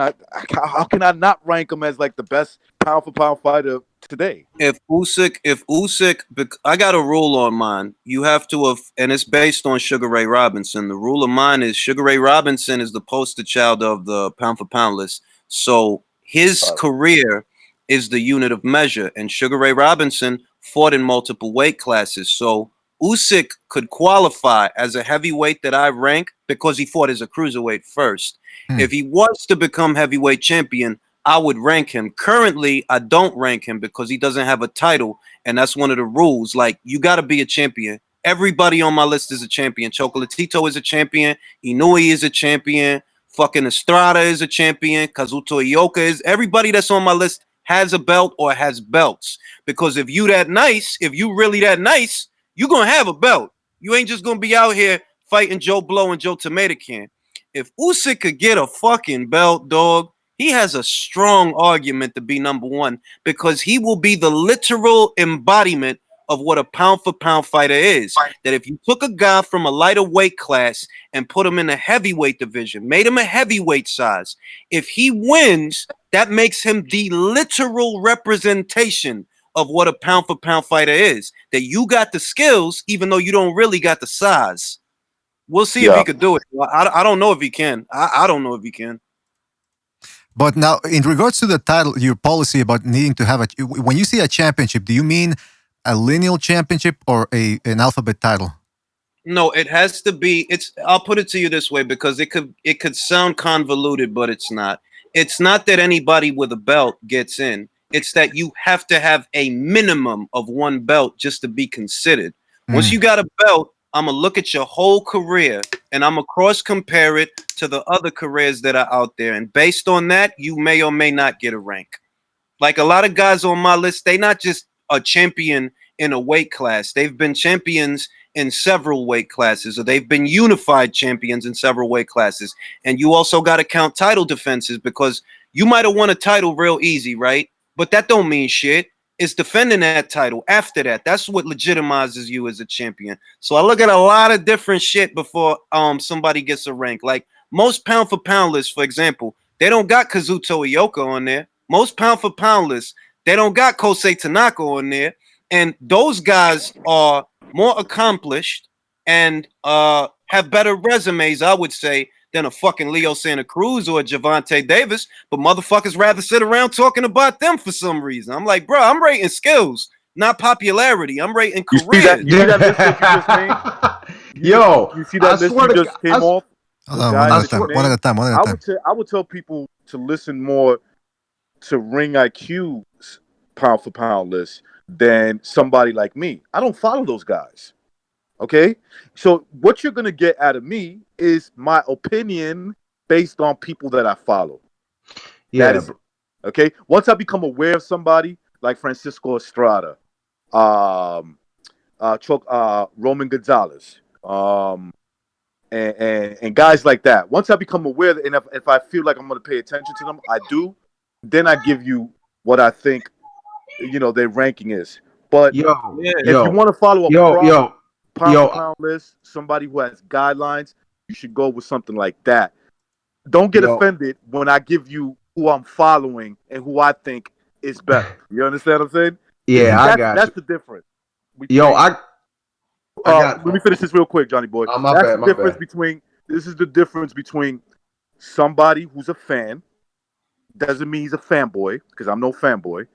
Speaker 3: how can I not rank him as like the best pound for pound fighter today?
Speaker 15: If Usyk, I got a rule on mine. You have to have, and it's based on Sugar Ray Robinson. The rule of mine is Sugar Ray Robinson is the poster child of the pound for pound list. So his career is the unit of measure, and Sugar Ray Robinson fought in multiple weight classes. So Usyk could qualify as a heavyweight that I rank because he fought as a cruiserweight first. If he was to become heavyweight champion, I would rank him. Currently, I don't rank him because he doesn't have a title, and that's one of the rules. Like, you got to be a champion. Everybody on my list is a champion. Chocolatito is a champion. Inoue is a champion. Fucking Estrada is a champion. Kazuto Ioka is. Everybody that's on my list has a belt or has belts. Because if you really that nice, you're going to have a belt. You ain't just going to be out here fighting Joe Blow and Joe Tomato Can. If Usyk could get a fucking belt, dog, he has a strong argument to be number one because he will be the literal embodiment of what a pound for pound fighter is. That if you took a guy from a lighter weight class and put him in a heavyweight division, made him a heavyweight size, if he wins, that makes him the literal representation of what a pound for pound fighter is. That you got the skills, even though you don't really got the size. We'll see if he could do it. I don't know if he can. I don't know if he can.
Speaker 9: But now, in regards to the title, your policy about needing to have when you see a championship, do you mean a lineal championship or an alphabet title?
Speaker 15: No, it has to be. I'll put it to you this way because it could sound convoluted, but it's not. It's not that anybody with a belt gets in. It's that you have to have a minimum of one belt just to be considered. Once you got a belt, I'm going to look at your whole career and I'm going to cross compare it to the other careers that are out there. And based on that, you may or may not get a rank. Like a lot of guys on my list, they not just a champion in a weight class. They've been champions in several weight classes, or they've been unified champions in several weight classes. And you also got to count title defenses because you might have won a title real easy, right? But that don't mean shit. It's defending that title after that. That's what legitimizes you as a champion. So I look at a lot of different shit before somebody gets a rank. Like most pound for pound lists, for example, they don't got Kazuto Ioka on there. Most pound for pound lists, they don't got Kosei Tanaka on there. And those guys are more accomplished and have better resumes, I would say, than a fucking Leo Santa Cruz or a Javante Davis, but motherfuckers rather sit around talking about them for some reason. I'm like, bro, I'm rating skills, not popularity. I'm rating careers.
Speaker 3: You see that list that you just named? You see that list you just came off?
Speaker 9: One at a time.
Speaker 3: I would tell people to listen more to Ring IQ's pound for pound list than somebody like me. I don't follow those guys. Okay, so what you're gonna get out of me is my opinion based on people that I follow.
Speaker 18: Yeah.
Speaker 3: That is, okay. Once I become aware of somebody like Francisco Estrada, Roman Gonzalez, and guys like that. Once I become aware, and if I feel like I'm gonna pay attention to them, I do. Then I give you what I think, their ranking is. But if you want to follow pound for pound list, somebody who has guidelines, you should go with something like that. Don't get offended when I give you who I'm following and who I think is better. You understand what I'm saying?
Speaker 18: Yeah, I got
Speaker 3: That's
Speaker 18: you.
Speaker 3: the difference.
Speaker 18: Yo, I got.
Speaker 3: Let me finish this real quick, Johnny boy.
Speaker 18: My
Speaker 3: That's
Speaker 18: bad,
Speaker 3: the difference between. This is the difference between somebody who's a fan. Doesn't mean he's a fanboy, because I'm no fanboy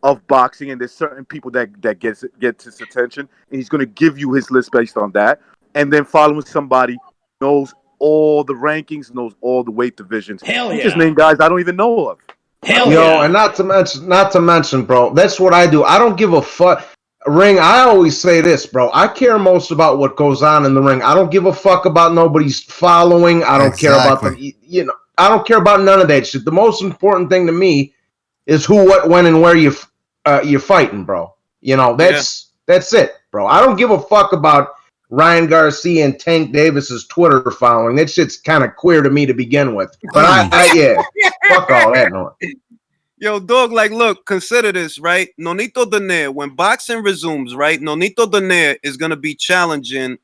Speaker 3: of boxing, and there's certain people that gets his attention, and he's going to give you his list based on that. And then following somebody who knows all the rankings, knows all the weight divisions.
Speaker 18: Hell
Speaker 3: He just
Speaker 18: yeah.
Speaker 3: named guys I don't even know of.
Speaker 18: And not to mention, bro, that's what I do. I don't give a fuck. Ring, I always say this, bro. I care most about what goes on in the ring. I don't give a fuck about nobody's following. I don't care about them. You know, I don't care about none of that shit. The most important thing to me is who, what, when, and where you're fighting, bro. You know, that's it, bro. I don't give a fuck about Ryan Garcia and Tank Davis's Twitter following. That shit's kind of queer to me to begin with. But fuck all that noise.
Speaker 15: Yo, dog, like, look, consider this, right? Nonito Donaire, when boxing resumes, right? Nonito Donaire is going to be challenging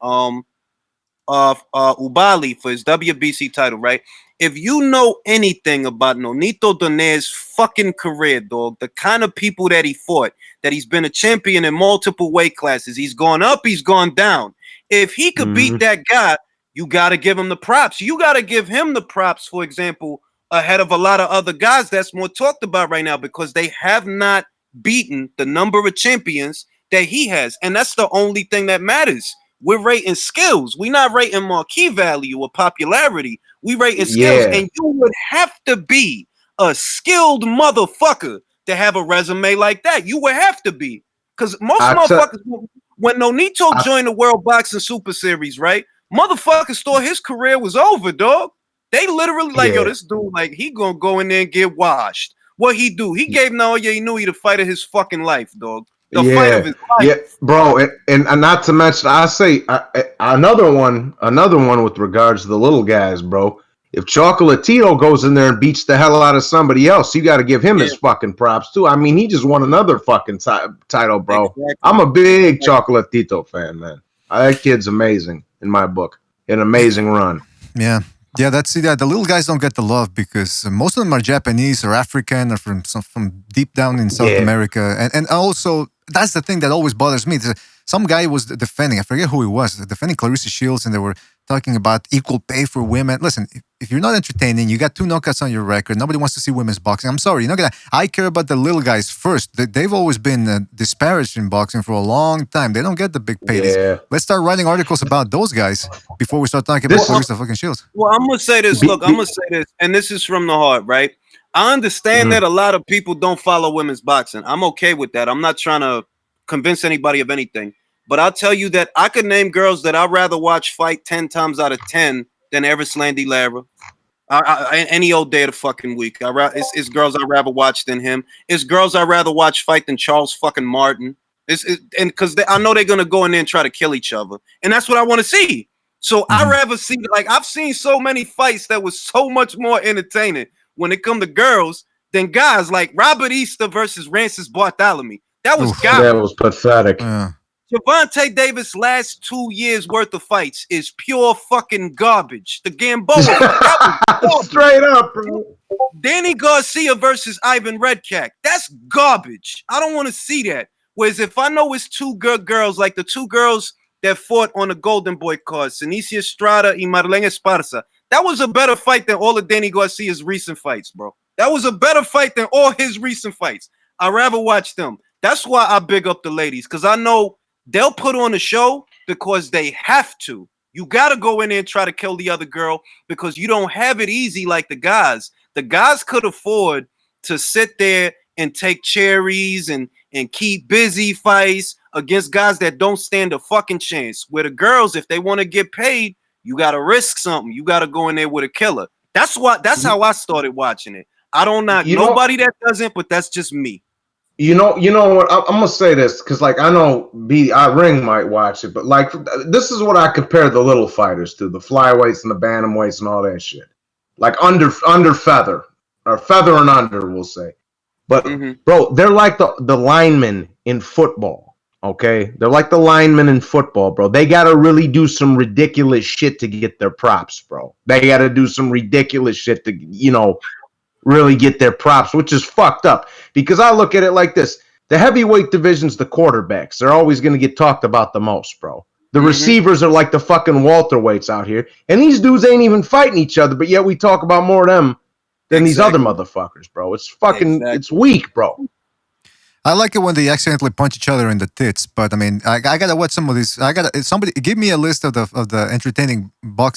Speaker 15: Ubali for his WBC title, right? If you know anything about Nonito Donaire's fucking career, dog, the kind of people that he fought, that he's been a champion in multiple weight classes, he's gone up, he's gone down. If he could beat that guy, you got to give him the props. You got to give him the props, for example, ahead of a lot of other guys that's more talked about right now, because they have not beaten the number of champions that he has. And that's the only thing that matters. We're rating skills. We're not rating marquee value or popularity. We rating skills. And you would have to be a skilled motherfucker to have a resume like that. You would have to be. Because most motherfuckers, when Nonito joined the World Boxing Super Series, right? Motherfuckers thought his career was over, dog. They literally like, yo, this dude, like, he gonna go in there and get washed. What he do? He gave Naoya Inoue the fight of his fucking life, dog. The fight of his life.
Speaker 18: Yeah, bro, and not to mention, I say another one with regards to the little guys, bro. If Chocolatito goes in there and beats the hell out of somebody else, you got to give him his fucking props too. I mean, he just won another fucking title, bro. Exactly. I'm a big Chocolatito fan, man. That kid's amazing in my book. An amazing run.
Speaker 9: Yeah. Yeah, that's it. Yeah, the little guys don't get the love because most of them are Japanese or African or from deep down in South America. And also, that's the thing that always bothers me. Some guy was defending, I forget who he was, defending Clarissa Shields, and they were talking about equal pay for women. Listen, if you're not entertaining, you got 2 knockouts on your record, nobody wants to see women's boxing. I'm sorry, you're not gonna. I care about the little guys first. They've always been disparaged in boxing for a long time. They don't get the big paydays. Yeah. Let's start writing articles about those guys before we start talking about Clarissa fucking Shields.
Speaker 15: Well, I'm gonna say this. Look, I'm gonna say this, and this is from the heart, right? I understand that a lot of people don't follow women's boxing. I'm okay with that. I'm not trying to convince anybody of anything. But I'll tell you that I could name girls that I'd rather watch fight 10 times out of 10 than Eris Landy Lara. Any old day of the fucking week. It's girls I'd rather watch than him. It's girls I'd rather watch fight than Charles fucking Martin. And because I know they're going to go in there and try to kill each other. And that's what I want to see. So I'd rather see, like, I've seen so many fights that was so much more entertaining when it come to girls than guys, like Robert Easter versus Rancis Bartholomew. That was
Speaker 18: That was pathetic.
Speaker 15: Gervonta Davis' last 2 years worth of fights is pure fucking garbage. The Gamboa fight,
Speaker 18: straight up, bro.
Speaker 15: Danny Garcia versus Ivan Redkach, that's garbage. I don't want to see that. Whereas if I know it's 2 good girls, like the 2 girls that fought on the Golden Boy card, Sinicia Estrada and Marlene Esparza, that was a better fight than all of Danny Garcia's recent fights, bro. That was a better fight than all his recent fights. I'd rather watch them. That's why I big up the ladies, because I know they'll put on a show because they have to. You got to go in there and try to kill the other girl because you don't have it easy like the guys. The guys could afford to sit there and take cherries and keep busy fights against guys that don't stand a fucking chance. Where the girls, if they want to get paid, you got to risk something. You got to go in there with a killer. That's how I started watching it. I don't knock nobody that doesn't, but that's just me.
Speaker 18: You know what? I'm gonna say this because, like, I know Ring might watch it, but like, this is what I compare the little fighters to: the flyweights and the bantamweights and all that shit. Like under feather or feather and under, we'll say. But bro, they're like the linemen in football Okay, they're like the linemen in football, bro. They got to really do some ridiculous shit to get their props, bro. They got to do some ridiculous shit to, really get their props, which is fucked up. Because I look at it like this: the heavyweight division's the quarterbacks. They're always going to get talked about the most, bro. The receivers are like the fucking welterweights out here, and these dudes ain't even fighting each other, but yet we talk about more of them than these other motherfuckers, bro. It's fucking, it's weak, bro.
Speaker 9: I like it when they accidentally punch each other in the tits, but I mean, I gotta watch some of these. Somebody give me a list of the entertaining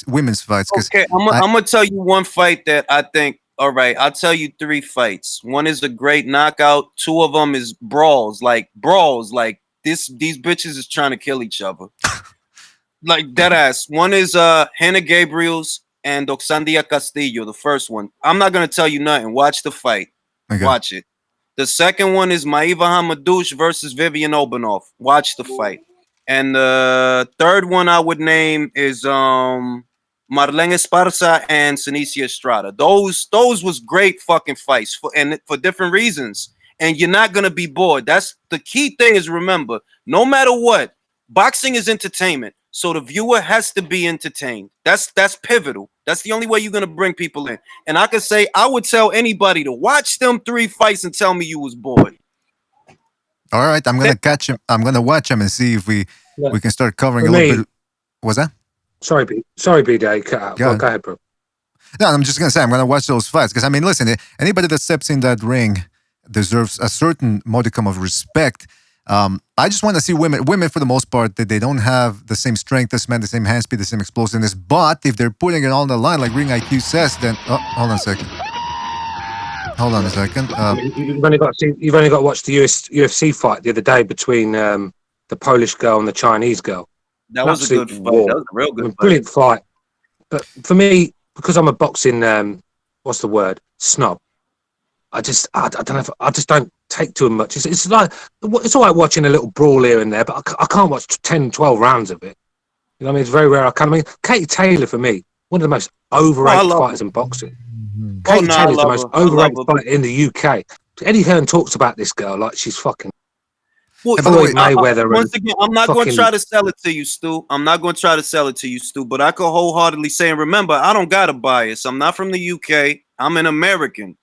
Speaker 9: women's fights.
Speaker 15: Okay, I'm gonna tell you one fight that I think. All right, I'll tell you 3 fights. One is a great knockout. 2 of them is brawls. Like these bitches is trying to kill each other. Like dead ass. One is Hannah Gabriels and Oxandia Castillo. The first one. I'm not gonna tell you nothing. Watch the fight.
Speaker 9: Okay.
Speaker 15: Watch it. The second one is Maiva Hamadouche versus Vivian Obanov. Watch the fight. And the third one I would name is Marlene Esparza and Sinicia Estrada. Those was great fucking fights for different reasons. And you're not gonna be bored. That's the key thing is remember, no matter what, boxing is entertainment. So the viewer has to be entertained. That's pivotal. That's the only way you're gonna bring people in. And I could say I would tell anybody to watch them 3 fights and tell me you was bored.
Speaker 9: All right, I'm gonna catch him. I'm gonna watch him and see if we can start covering a little bit. What's that?
Speaker 17: Sorry, B-Day, cut out. Go ahead, bro.
Speaker 9: No, I'm just gonna say I'm gonna watch those fights because I mean, listen, anybody that steps in that ring deserves a certain modicum of respect. I just want to see women. Women, for the most part, they don't have the same strength as men, the same hand speed, the same explosiveness. But if they're putting it on the line, like Ring IQ says, then hold on a second.
Speaker 17: You've only got to watch the UFC fight the other day between the Polish girl and the Chinese girl.
Speaker 15: That was a good fight. That was a real good fight.
Speaker 17: Brilliant fight. But for me, because I'm a boxing what's the word, snob, I don't know if I just don't take too much. It's like it's all right watching a little brawl here and there, but I can't watch 10, 12 rounds of it. You know what I mean? It's very rare I can. I mean, Katie Taylor for me, one of the most overrated fighters in boxing. Katie Taylor's the most overrated fighter in the UK. Eddie Hearn talks about this girl like she's fucking.
Speaker 15: Well,
Speaker 17: Mayweather.
Speaker 15: Once again, I'm not going to try to sell it to you, Stu. But I could wholeheartedly say, and remember, I don't got a bias. I'm not from the UK. I'm an American.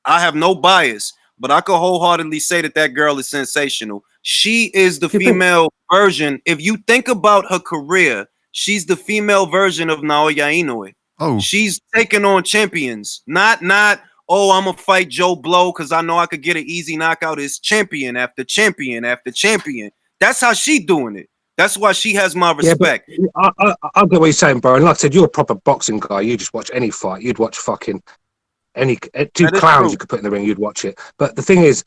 Speaker 15: I have no bias, but I could wholeheartedly say that girl is sensational. She is the female version. If you think about her career, she's the female version of Naoya Inoue.
Speaker 9: Oh,
Speaker 15: she's taking on champions. Not. Oh, I'm gonna fight Joe Blow because I know I could get an easy knockout. It's champion after champion after champion. That's how she doing it. That's why she has my respect.
Speaker 17: Yeah, I get what you're saying, bro. And like I said, you're a proper boxing guy. You just watch any fight. You'd watch fucking any 2 clowns you could put in the ring. You'd watch it. But the thing is,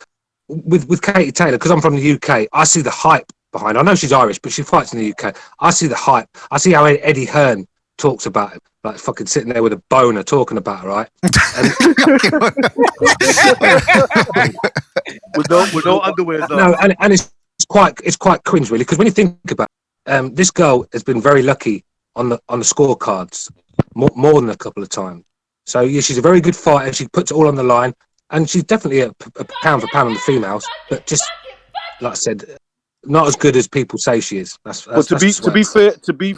Speaker 17: with Katie Taylor, because I'm from the UK, I see the hype behind. I know she's Irish, but she fights in the UK. I see the hype. I see how Eddie Hearn talks about it, like fucking sitting there with a boner talking about it, right?
Speaker 3: with no underwear.
Speaker 17: No, and it's quite cringe, really, because when you think about it, this girl has been very lucky on the scorecards more than a couple of times. So yeah, she's a very good fighter. She puts it all on the line, and she's definitely a pound for pound on the females, but just like I said, not as good as people say she is.
Speaker 3: But to be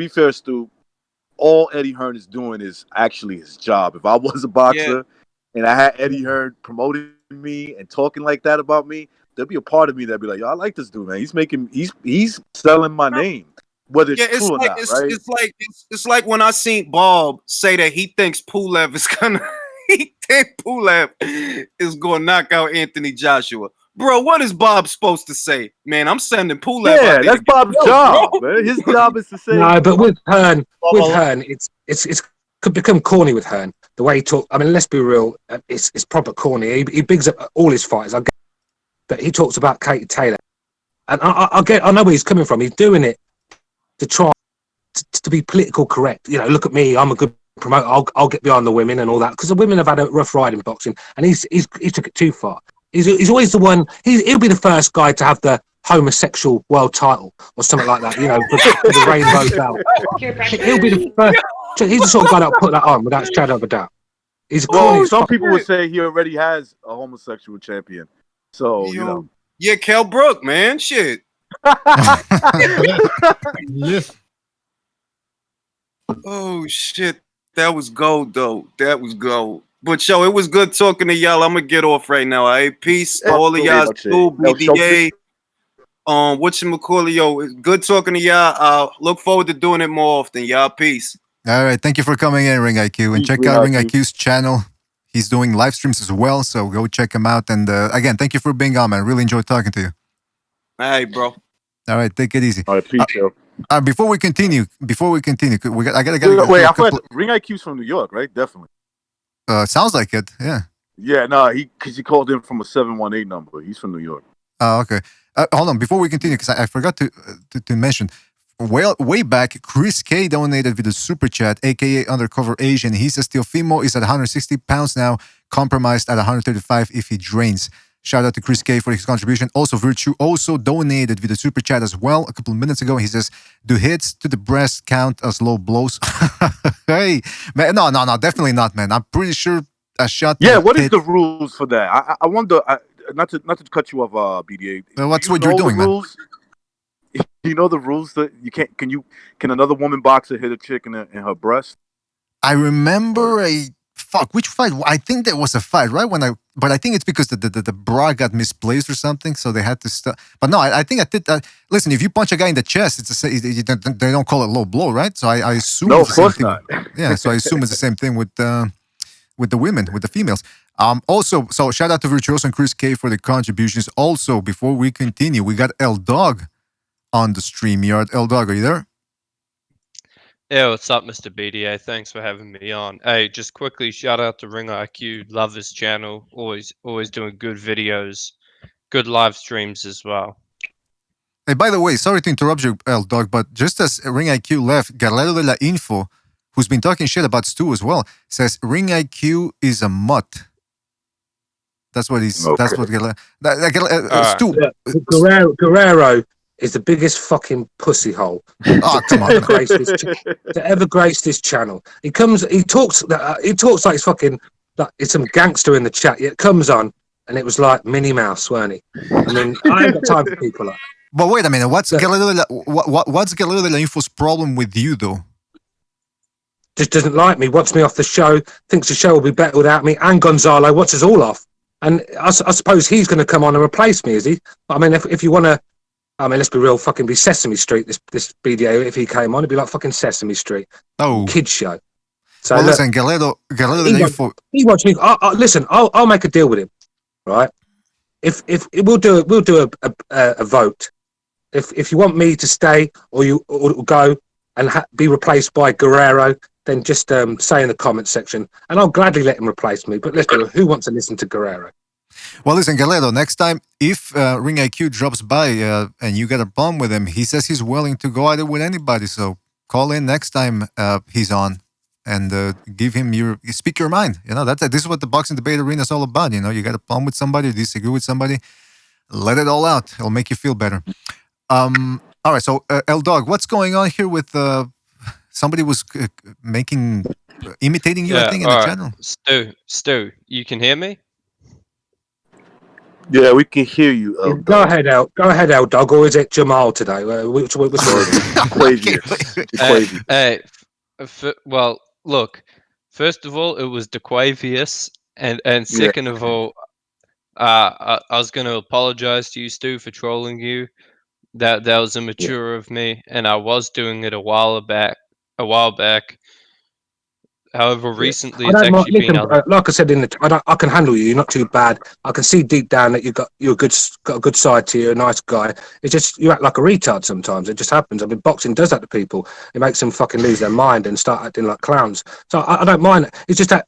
Speaker 3: fair, Stu, all Eddie Hearn is doing is actually his job. If I was a boxer and I had Eddie Hearn promoting me and talking like that about me, there'd be a part of me that'd be like, "Yo, I like this dude, man. He's selling my name." Whether it's true or not, right?
Speaker 15: It's like when I seen Bob say that he thinks Pulev is gonna knock out Anthony Joshua. Bro, what is Bob supposed to say? Man, I'm sending Pulev out there.
Speaker 3: That's Bob's job, man. His job is to say.
Speaker 17: No, but with Hearn, it's could become corny with Hearn. The way he talks. I mean, let's be real. It's proper corny. He bigs up all his fighters. But he talks about Katie Taylor, and I know where he's coming from. He's doing it to try to be political correct. You know, look at me. I'm a good promoter. I'll get behind the women and all that, because the women have had a rough ride in boxing, and he took it too far. He's always the one. He'll be the first guy to have the homosexual world title or something like that. You know, for the rainbow belt. He'll be the first. He's the sort of guy that'll put that on without a shadow of a doubt. He's
Speaker 3: some people would say he already has a homosexual champion. So you know.
Speaker 15: Yeah, Kell Brook, man, shit.
Speaker 10: Yes.
Speaker 15: Oh shit, that was gold though. That was gold. But yo, it was good talking to y'all. I'm gonna get off right now. All right, peace to all of y'all. School, BDA. Whatchamacallit, yo, it's good talking to y'all. Look forward to doing it more often, y'all. Peace.
Speaker 9: All right, thank you for coming in, Ring IQ, and check out Ring IQ's channel. He's doing live streams as well, so go check him out. And again, thank you for being on, man. Really enjoyed talking to you.
Speaker 15: All right, bro.
Speaker 9: All right, take it easy.
Speaker 11: All right, peace, yo.
Speaker 9: Before we continue, I gotta
Speaker 11: Wait, I thought Ring IQ's from New York, right? Definitely.
Speaker 9: Sounds like it. Yeah.
Speaker 11: Yeah, no, because he called in from a 718 number. He's from New York.
Speaker 9: Oh, okay. Hold on, before we continue, because I forgot to mention. Well, way back, Chris K donated with a super chat, aka Undercover Asian. He says Teofimo is at 160 pounds now, compromised at 135 if he drains. Shout out to Chris K for his contribution. Also, Virtue also donated with a super chat as well a couple of minutes ago. He says, do hits to the breast count as low blows? Hey, man, no, definitely not, man. I'm pretty sure a shot.
Speaker 11: Yeah, what is the rules for that? I wonder. Not to cut you off, BDA.
Speaker 9: What's what you're doing, man?
Speaker 11: You know the rules that you can't. Can another woman boxer hit a chick in her breast?
Speaker 9: I remember which fight? I think there was a fight, right? But I think it's because the bra got misplaced or something, so they had to stop. But no, I think I did. Listen, if you punch a guy in the chest, they don't call it low blow, right? So I assume.
Speaker 11: No,
Speaker 9: it's
Speaker 11: of
Speaker 9: the
Speaker 11: course
Speaker 9: same
Speaker 11: not.
Speaker 9: thing. Yeah, so I assume it's the same thing with the women, with the females. Also, so shout out to Virtuoso and Chris K for the contributions. Also, before we continue, we got L Dog on the StreamYard. L Dog, are you there?
Speaker 20: Yeah, what's up, Mr. BDA? Thanks for having me on. Hey, just quickly, shout out to Ring IQ. Love his channel. Always doing good videos, good live streams as well.
Speaker 9: Hey, by the way, sorry to interrupt you, L Dog, but just as Ring IQ left, Galero de la Info, who's been talking shit about Stu as well, says Ring IQ is a mutt. That's what he's. Okay. That's what Stu.
Speaker 17: Guerrero is the biggest fucking pussy hole to ever grace this channel. He talks like he's fucking like it's some gangster in the chat. It comes on and it was like Minnie Mouse, weren't he? I mean, I ain't got time for people like that.
Speaker 9: But wait a minute, what's Galero de la Info's problem with you though?
Speaker 17: Just doesn't like me, wants me off the show, thinks the show will be better without me, and Gonzalo wants us all off. And I suppose he's going to come on and replace me, is he? I mean, if you want to, I mean, let's be real, fucking be Sesame Street, this BDA, if he came on, it'd be like fucking Sesame Street.
Speaker 9: Oh.
Speaker 17: Kids show. So
Speaker 9: well, listen, Galero de la Info.
Speaker 17: He wants me, listen, I'll make a deal with him, right? If we'll do a vote. If you want me to stay or go and be replaced by Guerrero, then just say in the comments section, and I'll gladly let him replace me. But listen, who wants to listen to Guerrero?
Speaker 9: Well, listen, Galero, next time, if Ring IQ drops by and you get a problem with him, he says he's willing to go at it with anybody. So call in next time he's on and give him speak your mind. You know, this is what the Boxing Debate Arena is all about. You know, you got a problem with somebody, disagree with somebody, let it all out. It'll make you feel better. All right, so L Dog, what's going on here with somebody was imitating you, I think, in the channel?
Speaker 20: Stu, you can hear me?
Speaker 11: Yeah, we can hear you.
Speaker 17: Go ahead, L Dog, or is it Jamal today? Which
Speaker 20: well, look. First of all, it was Dequavius, and second of all, I was going to apologize to you, Stu, for trolling you. That was immature of me, and I was doing it a while back. However, recently it's actually been.
Speaker 17: Like I said I can handle you. You're not too bad. I can see deep down that got a good side to you. You're a nice guy. It's just you act like a retard sometimes. It just happens. I mean, boxing does that to people. It makes them fucking lose their mind and start acting like clowns. So I don't mind it. It's just that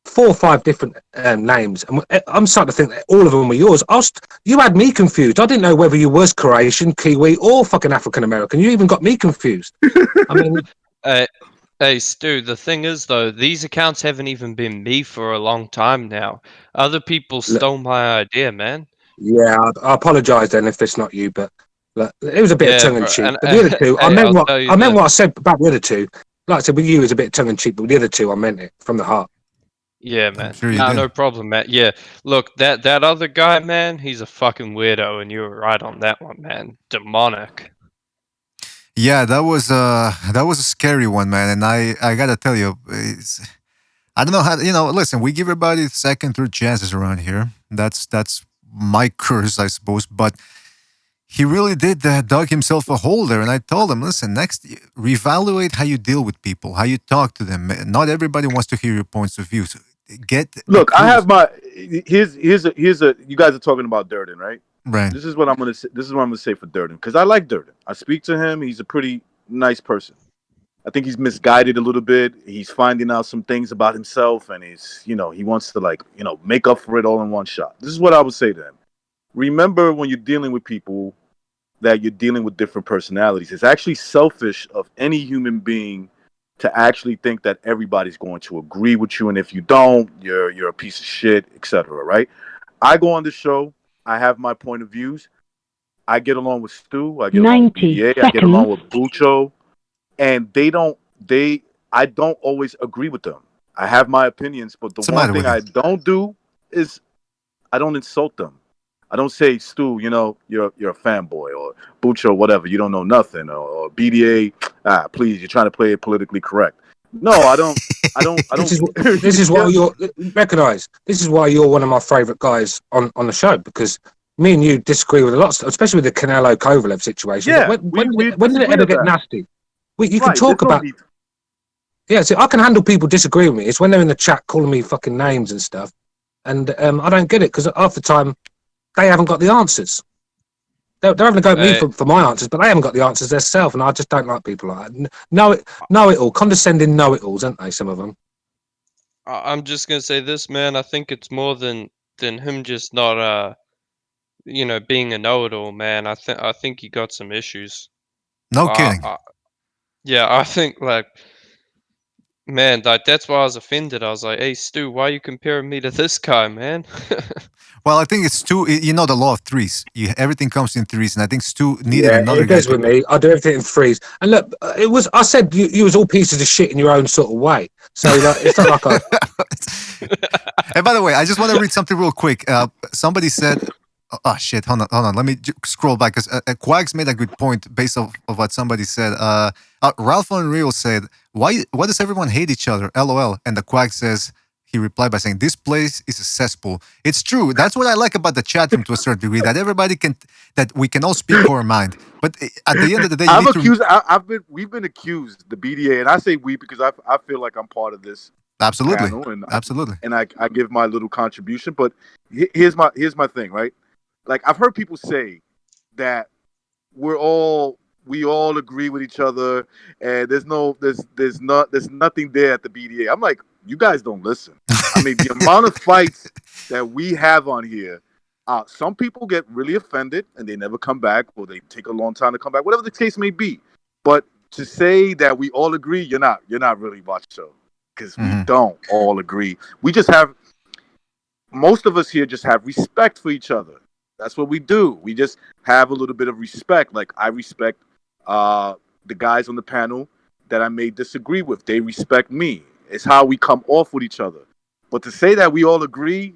Speaker 17: 4 or 5 different names, and I'm starting to think that all of them were yours. You had me confused. I didn't know whether you was Croatian, Kiwi, or fucking African American. You even got me confused. I mean.
Speaker 20: Hey Stu, the thing is though, these accounts haven't even been me for a long time now. Other people stole my idea, man.
Speaker 17: Yeah, I apologise then if it's not you, but look, it was a bit of tongue in cheek. But the other two,
Speaker 20: hey,
Speaker 17: I meant what I said about the other two. Like I said, with you, it was a bit tongue in cheek, but with the other two, I meant it from the heart.
Speaker 20: Yeah, man.
Speaker 9: sure you
Speaker 20: No,
Speaker 9: did.
Speaker 20: no problem, man. Yeah, look, that other guy, man, he's a fucking weirdo, and you were right on that one, man. Demonic.
Speaker 9: Yeah, that was a scary one, man. And I gotta tell you, I don't know how. Listen, we give everybody second, third chances around here. That's my curse, I suppose. But he really did dug himself a hole there. And I told him, listen, next, reevaluate how you deal with people, how you talk to them. Not everybody wants to hear your points of view. So
Speaker 3: Look, I have my here's a. You guys are talking about Durden, right?
Speaker 9: Right.
Speaker 3: This is what I'm gonna say. This is what I'm gonna say for Durden because I like Durden. I speak to him. He's a pretty nice person. I think he's misguided a little bit. He's finding out some things about himself, and he wants to make up for it all in one shot. This is what I would say to him. Remember, when you're dealing with people, that you're dealing with different personalities. It's actually selfish of any human being to actually think that everybody's going to agree with you, and if you don't, you're a piece of shit, etc. Right? I go on the show. I have my point of views. I get along with Stu. I get along with BDA. I get along with Bucho, and I don't always agree with them. I have my opinions, but the one thing I don't do is I don't insult them. I don't say, Stu, you're a fanboy, or Bucho, whatever, you don't know nothing, or BDA, please, you're trying to play it politically correct. No, I don't.
Speaker 17: This is why you're recognize. This is why you're one of my favorite guys on the show, because me and you disagree with a lot of stuff, especially with the Canelo Kovalev situation.
Speaker 3: Yeah,
Speaker 17: when did it ever get nasty? You can talk about. Yeah, see, I can handle people disagreeing with me. It's when they're in the chat calling me fucking names and stuff, and I don't get it because half the time they haven't got the answers. They're having to go at me for my answers, but they haven't got the answers themselves, and I just don't like people like that. Know it all, condescending know-it-alls, aren't they? Some of them.
Speaker 20: I'm just gonna say this, man. I think it's more than him just not being a know-it-all, man. I think he got some issues.
Speaker 9: No kidding.
Speaker 20: Yeah, I think man, that's why I was offended. I was like, "Hey, Stu, why are you comparing me to this guy, man?"
Speaker 9: Well, I think it's two. The law of threes. Everything comes in threes, and I think Stu needed
Speaker 17: Yeah,
Speaker 9: another
Speaker 17: it
Speaker 9: guy.
Speaker 17: does with me. I do everything in threes. And look, it was. I said you was all pieces of shit in your own sort of way. So it's not like I.
Speaker 9: And by the way, I just want to read something real quick. Somebody said, "Oh shit, hold on. Let me scroll back because Quags made a good point based off of what somebody said. Ralph Unreal said, "Why does everyone hate each other?" LOL. And the Quag says. He replied by saying, "This place is a cesspool." It's true. That's what I like about the chat room to a certain degree. That we can all speak our mind. But at the end of the day,
Speaker 3: we've been accused, the BDA, and I say we because I feel like I'm part of this
Speaker 9: absolutely
Speaker 3: panel, and
Speaker 9: absolutely,
Speaker 3: and I give my little contribution. But here's my thing, right? Like I've heard people say that we all agree with each other, and there's nothing there at the BDA. I'm like, you guys don't listen. I mean, the amount of fights that we have on here, some people get really offended and they never come back, or they take a long time to come back, whatever the case may be. But to say that we all agree, you're not really watching the show, because we don't all agree. We just have, most of us here just have respect for each other. That's what we do. We just have a little bit of respect. Like I respect the guys on the panel that I may disagree with. They respect me. It's how we come off with each other. But to say that we all agree,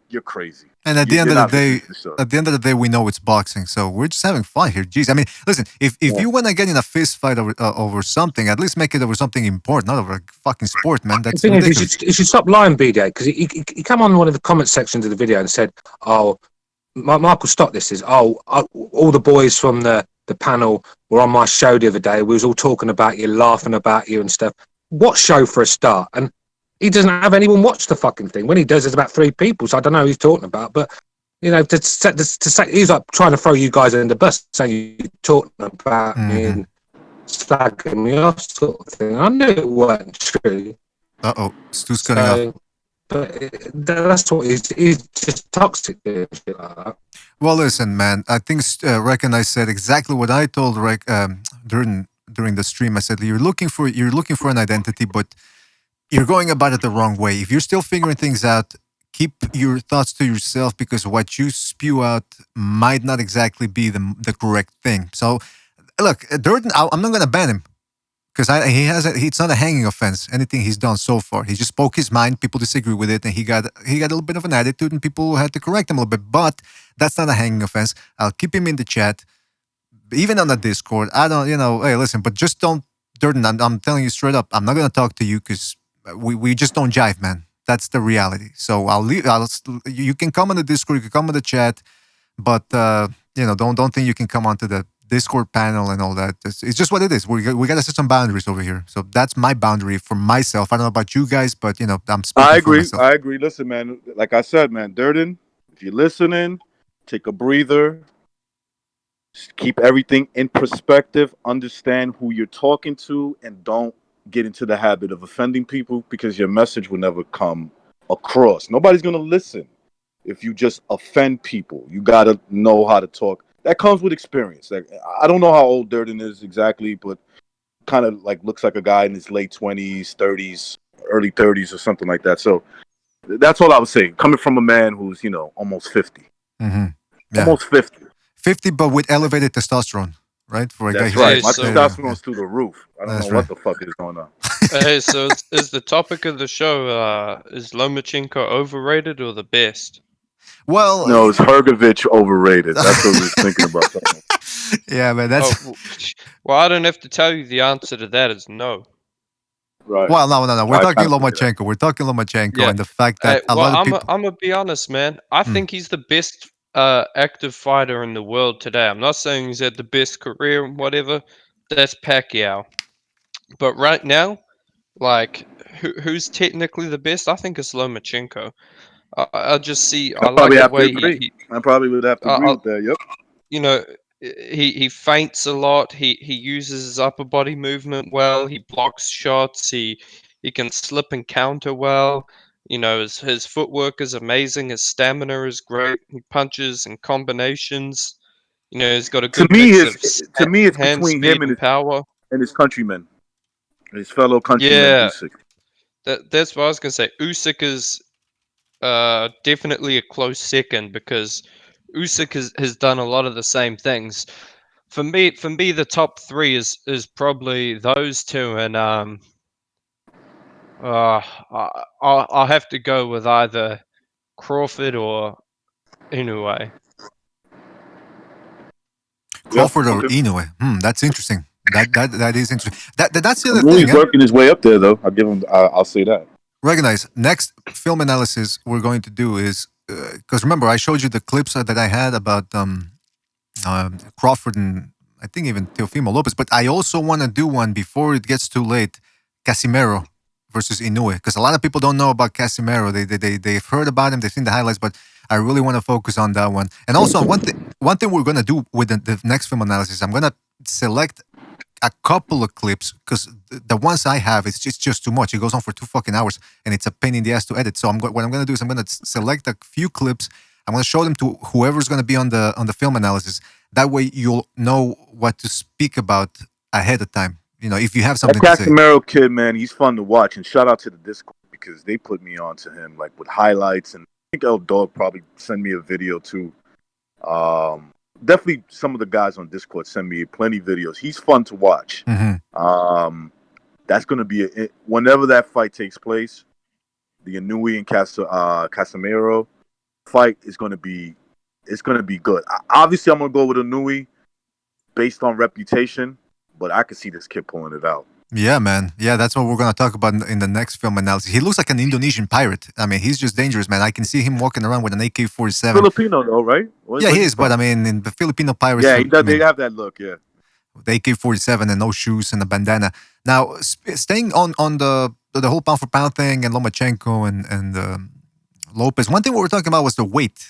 Speaker 3: you're crazy.
Speaker 9: And at the end of the day, we know it's boxing, so we're just having fun here. Jeez, I mean, listen, if you want to get in a fist fight over something, at least make it over something important, not over a fucking sport, man. That's
Speaker 17: the thing
Speaker 9: ridiculous.
Speaker 17: is, you should stop lying, BDA, because he came on one of the comment sections of the video and said, "Oh, Michael Stott, this is all the boys from the panel were on my show the other day. We was all talking about you, laughing about you and stuff. What show for a start?" And he doesn't have anyone watch the fucking thing. When he does, there's about 3 people, so I don't know who he's talking about. But to say he's like trying to throw you guys in the bus, saying you're talking about me and slagging me off, sort of thing. I knew it wasn't true.
Speaker 9: Stu's cutting off.
Speaker 17: But that's what he's just toxic and shit like that.
Speaker 9: Well, listen, man. I think Rek and I said exactly what I told Rek during the stream. I said you're looking for an identity, but you're going about it the wrong way. If you're still figuring things out, keep your thoughts to yourself, because what you spew out might not exactly be the correct thing. So, look, Durden, I'm not going to ban him. because it's not a hanging offense. Anything he's done so far, he just spoke his mind. People disagree with it, and he got a little bit of an attitude, and people had to correct him a little bit. But that's not a hanging offense. I'll keep him in the chat, even on the Discord. I don't, hey, listen, but just don't, Durden. I'm telling you straight up, I'm not gonna talk to you because we just don't jive, man. That's the reality. So I'll leave. You can come on the Discord, you can come on the chat, but don't think you can come onto the Discord panel and all that. It's just what it is. We got to set some boundaries over here. So that's my boundary for myself. I don't know about you guys, but I'm speaking
Speaker 11: I
Speaker 9: for
Speaker 11: agree.
Speaker 9: myself.
Speaker 11: I agree. Listen, man. Like I said, man, Durden, if you're listening, take a breather. Just keep everything in perspective. Understand who you're talking to, and don't get into the habit of offending people because your message will never come across. Nobody's gonna listen if you just offend people. You gotta know how to talk. That comes with experience. Like, I don't know how old Durden is exactly, but kind of like looks like a guy in his late 20s, 30s, early 30s, or something like that. So that's all I would say. Coming from a man who's almost 50,
Speaker 9: Yeah.
Speaker 11: almost 50.
Speaker 9: 50, but with elevated testosterone, right? For a guy
Speaker 11: That's
Speaker 9: who's
Speaker 11: right. My
Speaker 20: so-
Speaker 11: testosterone's through the roof. I don't
Speaker 9: That's
Speaker 11: know what the fuck is going on.
Speaker 20: Hey, so is the topic of the show is Lomachenko overrated or the best?
Speaker 9: Well,
Speaker 11: No, it's Hergovich overrated. That's what we was thinking about.
Speaker 9: Yeah, man. That's
Speaker 20: Well, I don't have to tell you the answer to that is no.
Speaker 11: Right.
Speaker 9: well, no. We're
Speaker 11: I
Speaker 9: talking
Speaker 11: kinda figured
Speaker 9: Lomachenko. We're talking Lomachenko,
Speaker 20: Yeah.
Speaker 9: and the fact that a
Speaker 20: Well,
Speaker 9: lot of people.
Speaker 20: I'm gonna be honest, man. I think he's the best active fighter in the world today. I'm not saying he's had the best career and whatever. That's Pacquiao. But right now, like, who's technically the best? I think it's Lomachenko. I just see.
Speaker 11: I
Speaker 20: I like
Speaker 11: probably
Speaker 20: the
Speaker 11: have to
Speaker 20: way
Speaker 11: agree. I probably would have to agree with that. Yep.
Speaker 20: you know, he feints a lot. He uses his upper body movement well. He blocks shots. He can slip and counter well. His footwork is amazing. His stamina is great. He punches in combinations. He's got a
Speaker 11: To
Speaker 20: good
Speaker 11: me,
Speaker 20: mix
Speaker 11: it's
Speaker 20: of
Speaker 11: to me it's
Speaker 20: hand
Speaker 11: between
Speaker 20: speed
Speaker 11: him
Speaker 20: and power.
Speaker 11: and his countrymen, his fellow countryman
Speaker 20: Yeah,
Speaker 11: Usyk.
Speaker 20: that's what I was gonna say. Usyk is definitely a close second because Usyk has done a lot of the same things. For me, the top three is probably those two, and I'll have to go with either Crawford or Inoue.
Speaker 9: Crawford or
Speaker 11: okay.
Speaker 9: Inoue. That's interesting. That is interesting. That's the other
Speaker 11: He's
Speaker 9: thing.
Speaker 11: working his way up there, though. I'll give him. I'll say that.
Speaker 9: Recognize. Next film analysis we're going to do is because remember I showed you the clips that I had about Crawford and I think even Teofimo Lopez, but I also want to do one before it gets too late. Casimero versus Inoue, because a lot of people don't know about Casimero. They've heard about him, they've seen the highlights, but I really want to focus on that one. And also one thing we're gonna do with the next film analysis, I'm gonna select a couple of clips because the ones I have it's just too much. It goes on for 2 fucking hours and it's a pain in the ass to edit. So what I'm gonna do is I'm gonna select a few clips. I'm gonna show them to whoever's gonna be on the film analysis. That way you'll know what to speak about ahead of time. If you have
Speaker 11: That
Speaker 9: something to say.
Speaker 11: Casemiro kid, man, he's fun to watch. And shout out to the Discord because they put me on to him like with highlights. And I think El Dog probably send me a video too. Definitely some of the guys on Discord send me plenty of videos. He's fun to watch. That's going to be whenever that fight takes place, the Inoue and Casemiro fight is going to be good. Obviously, I'm going to go with Inoue based on reputation, but I could see this kid pulling it out.
Speaker 9: Yeah, man. Yeah, that's what we're gonna talk about in the next film analysis. He looks like an Indonesian pirate. I mean, he's just dangerous, man. I can see him walking around with an AK-47.
Speaker 11: Filipino, though, right?
Speaker 9: Yeah, he is. But I mean, in the Filipino pirates,
Speaker 11: yeah, they have that look. Yeah,
Speaker 9: the AK-47 and no shoes and a bandana. Now, staying on the whole pound for pound thing and Lomachenko and Lopez. One thing we were talking about was the weight.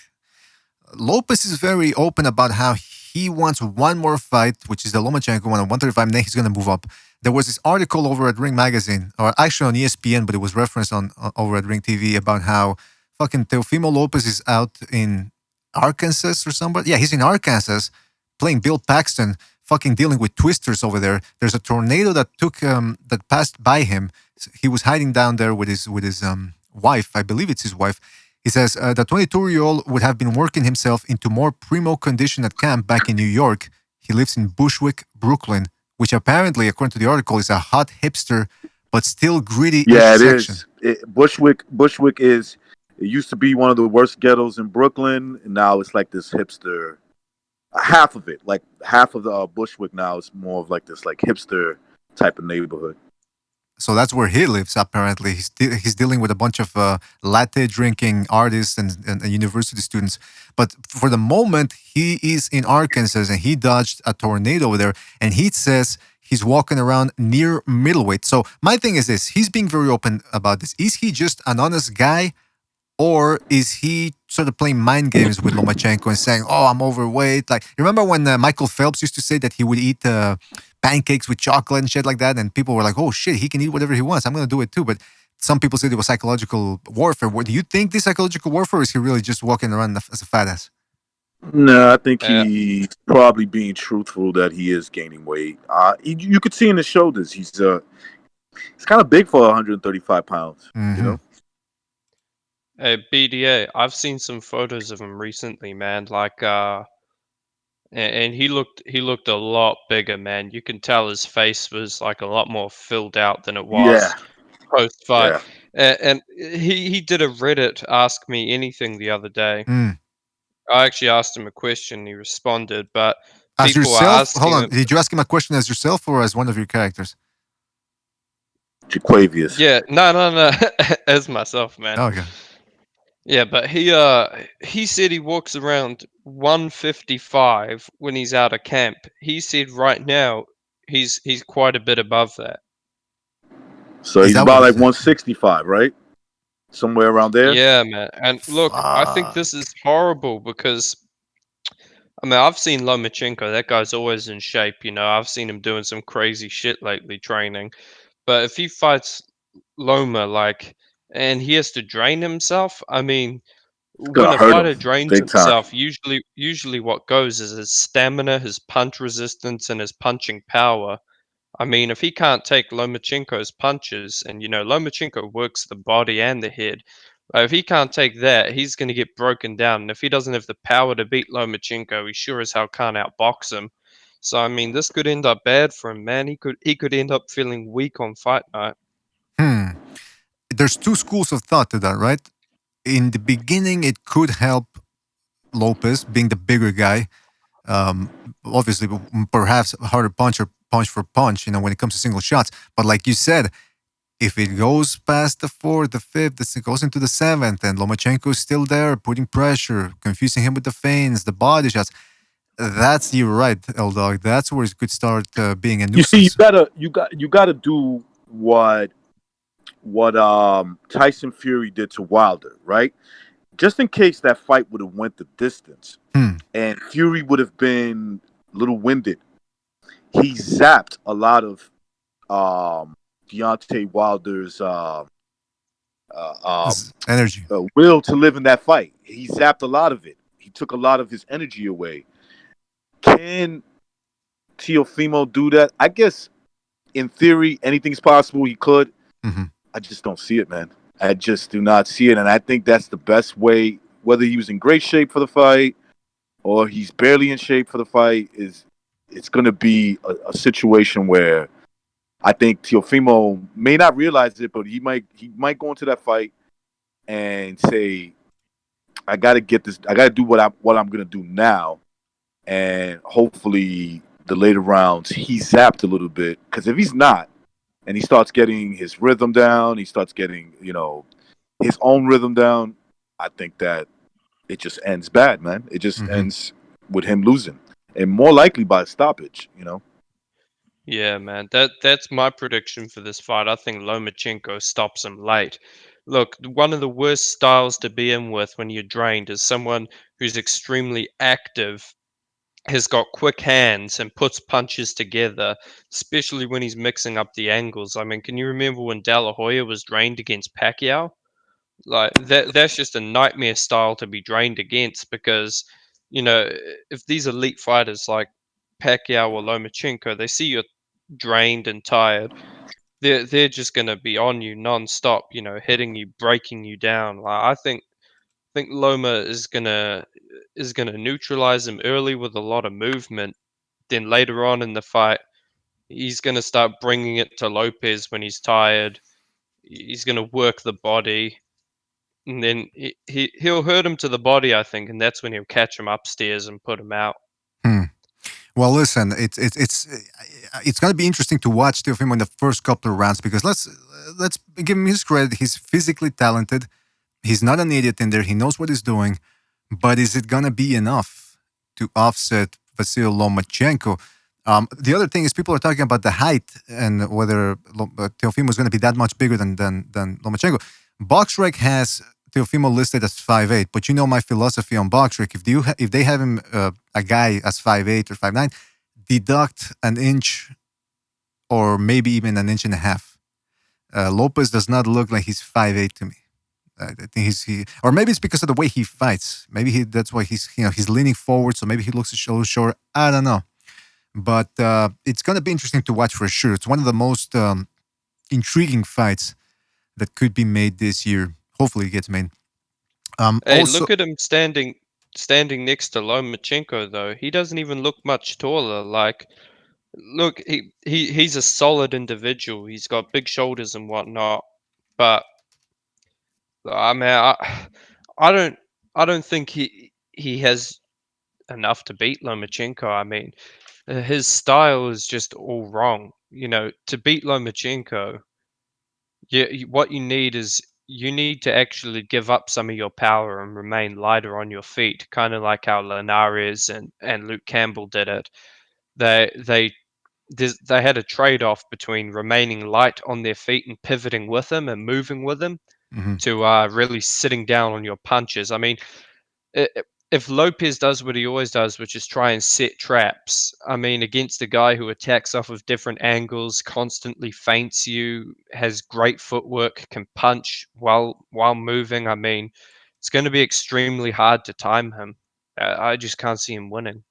Speaker 9: Lopez is very open about how he wants one more fight, which is the Lomachenko one at 135, and then he's going to move up. There was this article over at Ring Magazine, or actually on ESPN, but it was referenced on over at Ring TV about how fucking Teofimo Lopez is out in Arkansas or somebody. Yeah, he's in Arkansas playing Bill Paxton, fucking dealing with twisters over there. There's a tornado that that passed by him. He was hiding down there with his wife. I believe it's his wife. He says the 22-year-old would have been working himself into more primo condition at camp back in New York. He lives in Bushwick, Brooklyn, which apparently, according to the article, is a hot hipster but still gritty-ish
Speaker 3: Yeah, it
Speaker 9: section.
Speaker 3: is. Bushwick is. It used to be one of the worst ghettos in Brooklyn, and now it's like this hipster. Half of it, like half of the Bushwick now, is more of like this like hipster type of neighborhood.
Speaker 9: So that's where he lives. Apparently, he's dealing with a bunch of latte drinking artists and university students. But for the moment, he is in Arkansas and he dodged a tornado over there. And he says he's walking around near middleweight. So my thing is this: he's being very open about this. Is he just an honest guy, or is he sort of playing mind games with Lomachenko and saying, "Oh, I'm overweight"? Like, remember when Michael Phelps used to say that he would eat pancakes with chocolate and shit like that, and people were like, "Oh shit, he can eat whatever he wants. I'm gonna do it too." But some people said it was psychological warfare. What do you think? This psychological warfare, or is he really just walking around as a fat ass?
Speaker 3: No, I think he's probably being truthful that he is gaining weight. You could see in his shoulders, he's kind of big for 135 pounds. You know.
Speaker 20: Hey, BDA, I've seen some photos of him recently, man. Like, and he looked a lot bigger, man. You can tell his face was like a lot more filled out than it
Speaker 3: Yeah.
Speaker 20: was post fight.
Speaker 3: Yeah.
Speaker 20: And he did a Reddit Ask Me Anything the other day.
Speaker 9: Mm.
Speaker 20: I actually asked him a question. He responded, but
Speaker 9: As
Speaker 20: people are
Speaker 9: yourself? Hold
Speaker 20: asking
Speaker 9: on.
Speaker 20: him.
Speaker 9: Did you ask him a question as yourself or as one of your characters?
Speaker 3: Jaquavius.
Speaker 20: Yeah, no, as myself, man.
Speaker 9: Okay.
Speaker 20: Yeah, but he said he walks around 155 when he's out of camp. He said right now he's quite a bit above that.
Speaker 3: So
Speaker 9: Is
Speaker 3: he's
Speaker 9: that
Speaker 3: about
Speaker 9: what he
Speaker 3: like
Speaker 9: said?
Speaker 3: 165, right? Somewhere around there.
Speaker 20: Yeah, man. And look, I think this is horrible because I mean I've seen Lomachenko. That guy's always in shape. You know, I've seen him doing some crazy shit lately training. But if he fights Loma, like, and he has to drain himself, I mean,
Speaker 3: It's
Speaker 20: when
Speaker 3: gonna
Speaker 20: a
Speaker 3: hurt him
Speaker 20: fighter drains
Speaker 3: big time.
Speaker 20: himself, usually what goes is his stamina, his punch resistance, and his punching power. I mean, if he can't take Lomachenko's punches, and you know Lomachenko works the body and the head, if he can't take that, he's going to get broken down. And if he doesn't have the power to beat Lomachenko, he sure as hell can't outbox him. So I mean, this could end up bad for him, man. He could end up feeling weak on fight night.
Speaker 9: There's two schools of thought to that, right? In the beginning, it could help Lopez being the bigger guy. Obviously, perhaps a harder punch or punch for punch, when it comes to single shots. But like you said, if it goes past the fourth, the fifth, it goes into the seventh, and Lomachenko is still there, putting pressure, confusing him with the feints, the body shots. That's you're right, L Dog. That's where it could start being a
Speaker 3: You see,
Speaker 9: nuisance.
Speaker 3: you gotta do what Tyson Fury did to Wilder, right? Just in case that fight would have went the distance and Fury would have been a little winded. He zapped a lot of Deontay Wilder's
Speaker 9: Energy.
Speaker 3: will to live in that fight. He zapped a lot of it. He took a lot of his energy away. Can Teofimo do that? I guess in theory, anything's possible. He could. I just don't see it, man. I just do not see it, and I think that's the best way. Whether he was in great shape for the fight or he's barely in shape for the fight, it's going to be a situation where I think Teofimo may not realize it, but he might go into that fight and say, "I got to get this. I got to do what I'm going to do now," and hopefully the later rounds he zapped a little bit, because if he's not and he starts getting his rhythm down, he starts getting his own rhythm down, I think that it just ends bad, man. It just ends with him losing, and more likely by stoppage.
Speaker 20: Yeah, man. That's my prediction for this fight. I think Lomachenko stops him late. Look, one of the worst styles to be in with when you're drained is someone who's extremely active, has got quick hands, and puts punches together, especially when he's mixing up the angles. I mean, can you remember when De La Hoya was drained against Pacquiao? Like that's just a nightmare style to be drained against because, you know, if these elite fighters like Pacquiao or Lomachenko, they see you're drained and tired, they're just gonna be on you non-stop, you know, hitting you, breaking you down. Like I think Loma is gonna neutralize him early with a lot of movement. Then later on in the fight, He's going to start bringing it to Lopez when he's tired. He's going to work the body, and then he'll hurt him to the body, I think, and that's when he'll catch him upstairs and put him out.
Speaker 9: Well, listen, it's going to be interesting to watch Teofimo in the first couple of rounds because let's give him his credit. He's physically talented. He's not an idiot in there. He knows what he's doing. But is it going to be enough to offset Vasil Lomachenko? The other thing is people are talking about the height and whether Teofimo is going to be that much bigger than Lomachenko. BoxRec has Teofimo listed as 5'8", but you know my philosophy on BoxRec. If they have him a guy as 5'8" or 5'9", deduct an inch or maybe even an inch and a half. Lopez does not look like he's 5'8" to me. I think or maybe it's because of the way he fights. Maybe that's why he's leaning forward, so maybe he looks a little short. I don't know, but it's gonna be interesting to watch for sure. It's one of the most intriguing fights that could be made this year. Hopefully, it gets made.
Speaker 20: Hey,
Speaker 9: Also,
Speaker 20: look at him standing next to Lomachenko though. He doesn't even look much taller. Like, look, he's a solid individual. He's got big shoulders and whatnot, but I mean, I don't think he has enough to beat Lomachenko. I mean, his style is just all wrong. You know, to beat Lomachenko, what you need is you need to actually give up some of your power and remain lighter on your feet, kind of like how Linares and Luke Campbell did it. They they had a trade-off between remaining light on their feet and pivoting with them and moving with them to really sitting down on your punches. I mean, if Lopez does what he always does, which is try and set traps, I mean, against a guy who attacks off of different angles, constantly feints you, has great footwork, can punch while moving, I mean, it's going to be extremely hard to time him. I just can't see him winning.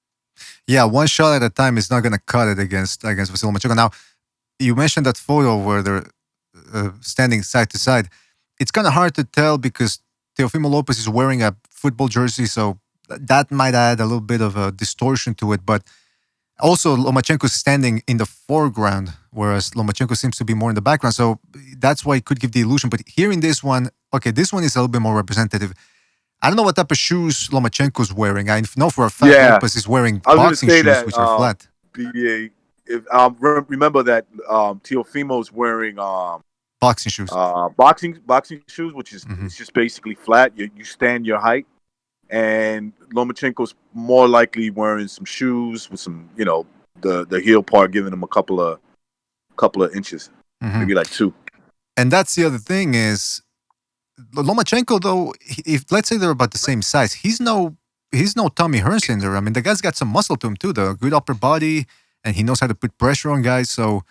Speaker 9: yeah, one shot at a time is not going to cut it against Vasil Lomachenko. Now, you mentioned that photo where they're standing side to side. It's kind of hard to tell because Teofimo Lopez is wearing a football jersey, so that might add a little bit of a distortion to it. But also, Lomachenko is standing in the foreground, whereas Lomachenko seems to be more in the background. So that's why it could give the illusion. But here in this one, okay, this one is a little bit more representative. I don't know what type of shoes Lomachenko's wearing. I know for a fact Lopez is wearing boxing shoes, which are flat.
Speaker 11: BBA, remember that Teofimo's wearing
Speaker 9: boxing shoes.
Speaker 11: Boxing shoes, which is it's just basically flat. You stand your height, and Lomachenko's more likely wearing some shoes with some, the heel part giving him a couple of inches, maybe like 2.
Speaker 9: And that's the other thing is Lomachenko, though, if let's say they're about the same size, he's no Tommy Hearns in there. I mean, the guy's got some muscle to him too, the good upper body, and he knows how to put pressure on guys. So,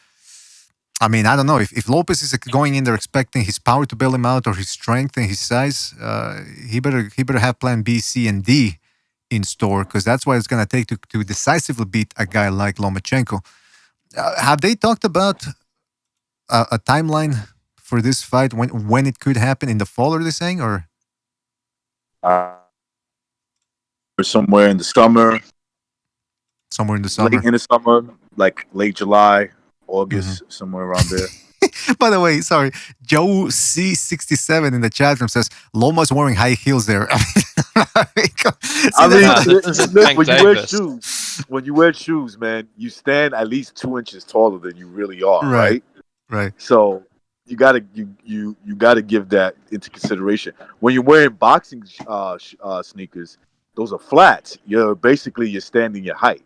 Speaker 9: I mean, I don't know if Lopez is going in there expecting his power to bail him out or his strength and his size. He better have Plan B, C, and D in store because that's what it's going to take to decisively beat a guy like Lomachenko. Have they talked about a timeline for this fight, when it could happen in the fall, are they saying, or
Speaker 11: somewhere in the summer?
Speaker 9: Somewhere in the summer.
Speaker 11: Late in the summer, like late July, August, somewhere around there.
Speaker 9: By the way, sorry, Joe C67 in the chat room says Loma's wearing high heels there.
Speaker 11: When you wear shoes, man, you stand at least 2 inches taller than you really are, right?
Speaker 9: Right.
Speaker 11: So you gotta give that into consideration when you're wearing boxing sneakers. Those are flats. You're standing your height.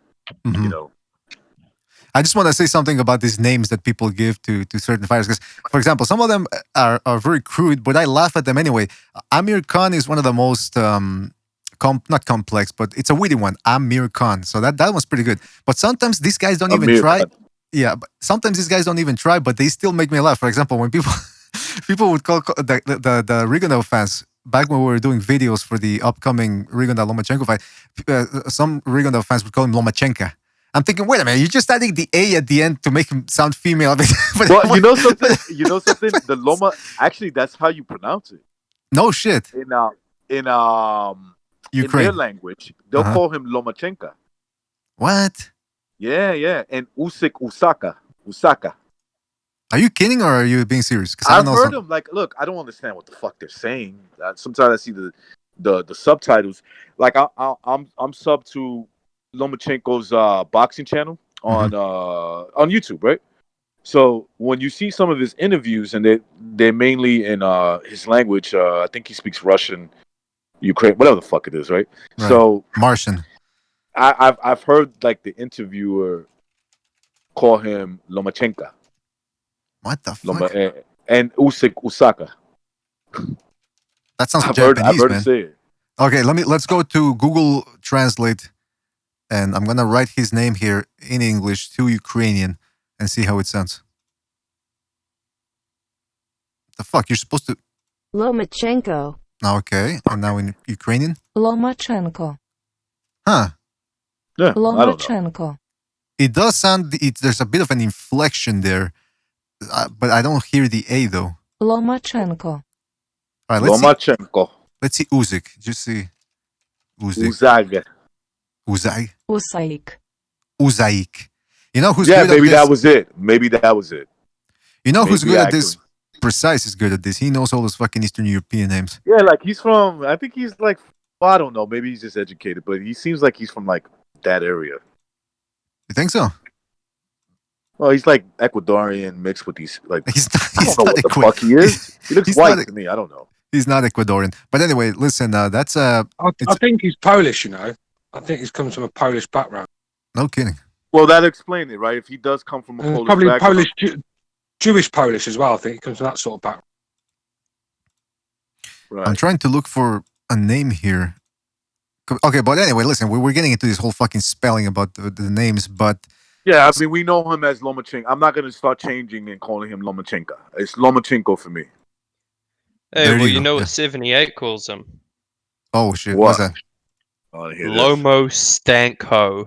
Speaker 9: I just want to say something about these names that people give to certain fighters. Because, for example, some of them are very crude, but I laugh at them anyway. Amir Khan is one of the most not complex, but it's a witty one. Amir Khan. So that one's pretty good. But sometimes these guys don't even try. Yeah, but sometimes these guys don't even try, but they still make me laugh. For example, when people would call the Rigondeaux fans back when we were doing videos for the upcoming Rigondeaux Lomachenko fight, some Rigondeaux fans would call him Lomachenka. I'm thinking, wait a minute, you're just adding the A at the end to make him sound female.
Speaker 11: Well, you know something? The Loma, actually, that's how you pronounce it.
Speaker 9: No shit.
Speaker 11: In
Speaker 9: Ukraine.
Speaker 11: In their language, they'll call him Lomachenka.
Speaker 9: What?
Speaker 11: Yeah, and Usyk Usaka. Usaka.
Speaker 9: Are you kidding or are you being serious? Because I don't
Speaker 11: I've
Speaker 9: know
Speaker 11: heard
Speaker 9: some.
Speaker 11: him. Like, look, I don't understand what the fuck they're saying. Sometimes I see the subtitles. Like, I'm sub to Lomachenko's boxing channel on YouTube, right? So when you see some of his interviews, and they're mainly in his language, I think he speaks Russian, Ukraine, whatever the fuck it is, right?
Speaker 9: Right.
Speaker 11: So
Speaker 9: Martian.
Speaker 11: I've heard like the interviewer call him Lomachenko.
Speaker 9: What the fuck?
Speaker 11: And Usyk Usaka.
Speaker 9: That sounds
Speaker 11: I've
Speaker 9: Japanese,
Speaker 11: heard him
Speaker 9: man.
Speaker 11: say it.
Speaker 9: Okay, let's go to Google Translate, and I'm gonna write his name here in English to Ukrainian and see how it sounds. The fuck, you're supposed to.
Speaker 21: Lomachenko.
Speaker 9: Okay, and now in Ukrainian.
Speaker 21: Lomachenko.
Speaker 9: Huh.
Speaker 11: Yeah,
Speaker 21: Lomachenko.
Speaker 9: It does sound. There's a bit of an inflection there, but I don't hear the A though.
Speaker 21: Lomachenko.
Speaker 9: All right,
Speaker 11: Lomachenko.
Speaker 9: Let's see Usyk. Just see Usyk.
Speaker 11: Uzag.
Speaker 21: Usaik.
Speaker 9: Uzaik. You know who's
Speaker 11: Yeah,
Speaker 9: good
Speaker 11: maybe
Speaker 9: at this?
Speaker 11: that was it. Maybe that was it.
Speaker 9: You know who's
Speaker 11: Maybe
Speaker 9: good at
Speaker 11: I
Speaker 9: this? Precise is good at this. He knows all those fucking Eastern European names.
Speaker 11: Yeah, like he's from. I think he's like. Well, I don't know. Maybe he's just educated, but he seems like he's from like that area.
Speaker 9: You think so?
Speaker 11: Well, he's like Ecuadorian mixed with these like.
Speaker 9: He's
Speaker 11: I don't know what the fuck he is. He looks white to me. I don't know.
Speaker 9: He's not Ecuadorian. But anyway, listen. That's
Speaker 17: I think he's Polish. You know, I think he's comes from a Polish background.
Speaker 9: No kidding.
Speaker 11: Well, that explains it, right? If he does come from a Polish
Speaker 17: Probably
Speaker 11: background,
Speaker 17: Jewish Polish as well. I think he comes from that sort of background.
Speaker 11: Right.
Speaker 9: I'm trying to look for a name here. Okay, but anyway, listen. We're getting into this whole fucking spelling about the names, but
Speaker 11: yeah, I mean, we know him as Lomachenko. I'm not going to start changing and calling him Lomachenko. It's Lomachenko for me.
Speaker 20: Hey,
Speaker 9: There
Speaker 20: well,
Speaker 9: you
Speaker 20: you
Speaker 9: go,
Speaker 20: know
Speaker 9: yeah.
Speaker 20: what 78 calls him?
Speaker 9: Oh shit!
Speaker 11: What?
Speaker 9: What's that?
Speaker 20: Lomo Stanko.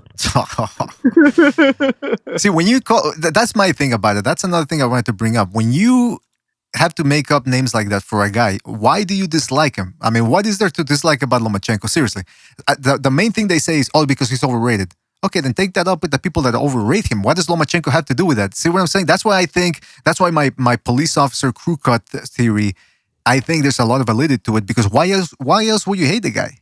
Speaker 9: See, when you call, that's my thing about it. That's another thing I wanted to bring up. When you have to make up names like that for a guy, why do you dislike him? I mean, what is there to dislike about Lomachenko? Seriously, the main thing they say is, oh, because he's overrated. Okay, then take that up with the people that overrate him. What does Lomachenko have to do with that? See what I'm saying? That's why my police officer crew cut theory, I think there's a lot of validity to it, because why else would you hate the guy?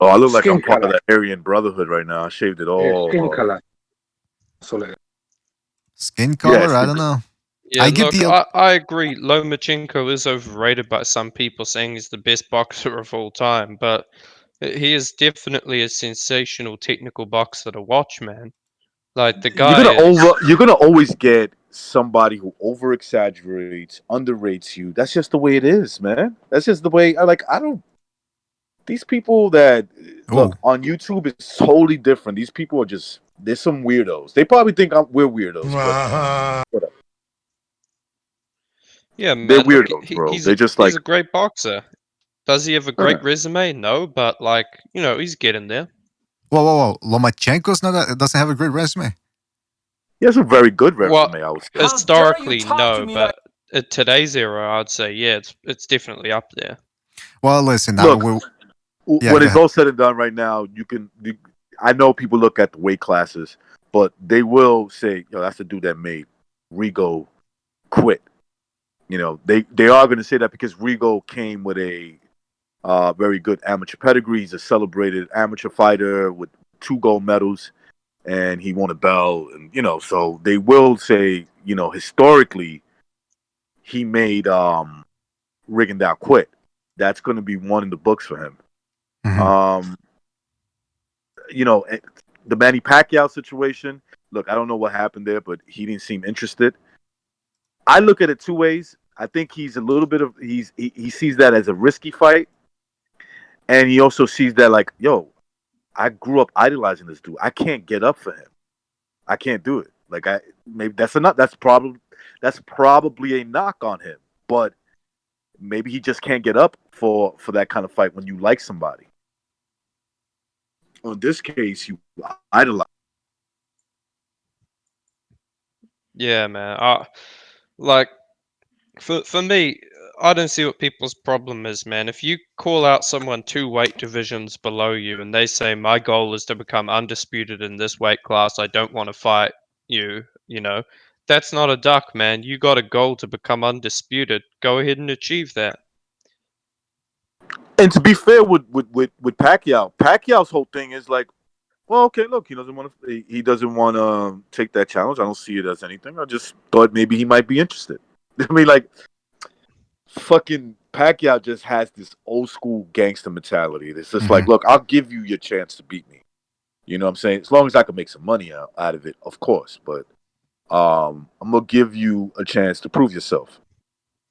Speaker 11: Oh, I look like
Speaker 17: Skin
Speaker 11: I'm part of
Speaker 17: color.
Speaker 11: that Aryan Brotherhood right now. I shaved it all.
Speaker 17: Skin color. That's all it is.
Speaker 9: Skin color?
Speaker 11: Yes,
Speaker 9: I don't know.
Speaker 20: Yeah,
Speaker 9: I get
Speaker 20: look,
Speaker 9: the.
Speaker 20: I agree. Lomachenko is overrated by some people, saying he's the best boxer of all time, but he is definitely a sensational technical boxer to watch, man. Like the guy
Speaker 11: You're gonna always get somebody who over exaggerates, underrates you. That's just the way it is, man. That's just the way. I don't. These people that look on YouTube is totally different. These people are they're some weirdos. They probably think we're weirdos. But whatever.
Speaker 20: Yeah, man.
Speaker 11: They're
Speaker 20: Look,
Speaker 11: weirdos, bro.
Speaker 20: he's
Speaker 11: They're just
Speaker 20: he's
Speaker 11: like
Speaker 20: a great boxer. Does he have a great resume? No, but like, you know, he's getting there.
Speaker 9: Whoa! Lomachenko's doesn't have a great resume.
Speaker 11: he has a very good
Speaker 20: Well,
Speaker 11: resume. I would say.
Speaker 20: historically, no, but at today's era, I'd say yeah, it's definitely up there.
Speaker 9: Well, listen.
Speaker 11: Look,
Speaker 9: Yeah,
Speaker 11: when
Speaker 9: go
Speaker 11: it's
Speaker 9: ahead.
Speaker 11: all said and done, right now, I know people look at the weight classes, but they will say, "Yo, that's the dude that made Rigo quit." You know, they are going to say that because Rigo came with a very good amateur pedigree. He's a celebrated amateur fighter with 2 gold medals, and he won a belt. And you know, so they will say, you know, historically, he made Rigondeaux quit. That's going to be one in the books for him. You know, the Manny Pacquiao situation. Look, I don't know what happened there, but he didn't seem interested. I look at it 2 ways. I think he's a little bit of he sees that as a risky fight, and he also sees that like, yo, I grew up idolizing this dude. I can't get up for him. I can't do it. Like maybe that's probably a knock on him, but maybe he just can't get up for that kind of fight when you like somebody. In this case, you idolize.
Speaker 20: Yeah, man. Like for me, I don't see what people's problem is, man. If you call out someone 2 weight divisions below you and they say my goal is to become undisputed in this weight class, I don't want to fight you, you know, that's not a duck, man. You got a goal to become undisputed. Go ahead and achieve that.
Speaker 3: And to be fair with Pacquiao, Pacquiao's whole thing is like, well, okay, look, he doesn't want to take that challenge. I don't see it as anything. I just thought maybe he might be interested. I mean, like, fucking Pacquiao just has this old school gangster mentality. It's just like, look, I'll give you your chance to beat me. You know what I'm saying? As long as I can make some money out of it, of course. But I'm gonna give you a chance to prove yourself.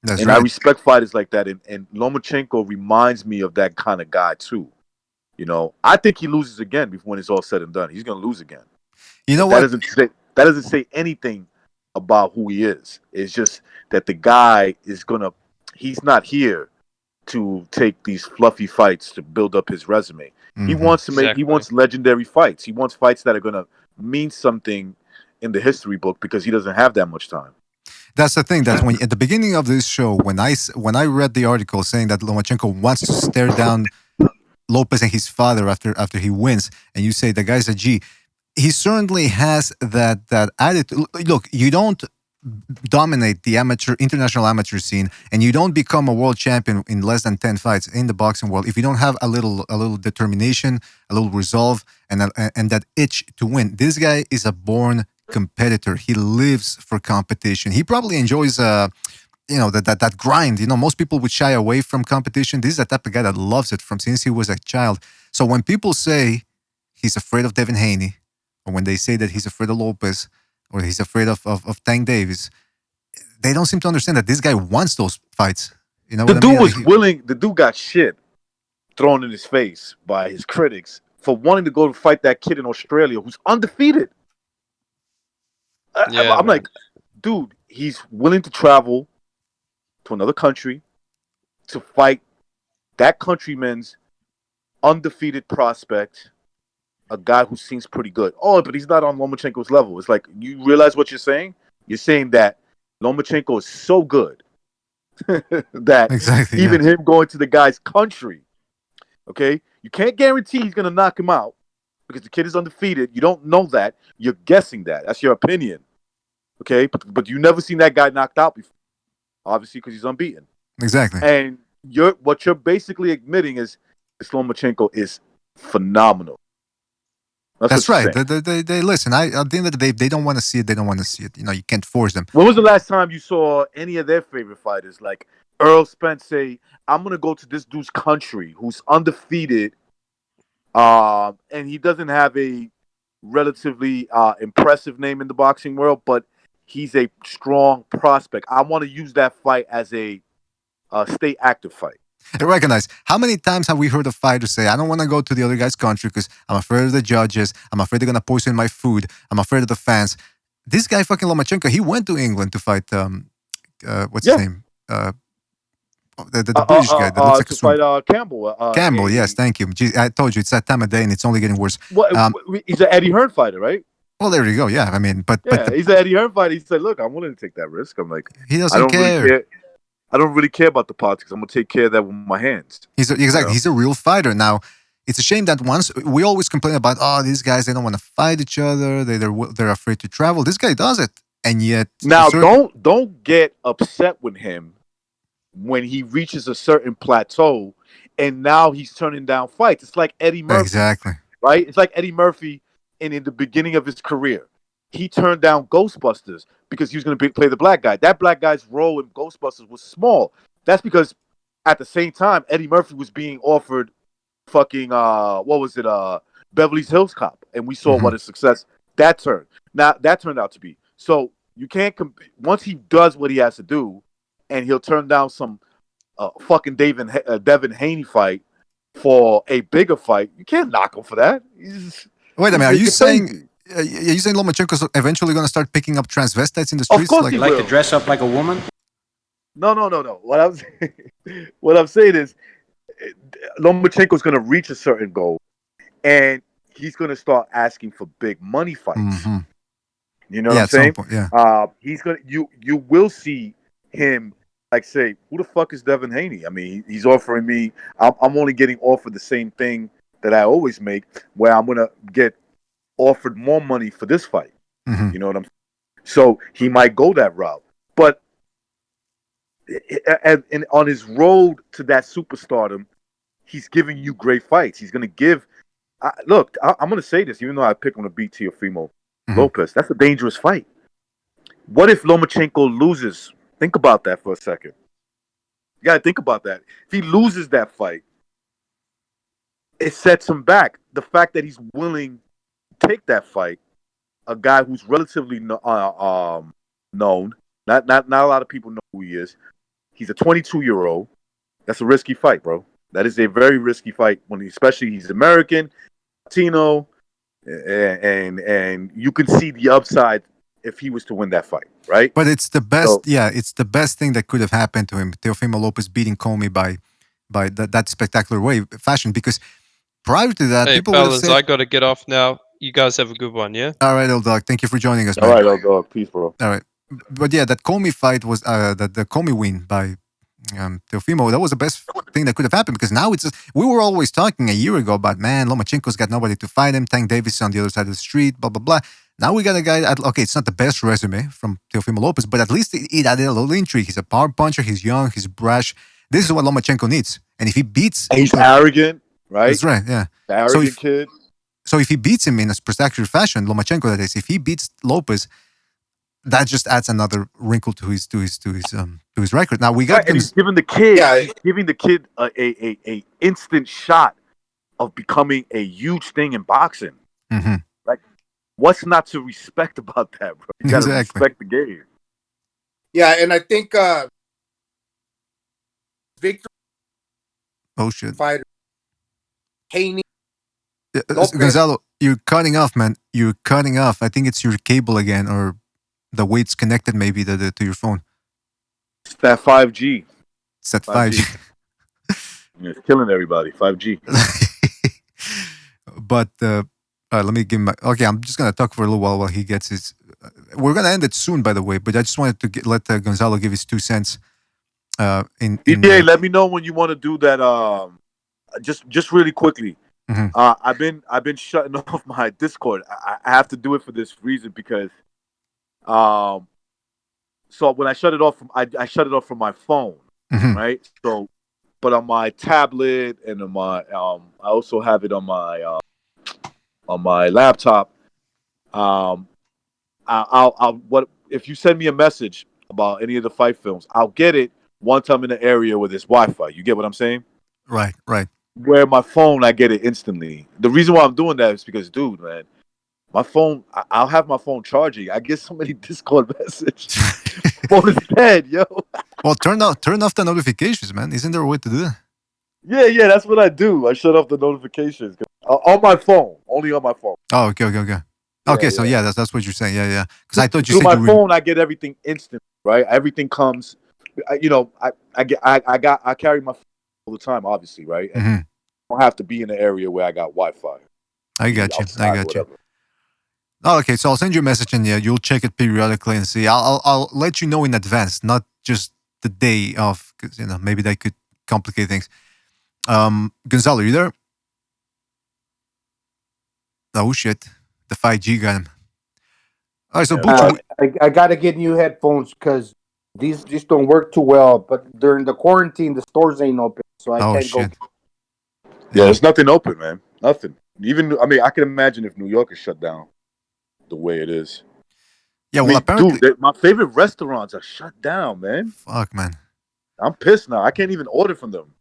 Speaker 9: That's
Speaker 3: and
Speaker 9: right.
Speaker 3: I respect fighters like that. And Lomachenko reminds me of that kind of guy too. You know, I think he loses again when it's all said and done. He's gonna lose again.
Speaker 9: You know
Speaker 3: That
Speaker 9: what?
Speaker 3: doesn't say anything about who he is. It's just that the guy is gonna. He's not here to take these fluffy fights to build up his resume. He wants to make. He wants legendary fights. He wants fights that are gonna mean something in the history book because he doesn't have that much time.
Speaker 9: That's the thing. That when at the beginning of this show, when I read the article saying that Lomachenko wants to stare down Lopez and his father after he wins, and you say the guy's a G, he certainly has that attitude. Look, you don't dominate the international amateur scene, and you don't become a world champion in less than 10 fights in the boxing world if you don't have a little determination, a little resolve, and that itch to win. This guy is a born competitor. He lives for competition. He probably enjoys that grind. Most people would shy away from competition. This is the type of guy that loves it from since he was a child. So when people say he's afraid of Devin Haney, or when they say that he's afraid of Lopez, or he's afraid of Tank Davis, they don't seem to understand that this guy wants those fights. You know
Speaker 3: The
Speaker 9: what I mean?
Speaker 3: dude was willing. The dude got shit thrown in his face by his critics for wanting to go to fight that kid in Australia who's undefeated. I'm like, dude, he's willing to travel to another country to fight that countryman's undefeated prospect, a guy who seems pretty good. Oh, but he's not on Lomachenko's level. It's like, you realize what you're saying? You're saying that Lomachenko is so good that even him going to the guy's country, okay, you can't guarantee he's going to knock him out because the kid is undefeated. You don't know that. You're guessing that. That's your opinion. Okay, but you never seen that guy knocked out before, obviously, because he's unbeaten.
Speaker 9: Exactly.
Speaker 3: And what you're basically admitting is Lomachenko is phenomenal.
Speaker 9: That's right. They listen. At the end of the day, if they don't want to see it, they don't want to see it. You can't force them.
Speaker 3: When was the last time you saw any of their favorite fighters, like Earl Spence, say, "I'm gonna go to this dude's country, who's undefeated, and he doesn't have a relatively impressive name in the boxing world, but he's a strong prospect. I want to use that fight as a stay active fight."
Speaker 9: I recognize. How many times have we heard a fighter say, "I don't want to go to the other guy's country because I'm afraid of the judges. I'm afraid they're gonna poison my food. I'm afraid of the fans." This guy, fucking Lomachenko, he went to England to fight. What's his name? The British guy that looks like
Speaker 3: to fight Campbell.
Speaker 9: Campbell. Yes, thank you. Gee, I told you it's that time of day and it's only getting worse.
Speaker 3: He's an Eddie Hearn fighter, right?
Speaker 9: Well, there you go. Yeah, I mean, but
Speaker 3: he's an Eddie Hearn fighter. He said, "Look, I'm willing to take that risk." I'm like,
Speaker 9: he doesn't
Speaker 3: I don't
Speaker 9: care.
Speaker 3: Really care. I don't really care about the politics. I'm gonna take care of that with my hands.
Speaker 9: Exactly. He's a real fighter. Now, it's a shame that once we always complain about, these guys, they don't want to fight each other. They're afraid to travel. This guy does it, and yet
Speaker 3: now don't get upset with him when he reaches a certain plateau, and now he's turning down fights. It's like Eddie Murphy,
Speaker 9: exactly,
Speaker 3: right? It's like Eddie Murphy, in the beginning of his career, he turned down Ghostbusters because he was going to play the black guy. That black guy's role in Ghostbusters was small. That's because at the same time, Eddie Murphy was being offered fucking Beverly Hills Cop, and we saw what a success that turned out to be. So you can't once he does what he has to do, and he'll turn down some fucking Devin Haney fight for a bigger fight. You can't knock him for that.
Speaker 9: Wait a minute, are you saying Lomachenko's eventually going to start picking up transvestites in the streets?
Speaker 3: Of course, he
Speaker 1: like
Speaker 3: will.
Speaker 1: to dress up like a woman?
Speaker 3: No. What I'm saying is, Lomachenko's going to reach a certain goal, and he's going to start asking for big money fights. You know what I'm saying? He's gonna. You will see him like say, "Who the fuck is Devin Haney?" I mean, he's offering me. I'm only getting offered the same thing that I always make, where I'm gonna get offered more money for this fight. You know what I'm saying? So he might go that route. But and on his road to that superstardom, he's giving you great fights. He's going to give. Look, I'm going to say this, even though I pick on the beat Teofimo Lopez. That's a dangerous fight. What if Lomachenko loses? Think about that for a second. You got to think about that. If he loses that fight, it sets him back. The fact that he's willing to take that fight, a guy who's relatively known, not a lot of people know who he is. He's a 22-year-old. That's a risky fight, bro. That is a very risky fight especially he's American, Latino, and you can see the upside if he was to win that fight, right?
Speaker 9: But it's the best. It's the best thing that could have happened to him. Teofimo Lopez beating Comey by that spectacular fashion. Because prior to that,
Speaker 20: Hey,
Speaker 9: people would have
Speaker 20: fellas,
Speaker 9: said,
Speaker 20: I gotta get off now. You guys have a good one, yeah?
Speaker 9: "All right, old dog, thank you for joining us,
Speaker 3: All
Speaker 9: man."
Speaker 3: right, old dog, peace, bro.
Speaker 9: All right, but yeah, that Comey fight was the Comey win by Teofimo. That was the best thing that could have happened because now we were always talking a year ago about, man, Lomachenko's got nobody to fight him. Tank Davis is on the other side of the street, blah blah blah. Now we got a guy. Okay, it's not the best resume from Teofimo Lopez, but at least it added a little intrigue. He's a power puncher. He's young. He's brash. This is what Lomachenko needs. And if he beats,
Speaker 3: he's arrogant, right?
Speaker 9: That's right. Yeah,
Speaker 3: arrogant kid.
Speaker 9: So if he beats him in a spectacular fashion, Lomachenko, that is, if he beats Lopez, that just adds another wrinkle to his record. Now we got
Speaker 3: and he's giving the kid a instant shot of becoming a huge thing in boxing.
Speaker 9: Mm-hmm.
Speaker 3: Like, what's not to respect about that, bro? You gotta respect the game.
Speaker 14: Yeah, and I think Victor.
Speaker 9: Oh shit!
Speaker 14: Fighter. Haney.
Speaker 9: Gonzalo, you're cutting off, man. You're cutting off. I think it's your cable again, or the way it's connected, maybe to your phone.
Speaker 3: It's that 5G.
Speaker 9: It's that 5G.
Speaker 3: It's killing everybody. 5G.
Speaker 9: But let me give him. Okay, I'm just gonna talk for a little while he gets his. We're gonna end it soon, by the way. But I just wanted to let Gonzalo give his 2 cents.
Speaker 3: EDA, let me know when you want to do that. Just really quickly.
Speaker 9: Mm-hmm.
Speaker 3: I've been shutting off my Discord. I have to do it for this reason because, so when I shut it off I shut it off from my phone, right? So, but on my tablet and on my I also have it on my laptop. I'll what if you send me a message about any of the fight films, I'll get it once I'm in an area where there's Wi-Fi. You get what I'm saying?
Speaker 9: Right.
Speaker 3: Where my phone, I get it instantly. The reason why I'm doing that is because, dude, man, my phone, I'll have my phone charging. I get so many Discord messages. Phone is dead, yo.
Speaker 9: Well, turn off the notifications, man. Isn't there a way to do that?
Speaker 3: Yeah, that's what I do. I shut off the notifications on my phone, only on my phone.
Speaker 9: Oh, okay. Okay, so that's what you're saying. Yeah. Because I thought you
Speaker 3: through
Speaker 9: said
Speaker 3: my phone, I get everything instant, right? Everything comes. I carry my phone all the time, obviously, right? And I don't have to be in an area where I got Wi-Fi.
Speaker 9: I got you. Oh, okay, so I'll send you a message and you'll check it periodically and see. I'll let you know in advance, not just the day of, because maybe that could complicate things. Gonzalo, you there? Oh shit, the 5G got him. All right, so Bucci,
Speaker 1: I gotta get new headphones because these don't work too well. But during the quarantine, the stores ain't open, so I can't go.
Speaker 3: Yeah, there's nothing open, man. Nothing. I can imagine if New York is shut down the way it is.
Speaker 9: Yeah, well, apparently,
Speaker 3: dude, my favorite restaurants are shut down, man.
Speaker 9: Fuck, man.
Speaker 3: I'm pissed now. I can't even order from them.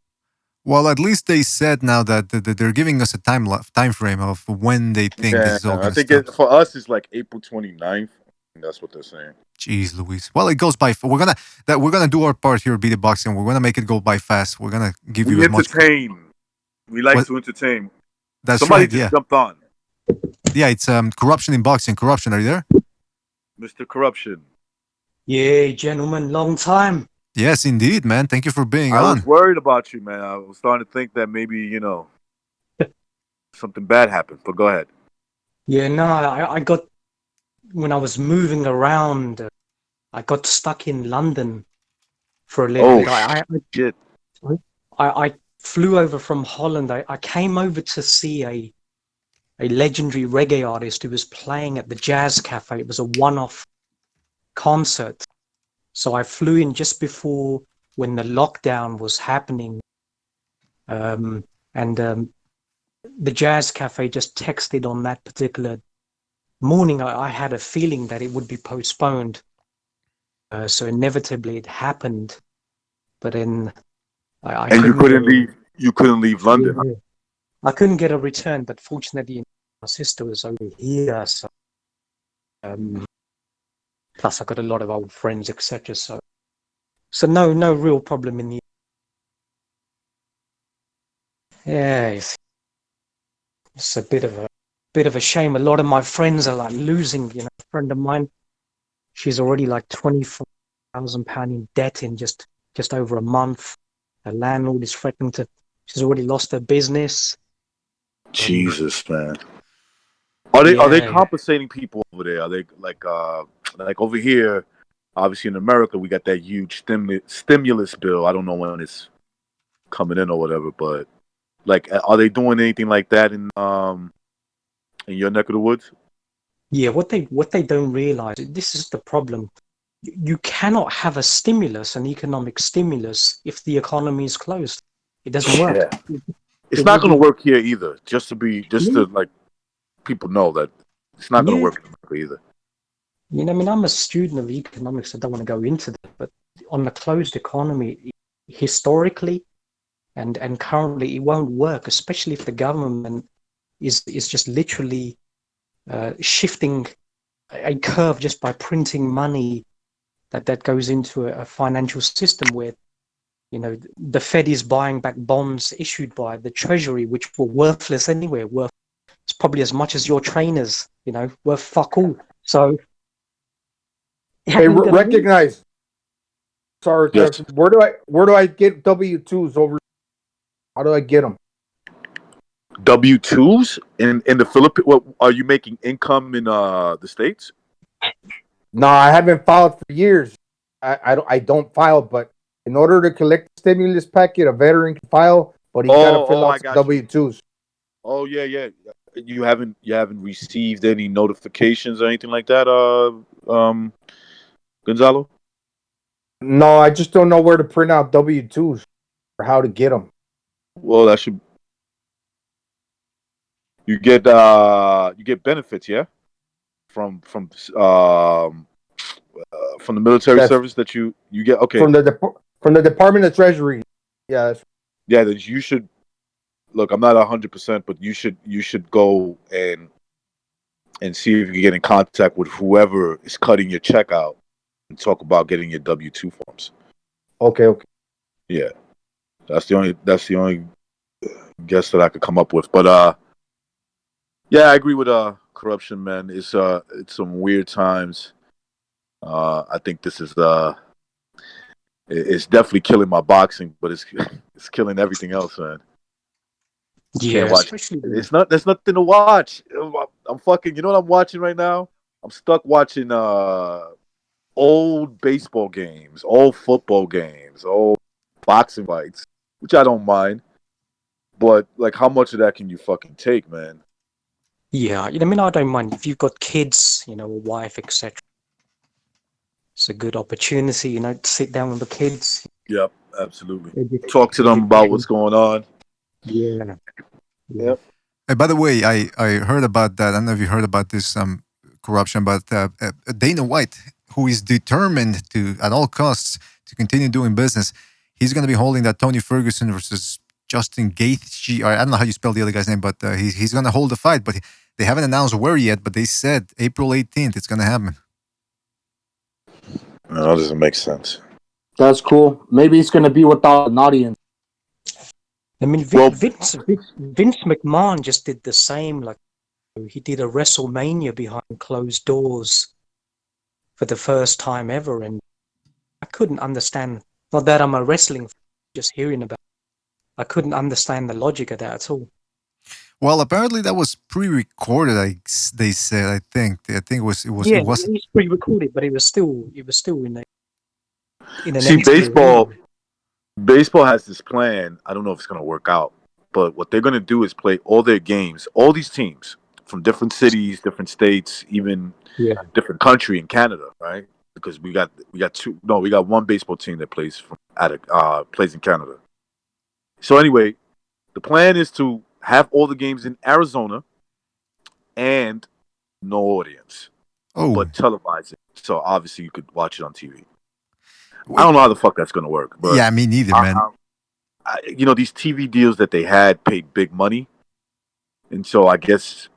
Speaker 9: Well, at least they said now that they're giving us a time frame of when they think this is all going to start.
Speaker 3: For us, it's like April 29th. That's what they're saying.
Speaker 9: Jeez Louise. Well, it goes by. We're gonna do our part here, Beat the Boxing. We're gonna make it go by fast. We're gonna give you as much.
Speaker 3: We like to entertain.
Speaker 9: That's
Speaker 3: Somebody
Speaker 9: right.
Speaker 3: just jumped on.
Speaker 9: Yeah, it's corruption in boxing. Corruption, are you there?
Speaker 3: Mr. Corruption.
Speaker 22: Yeah, gentlemen, long time.
Speaker 9: Yes, indeed, man. Thank you for being
Speaker 3: I
Speaker 9: on.
Speaker 3: was worried about you, man. I was starting to think that maybe something bad happened. But go ahead.
Speaker 22: Yeah, no, I got when I was moving around. I got stuck in London for a little bit.
Speaker 3: Shit.
Speaker 22: I flew over from Holland. I came over to see a legendary reggae artist who was playing at the Jazz Cafe. It was a one-off concert. So I flew in just before when the lockdown was happening. And the Jazz Cafe just texted on that particular morning. I had a feeling that it would be postponed. So inevitably it happened. But then I
Speaker 11: And you
Speaker 22: couldn't get
Speaker 11: couldn't leave. You couldn't leave London. Huh?
Speaker 22: yeah, I couldn't get a return, but fortunately my sister was over here, so plus I got a lot of old friends, etc. So no real problem in the it's a bit of a shame. A lot of my friends are like losing. You know, a friend of mine, she's already like £24,000 in debt in just over a month. Her landlord is threatening to. She's already lost her business.
Speaker 11: Jesus, man. Are they compensating people over there? Are they like over here? Obviously, in America, we got that huge stimulus bill. I don't know when it's coming in or whatever, but like, are they doing anything like that in your neck of the woods?
Speaker 22: Yeah, what they don't realize, this is the problem. You cannot have a stimulus, an economic stimulus, if the economy is closed. It doesn't work.
Speaker 11: Yeah, it's
Speaker 22: It
Speaker 11: not
Speaker 22: will
Speaker 11: going to
Speaker 22: be
Speaker 11: work here either. Just to like people know that it's not going to
Speaker 22: yeah.
Speaker 11: work in America either.
Speaker 22: You know, I mean, I'm a student of economics. I don't want to go into that, but on a closed economy, historically and currently, it won't work, especially if the government is just literally shifting a curve just by printing money that goes into a financial system where the Fed is buying back bonds issued by the Treasury, which were worthless anyway. Worth it's probably as much as your trainers, worth fuck all. So it
Speaker 1: Hey,
Speaker 22: ain't gonna work.
Speaker 1: recognize. Sorry,
Speaker 11: Yes.
Speaker 1: where do I get W-2s over? How do I get them?
Speaker 11: W-2s in the Philippines. What are you making income in the States?
Speaker 1: No, I haven't filed for years. I don't file, but in order to collect the stimulus packet, a veteran can file, but he's got to fill
Speaker 11: I
Speaker 1: out some
Speaker 11: got you.
Speaker 1: W-2s.
Speaker 11: Oh yeah. You haven't received any notifications or anything like that, Gonzalo?
Speaker 1: No, I just don't know where to print out W-2s or how to get them.
Speaker 11: Well, that should you get benefits, yeah, from from the military
Speaker 1: That's
Speaker 11: service that you get. Okay,
Speaker 1: from the Department of Treasury. Yeah,
Speaker 11: yeah, then you should look. I'm not 100%, but you should go and see if you can get in contact with whoever is cutting your check out and talk about getting your W-2 forms.
Speaker 1: okay.
Speaker 11: Yeah, that's the only guess that I could come up with. But yeah, I agree with corruption, man. It's some weird times. I think this is it's definitely killing my boxing, but it's killing everything else, man.
Speaker 22: Yeah,
Speaker 11: Can't watch.
Speaker 22: especially
Speaker 11: There's nothing to watch. I'm fucking. You know what I'm watching right now? I'm stuck watching old baseball games, old football games, old boxing fights, which I don't mind. But like, how much of that can you fucking take, man?
Speaker 22: yeah. I mean, I don't mind if you've got kids, a wife, etc. It's a good opportunity, to sit down with the kids.
Speaker 11: Yep, absolutely.
Speaker 22: Edu-
Speaker 11: Talk to them about
Speaker 22: education.
Speaker 11: what's going on.
Speaker 22: Yeah.
Speaker 11: Yep.
Speaker 9: Hey, by the way, I heard about that. I don't know if you heard about this corruption, but Dana White, who is determined to, at all costs, to continue doing business, he's going to be holding that Tony Ferguson versus Justin Gaethje. I don't know how you spell the other guy's name, but he's going to hold the fight. But they haven't announced where yet. But they said April 18th it's going to happen.
Speaker 11: No, that doesn't make sense.
Speaker 1: That's cool. Maybe it's going to be without an audience.
Speaker 22: I mean,
Speaker 11: Well,
Speaker 22: Vince McMahon just did the same. Like he did a WrestleMania behind closed doors for the first time ever, and I couldn't understand. Not that I'm a wrestling fan, just hearing about. I couldn't understand the logic of that at all.
Speaker 9: Well, apparently that was pre-recorded. They said. I think it was.
Speaker 22: Yeah,
Speaker 9: It wasn't.
Speaker 22: it's pre-recorded, but it was still in an
Speaker 11: see,
Speaker 22: empty
Speaker 11: baseball.
Speaker 22: arena.
Speaker 11: Baseball has this plan. I don't know if it's going to work out, but what they're going to do is play all their games, all these teams from different cities, different states, even
Speaker 22: Yeah.
Speaker 11: different country in Canada, right?
Speaker 3: because we got two. No, we got one baseball team that plays in Canada. So anyway, the plan is to have all the games in Arizona and no audience, but televise it. So obviously you could watch it on TV. I don't know how the fuck that's gonna work, but
Speaker 9: Yeah, me neither, man.
Speaker 3: these TV deals that they had paid big money, and so I guess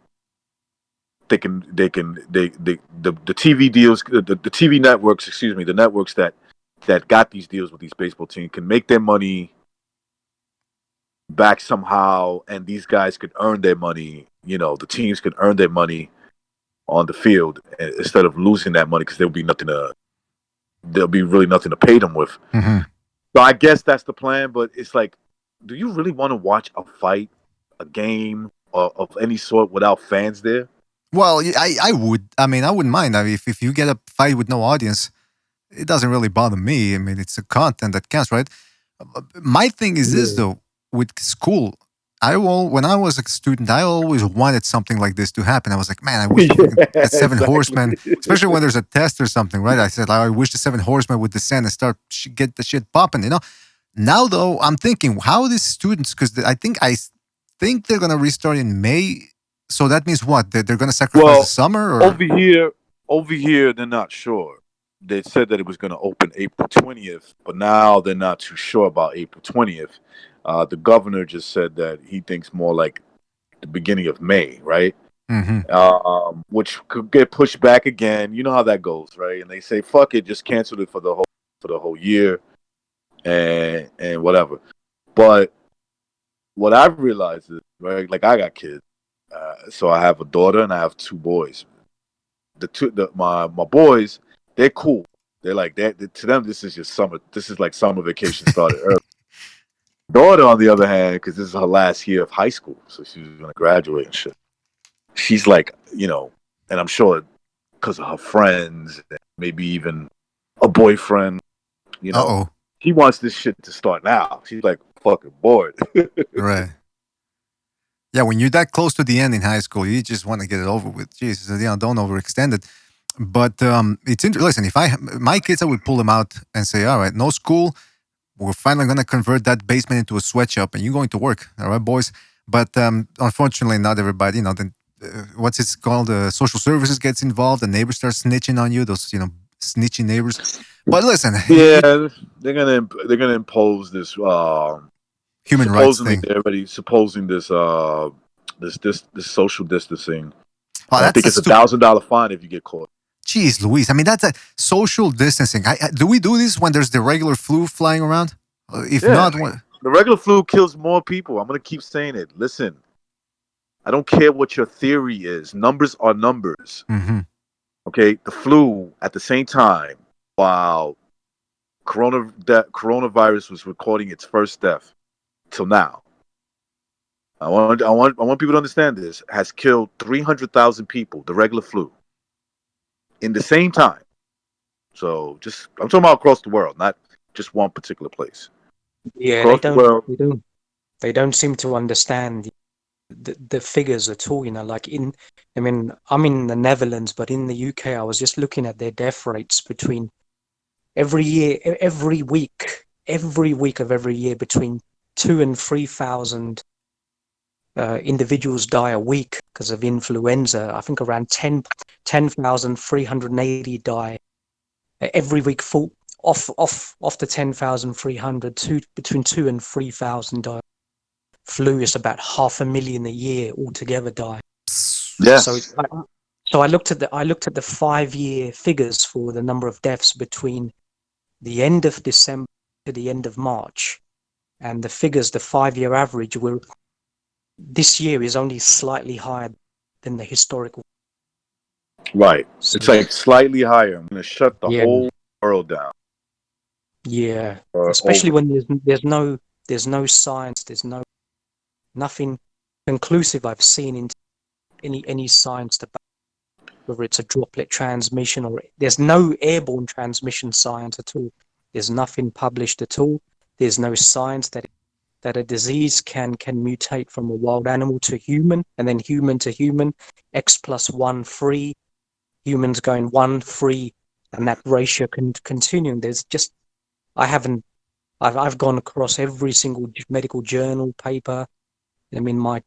Speaker 3: the TV deals, the TV networks, excuse me, the networks that got these deals with these baseball teams can make their money back somehow, and these guys could earn their money. The teams could earn their money on the field instead of losing that money because there'll be really nothing to pay them with.
Speaker 9: Mm-hmm.
Speaker 3: So I guess that's the plan, but it's like, do you really want to watch a fight, a game of any sort without fans there?
Speaker 9: Well, I would. I mean, I wouldn't mind. I mean, if you get a fight with no audience, it doesn't really bother me. I mean, it's a content that counts, right? My thing is this, though, with school. When I was a student, I always wanted something like this to happen. I was like, man, I wish the Seven Horsemen, especially when there's a test or something, right? I said, I wish the Seven Horsemen would descend and start get the shit popping, Now, though, I'm thinking, how are these students? Because I think they're gonna restart in May. So that means what? They're gonna sacrifice the summer, or
Speaker 3: Over here, they're not sure. They said that it was going to open April 20th, but now they're not too sure about April 20th. The governor just said that he thinks more like the beginning of May, right? Which could get pushed back again. You know how that goes, right? And they say, "Fuck it, just cancel it for the whole year," and whatever. But what I've realized is, right, like I got kids, so I have a daughter and I have two boys. My boys, they're cool. They're like that. To them, this is just summer. This is like summer vacation started early. Daughter, on the other hand, because this is her last year of high school, so she's gonna graduate and shit. She's like, and I'm sure because of her friends, and maybe even a boyfriend, he wants this shit to start now. She's like fucking bored.
Speaker 9: right? Yeah, when you're that close to the end in high school, you just want to get it over with. Jesus, don't overextend it. But it's interesting. Listen, if my kids, I would pull them out and say, all right, no school. We're finally going to convert that basement into a sweatshop, and you're going to work. All right, boys. But unfortunately, not everybody. What's it called? Social services gets involved. The neighbors start snitching on you. Those snitching neighbors. But listen,
Speaker 3: yeah, they're gonna impose this
Speaker 9: human rights thing.
Speaker 3: They're already supposing this this social distancing.
Speaker 9: Oh,
Speaker 3: I think it's $1,000 fine if you get caught.
Speaker 9: Jeez, Louise. I mean, that's a social distancing. Do we do this when there's the regular flu flying around? If not,
Speaker 3: the regular flu kills more people. I'm gonna keep saying it. Listen, I don't care what your theory is. Numbers are numbers.
Speaker 9: Mm-hmm.
Speaker 3: Okay, the flu at the same time, while coronavirus was recording its first death till now. I want people to understand this. Has killed 300,000 people. The regular flu. In the same time. So I'm talking about across the world, not just one particular place.
Speaker 22: Yeah, they don't seem to understand the figures at all. Like I'm in the Netherlands, but in the UK, I was just looking at their death rates between every week of every year, between 2,000 and 3,000 individuals die a week because of influenza. I think around 10,380 die every week. Off the 10,300, between 2,000 and 3,000 die. Flu is about 500,000 a year altogether die.
Speaker 3: Yeah.
Speaker 22: So I looked at the 5-year figures for the number of deaths between the end of December to the end of March, and the 5-year average were this year is only slightly higher than the historical.
Speaker 3: Right. It's like slightly higher. I'm going to shut the whole world down.
Speaker 22: Yeah. Especially when there's no science, there's nothing conclusive I've seen in any science about whether it's a droplet transmission or there's no airborne transmission science at all. There's nothing published at all. There's no science that a disease can mutate from a wild animal to human, and then human to human, X+1 3, humans going 1, 3, and that ratio can continue. There's just I've gone across every single medical journal paper. I mean, my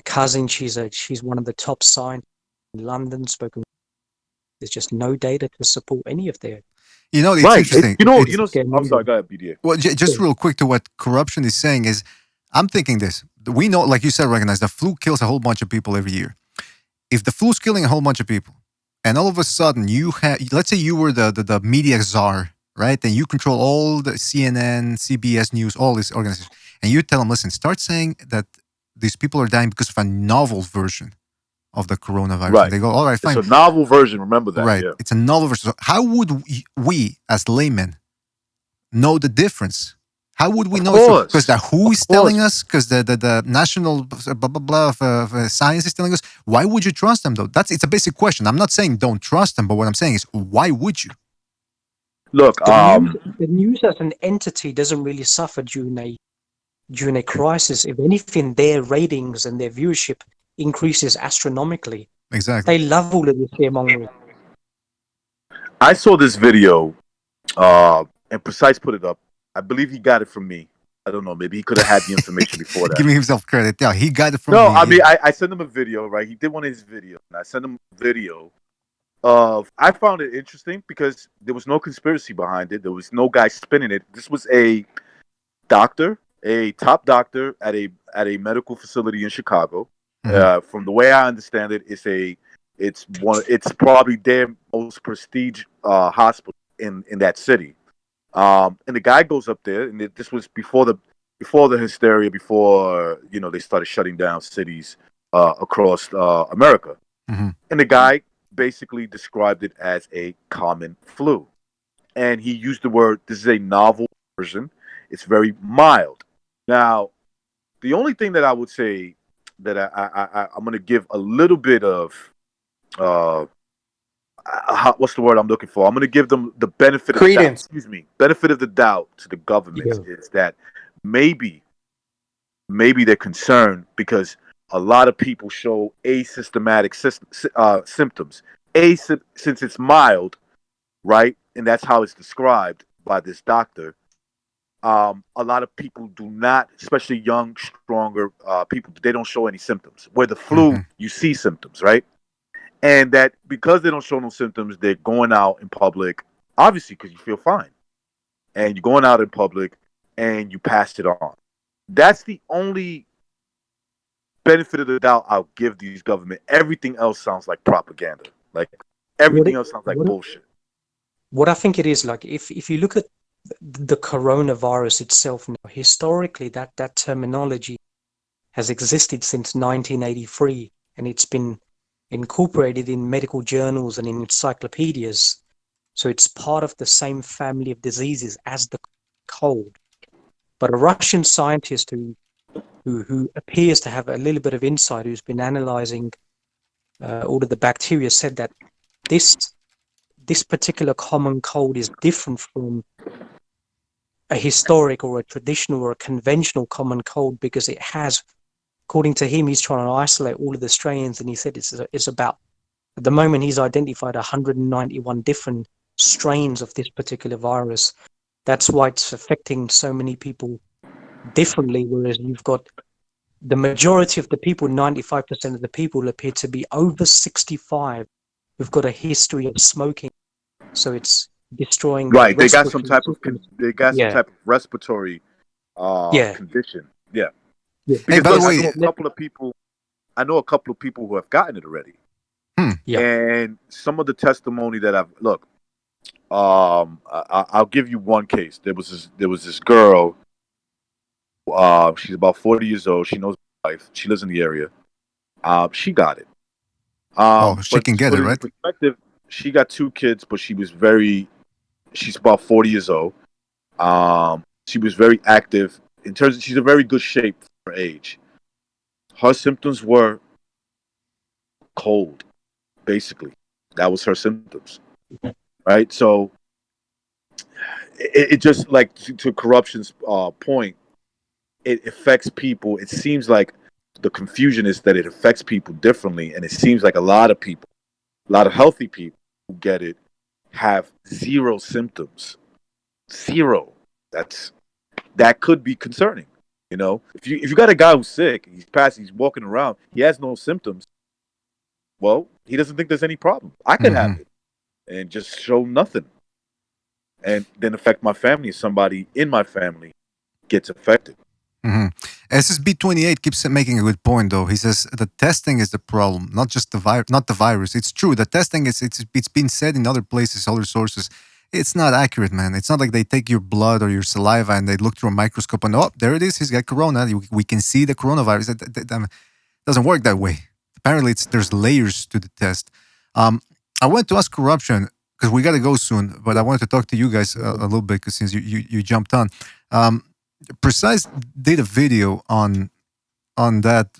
Speaker 22: cousin, she's one of the top scientists in London. Spoken. There's just no data to support any of their.
Speaker 9: You know, it's
Speaker 11: Right.
Speaker 9: interesting.
Speaker 11: I'm sorry. Go ahead, BDA.
Speaker 9: Well, just real quick to what corruption is saying is, I'm thinking this. We know, like you said, recognize the flu kills a whole bunch of people every year. If the flu's killing a whole bunch of people, and all of a sudden you have, let's say you were the media czar, right? And you control all the CNN, CBS News, all these organizations, and you tell them, listen, start saying that these people are dying because of a novel version of the coronavirus.
Speaker 11: Right.
Speaker 9: And they go, all right, fine.
Speaker 11: It's a novel version. Remember that.
Speaker 9: Right.
Speaker 11: Yeah.
Speaker 9: It's a novel version. So how would we, as laymen, know the difference? How would we know? Because the WHO is telling us, because the national blah blah blah of science is telling us. Why would you trust them though? It's a basic question. I'm not saying don't trust them, but what I'm saying is why would you?
Speaker 11: Look,
Speaker 22: The news as an entity doesn't really suffer during a crisis. If anything, their ratings and their viewership increases astronomically.
Speaker 9: Exactly.
Speaker 22: They love all of this fear-mongering.
Speaker 11: I saw this video, and Precise put it up. I believe he got it from me. I don't know. Maybe he could have had the information before that.
Speaker 9: Giving himself credit. Yeah, he got it from
Speaker 11: No,
Speaker 9: me.
Speaker 11: I mean, I sent him a video, right? He did one of his videos, and I sent him a video of. I found it interesting because there was no conspiracy behind it. There was no guy spinning it. This was a doctor, a top doctor at a medical facility in Chicago. From the way I understand it, it's probably their most prestige hospital in that city. And the guy goes up there, and this was before the hysteria, before they started shutting down cities across America. And the guy basically described it as a common flu, and he used the word, "This is a novel version. It's very mild." Now, the only thing that I would say that I'm going to give a little bit of what's the word I'm looking for? I'm going to give them the benefit
Speaker 1: Credence.
Speaker 11: of the doubt. Benefit of the doubt to the government is that maybe they're concerned because a lot of people show asymptomatic symptoms. Since it's mild, right, and that's how it's described by this doctor. A lot of people do not, especially young, stronger people, they don't show any symptoms. Where the flu, you see symptoms, right? And that because they don't show no symptoms, they're going out in public, obviously because you feel fine. And you're going out in public and you pass it on. That's the only benefit of the doubt I'll give these government. Everything else sounds like propaganda. Like everything else sounds like bullshit.
Speaker 22: What I think it is, like, if you look at the coronavirus itself now, historically, that terminology has existed since 1983, and it's been incorporated in medical journals and in encyclopedias. So it's part of the same family of diseases as the cold. But a Russian scientist who appears to have a little bit of insight, who's been analyzing all of the bacteria, said that this particular common cold is different from a historic or a traditional or a conventional common cold because it has, according to him, he's trying to isolate all of the strains, and he said it's about, at the moment, he's identified 191 different strains of this particular virus. That's why it's affecting so many people differently, whereas you've got the majority of the people, 95% of the people appear to be over 65 who've got a history of smoking. So it's destroying their
Speaker 11: Right, they got some
Speaker 22: respiratory
Speaker 11: type of respiratory condition. Yeah. Because
Speaker 9: by the way,
Speaker 11: I know a couple of people who have gotten it already.
Speaker 22: Yeah.
Speaker 11: And some of the testimony that I'll give you one case. There was this girl. She's about 40 years old. She knows my wife. She lives in the area. She got it.
Speaker 9: She can get it, right?
Speaker 11: Perspective, she got 2 kids, but she's about 40 years old. She was very active in terms of, she's in very good shape for her age. Her symptoms were cold, basically. That was her symptoms, right? So it just, like, to corruption's point, it affects people. It seems like the confusion is that it affects people differently, and it seems like a lot of healthy people who get it
Speaker 3: have zero symptoms. Zero. That could be concerning. If you got a guy who's sick, he's walking around, he has no symptoms. Well, he doesn't think there's any problem. I could have it and just show nothing, and then affect my family. Somebody in my family gets affected.
Speaker 9: SSB28 keeps making a good point, though. He says the testing is the problem, not just not the virus. It's true. The testing it's been said in other places, other sources. It's not accurate, man. It's not like they take your blood or your saliva and they look through a microscope and, oh, there it is. He's got corona. We can see the coronavirus. It doesn't work that way. Apparently, there's layers to the test. I wanted to ask Corruption, because we got to go soon, but I wanted to talk to you guys a little bit, because since you jumped on. Precise did a video on that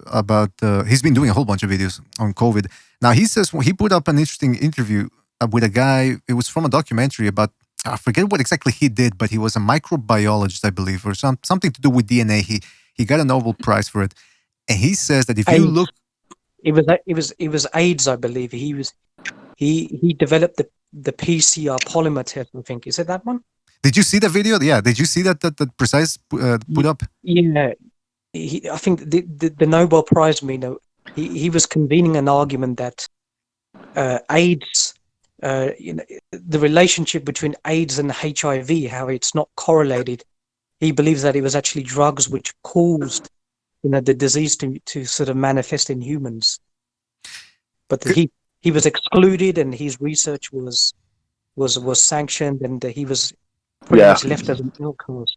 Speaker 9: about he's been doing a whole bunch of videos on COVID. Now he says he put up an interesting interview with a guy. It was from a documentary about, I forget what exactly he did, but he was a microbiologist, I believe, or something to do with DNA. He got a Nobel Prize for it, and he says that if you look,
Speaker 22: it was AIDS, I believe. He developed the PCR polymer test. I think, is it that one?
Speaker 9: Did you see the video? Yeah, did you see that Precise put up?
Speaker 22: Yeah, I think the Nobel Prize. He was convening an argument that AIDS, the relationship between AIDS and HIV, how it's not correlated. He believes that it was actually drugs which caused, the disease to sort of manifest in humans. But he was excluded, and his research was sanctioned, and he was pretty much left as an outcast.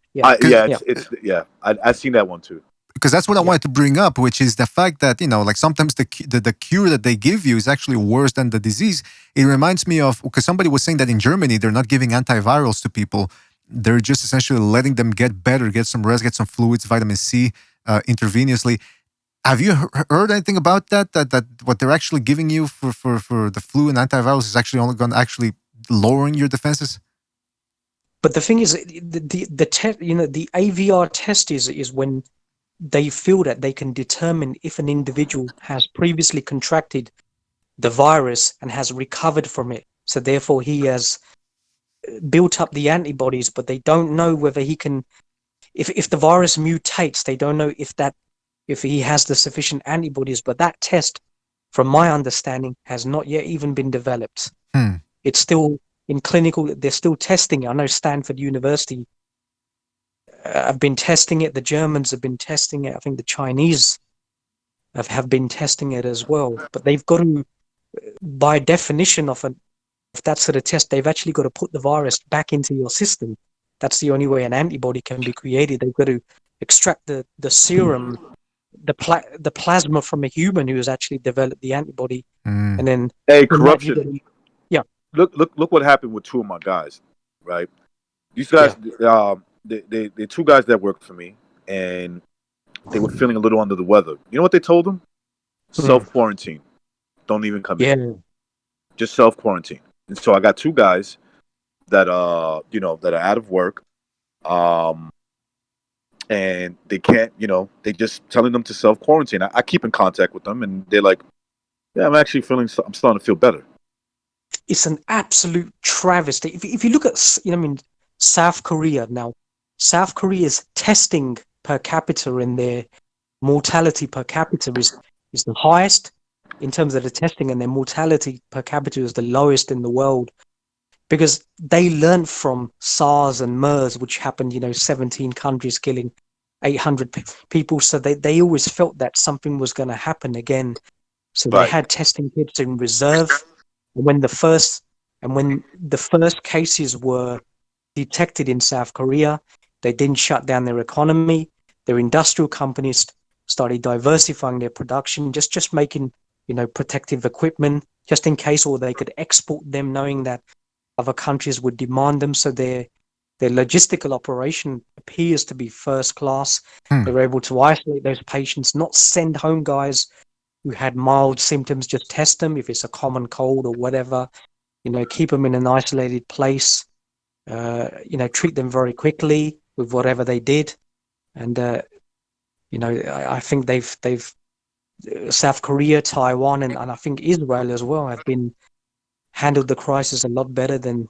Speaker 3: I've seen that one too.
Speaker 9: Because that's what I wanted to bring up, which is the fact that, like sometimes the cure that they give you is actually worse than the disease. It reminds me of, because somebody was saying that in Germany, they're not giving antivirals to people. They're just essentially letting them get better, get some rest, get some fluids, vitamin C intravenously. Have you heard anything about that? That what they're actually giving you for the flu and antivirals is actually only going to actually lowering your defenses?
Speaker 22: But the thing is, the test, the AVR test is when they feel that they can determine if an individual has previously contracted the virus and has recovered from it. So therefore, he has built up the antibodies, but they don't know whether he can. If the virus mutates, they don't know if he has the sufficient antibodies. But that test, from my understanding, has not yet even been developed. It's still in clinical. They're still testing it. I know Stanford University have been testing it. The Germans have been testing it. I think the Chinese have been testing it as well. But they've got to, by definition of that sort of test, they've actually got to put the virus back into your system. That's the only way an antibody can be created. They've got to extract the serum, the plasma from a human who has actually developed the antibody, and then
Speaker 3: Corruption. Look what happened with two of my guys, right? These guys, they're two guys that worked for me, and they were feeling a little under the weather. You know what they told them? Self-quarantine. Don't even come in. Just self-quarantine. And so I got two guys that that are out of work, and they can't, they just telling them to self-quarantine. I keep in contact with them, and they're like, yeah, I'm starting to feel better.
Speaker 22: It's an absolute travesty. If you look at, South Korea now, South Korea's testing per capita and their mortality per capita is the highest in terms of the testing, and their mortality per capita is the lowest in the world, because they learned from SARS and MERS, which happened, 17 countries killing 800 people. So they always felt that something was going to happen again. So they had testing kits in reserve. When the first cases were detected in South Korea, they didn't shut down their economy. Their industrial companies started diversifying their production, just making, protective equipment just in case, or they could export them knowing that other countries would demand them. So their logistical operation appears to be first class. They were able to isolate those patients, not send home guys who had mild symptoms, just test them if it's a common cold or whatever, keep them in an isolated place, treat them very quickly with whatever they did. And, I think they've South Korea, Taiwan, and I think Israel as well have handled the crisis a lot better than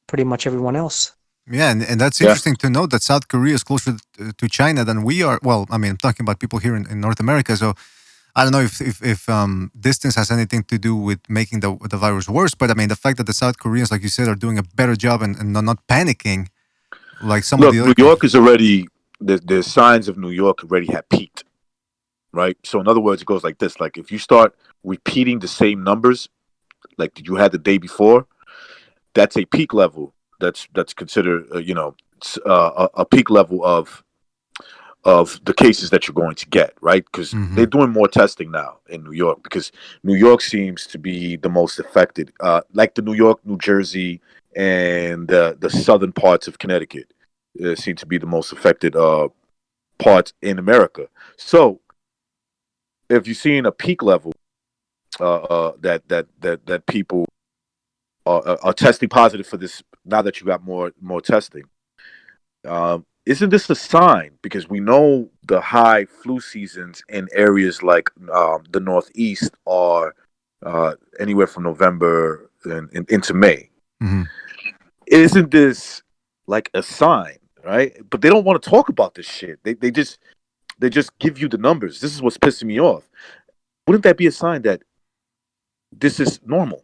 Speaker 22: pretty much everyone else.
Speaker 9: Yeah, and that's interesting to note that South Korea is closer to China than we are. Well, I mean, I'm talking about people here in North America. So I don't know if distance has anything to do with making the virus worse. But I mean, the fact that the South Koreans, like you said, are doing a better job and not panicking like some of
Speaker 11: Look,
Speaker 9: the other
Speaker 11: New York is already the signs of New York already have peaked, right? So in other words, it goes like this: like if you start repeating the same numbers like you had the day before, that's a peak level. That's considered a peak level of the cases that you're going to get, right? Because they're doing more testing now in New York because New York seems to be the most affected, like the New York, New Jersey, and the southern parts of Connecticut seem to be the most affected parts in America. So if you're seeing a peak level that people are testing positive for this now that you got more testing. Isn't this a sign? Because we know the high flu seasons in areas like the Northeast are anywhere from November and into May. Isn't this like a sign, right? But they don't want to talk about this shit. They just give you the numbers. This is what's pissing me off. Wouldn't that be a sign that this is normal?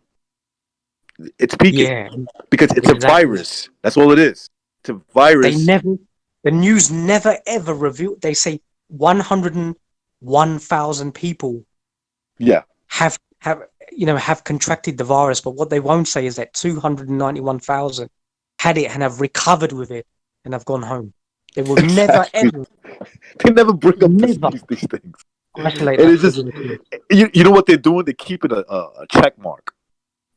Speaker 11: It's peaking
Speaker 22: Yeah,
Speaker 11: because it's a
Speaker 22: exactly.
Speaker 11: virus. That's all it is. It's a virus.
Speaker 22: The news never ever reveal. They say 101,000 people
Speaker 11: Yeah.
Speaker 22: have contracted the virus, but what they won't say is that 291,000 had it and have recovered with it and have gone home. They will never ever.
Speaker 11: They never bring up these things.
Speaker 22: Isolate
Speaker 11: And
Speaker 22: that
Speaker 11: it's just
Speaker 22: figure.
Speaker 11: you know what they're doing? They're keeping a check mark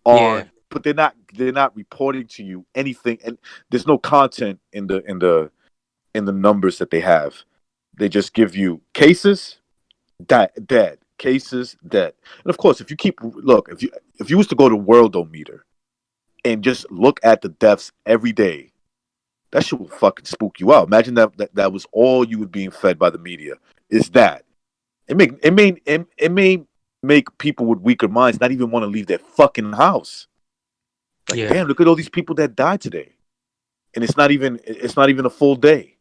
Speaker 11: on,
Speaker 22: Yeah.
Speaker 11: but they're not reporting to you anything, and there's no content in the numbers that they have. They just give you cases, dead cases, dead, and of course, if you was to go to Worldometer and just look at the deaths every day, that shit will fucking spook you out. Imagine that was all you were being fed by the media. Is that it may make people with weaker minds not even want to leave their fucking house. Like,
Speaker 22: Yeah.
Speaker 11: damn, look at all these people that died today, and it's not even a full day.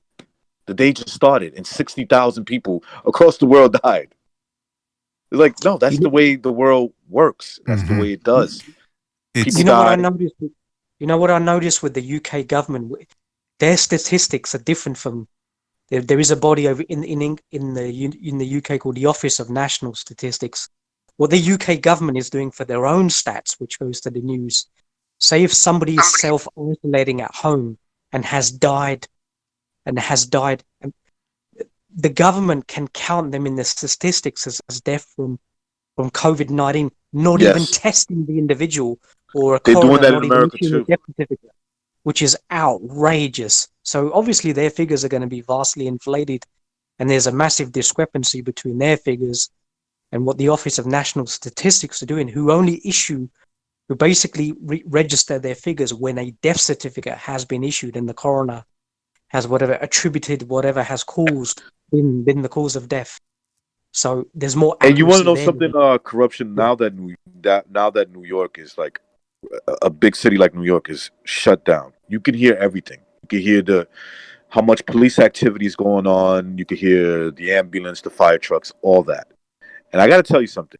Speaker 11: The day just started, and 60,000 people across the world died. It's like, no, that's the way the world works. That's the way it does. People
Speaker 22: You know what I
Speaker 11: die.
Speaker 22: noticed? You know what I noticed with the UK government? Their statistics are different from. There is a body over in the UK called the Office of National Statistics. What the UK government is doing for their own stats, which goes to the news. Say if somebody is self-isolating at home and has died, the government can count them in the statistics as death from COVID-19, not even
Speaker 11: Yes,
Speaker 22: testing the individual, or a
Speaker 11: they're doing
Speaker 22: coroner
Speaker 11: that in
Speaker 22: not even
Speaker 11: America
Speaker 22: issuing a
Speaker 11: too.
Speaker 22: death certificate, which is outrageous. So obviously their figures are going to be vastly inflated, and there's a massive discrepancy between their figures and what the Office of National Statistics are doing, who basically register their figures when a death certificate has been issued and the coroner has attributed whatever has been the cause of death. So there's more
Speaker 11: And you want to
Speaker 22: accuracy
Speaker 11: know
Speaker 22: there.
Speaker 11: something? Corruption now that New York is like a big city like New York is shut down. You can hear everything. You can hear how much police activity is going on. You can hear the ambulance, the fire trucks, all that. And I got to tell you something.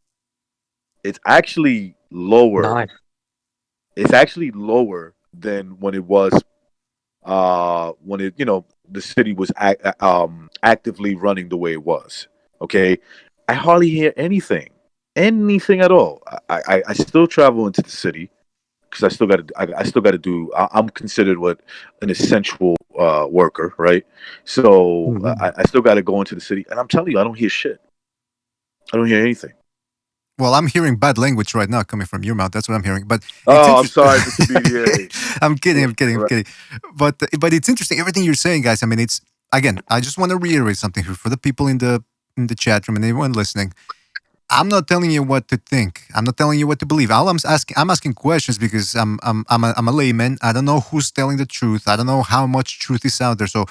Speaker 11: It's actually lower.
Speaker 22: Nice.
Speaker 11: It's actually lower than when it was when the city was actively running the way it was. Okay, I hardly hear anything at all. I still travel into the city because I still got to do. I'm considered an essential worker, right? So I still got to go into the city, and I'm telling you, I don't hear shit. I don't hear anything.
Speaker 9: Well, I'm hearing bad language right now coming from your mouth. That's what I'm hearing. But it's
Speaker 11: Oh, I'm
Speaker 9: interesting.
Speaker 11: sorry, Mr. BDA.
Speaker 9: I'm kidding. But it's interesting everything you're saying, guys. I mean, it's again. I just want to reiterate something here for the people in the chat room and everyone listening. I'm not telling you what to think. I'm not telling you what to believe. I'm asking questions because I'm a layman. I don't know who's telling the truth. I don't know how much truth is out there. So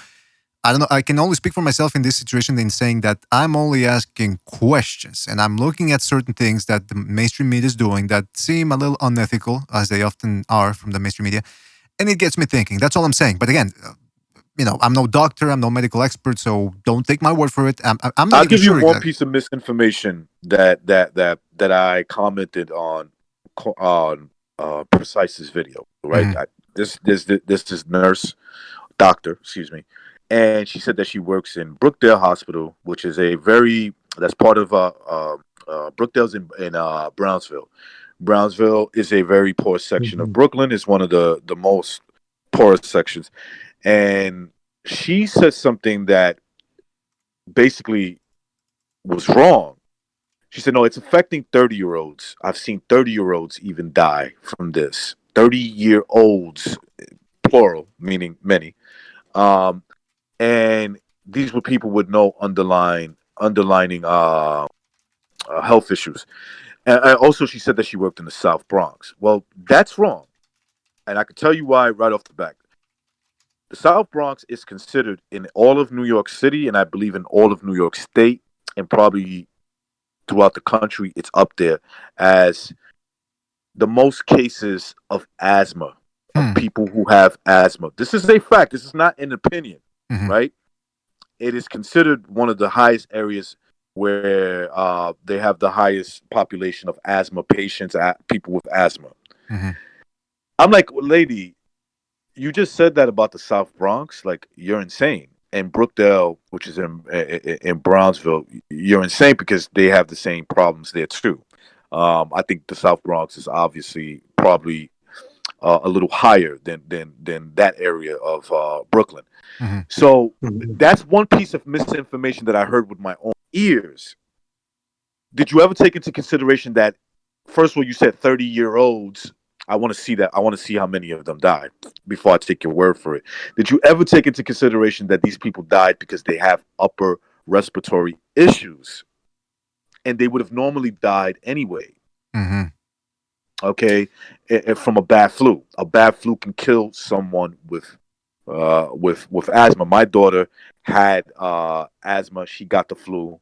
Speaker 9: I don't know. I can only speak for myself in this situation in saying that I'm only asking questions and I'm looking at certain things that the mainstream media is doing that seem a little unethical, as they often are from the mainstream media. And it gets me thinking. That's all I'm saying. But again, I'm no doctor, I'm no medical expert, so don't take my word for it. I'm not
Speaker 11: I'll
Speaker 9: even
Speaker 11: give you
Speaker 9: sure
Speaker 11: one
Speaker 9: exactly.
Speaker 11: piece of misinformation that I commented on Precise's video. Right,
Speaker 9: Mhm.
Speaker 11: this is doctor, excuse me, and she said that she works in Brookdale Hospital, which is that's part of Brookdale's in Brownsville. Brownsville is a very poor section of Brooklyn. It's one of the most poorest sections, and she said something that basically was wrong. She said, no, it's affecting 30-year-olds. I've seen 30-year-olds even die from this. 30-year-olds, plural, meaning many. And these were people with no underlining health issues. And also, she said that she worked in the South Bronx. Well, that's wrong. And I can tell you why right off the bat. The South Bronx is considered in all of New York City, and I believe in all of New York State, and probably throughout the country, it's up there as the most cases of asthma, of people who have asthma. This is a fact. This is not an opinion, right? It is considered one of the highest areas where they have the highest population of asthma patients, people with asthma. I'm like, well, lady, you just said that about the South Bronx. Like, you're insane. And Brookdale, which is in Brownsville, you're insane because they have the same problems there too. I think the South Bronx is obviously probably a little higher than that area of Brooklyn. So that's one piece of misinformation that I heard with my own ears. Did you ever take into consideration that, first of all, you said 30-year-olds? I want to see that. I want to see how many of them died before I take your word for it. Did you ever take into consideration that these people died because they have upper respiratory issues and they would have normally died anyway? Okay, from a bad flu. A bad flu can kill someone with asthma. My daughter had asthma. She got the flu.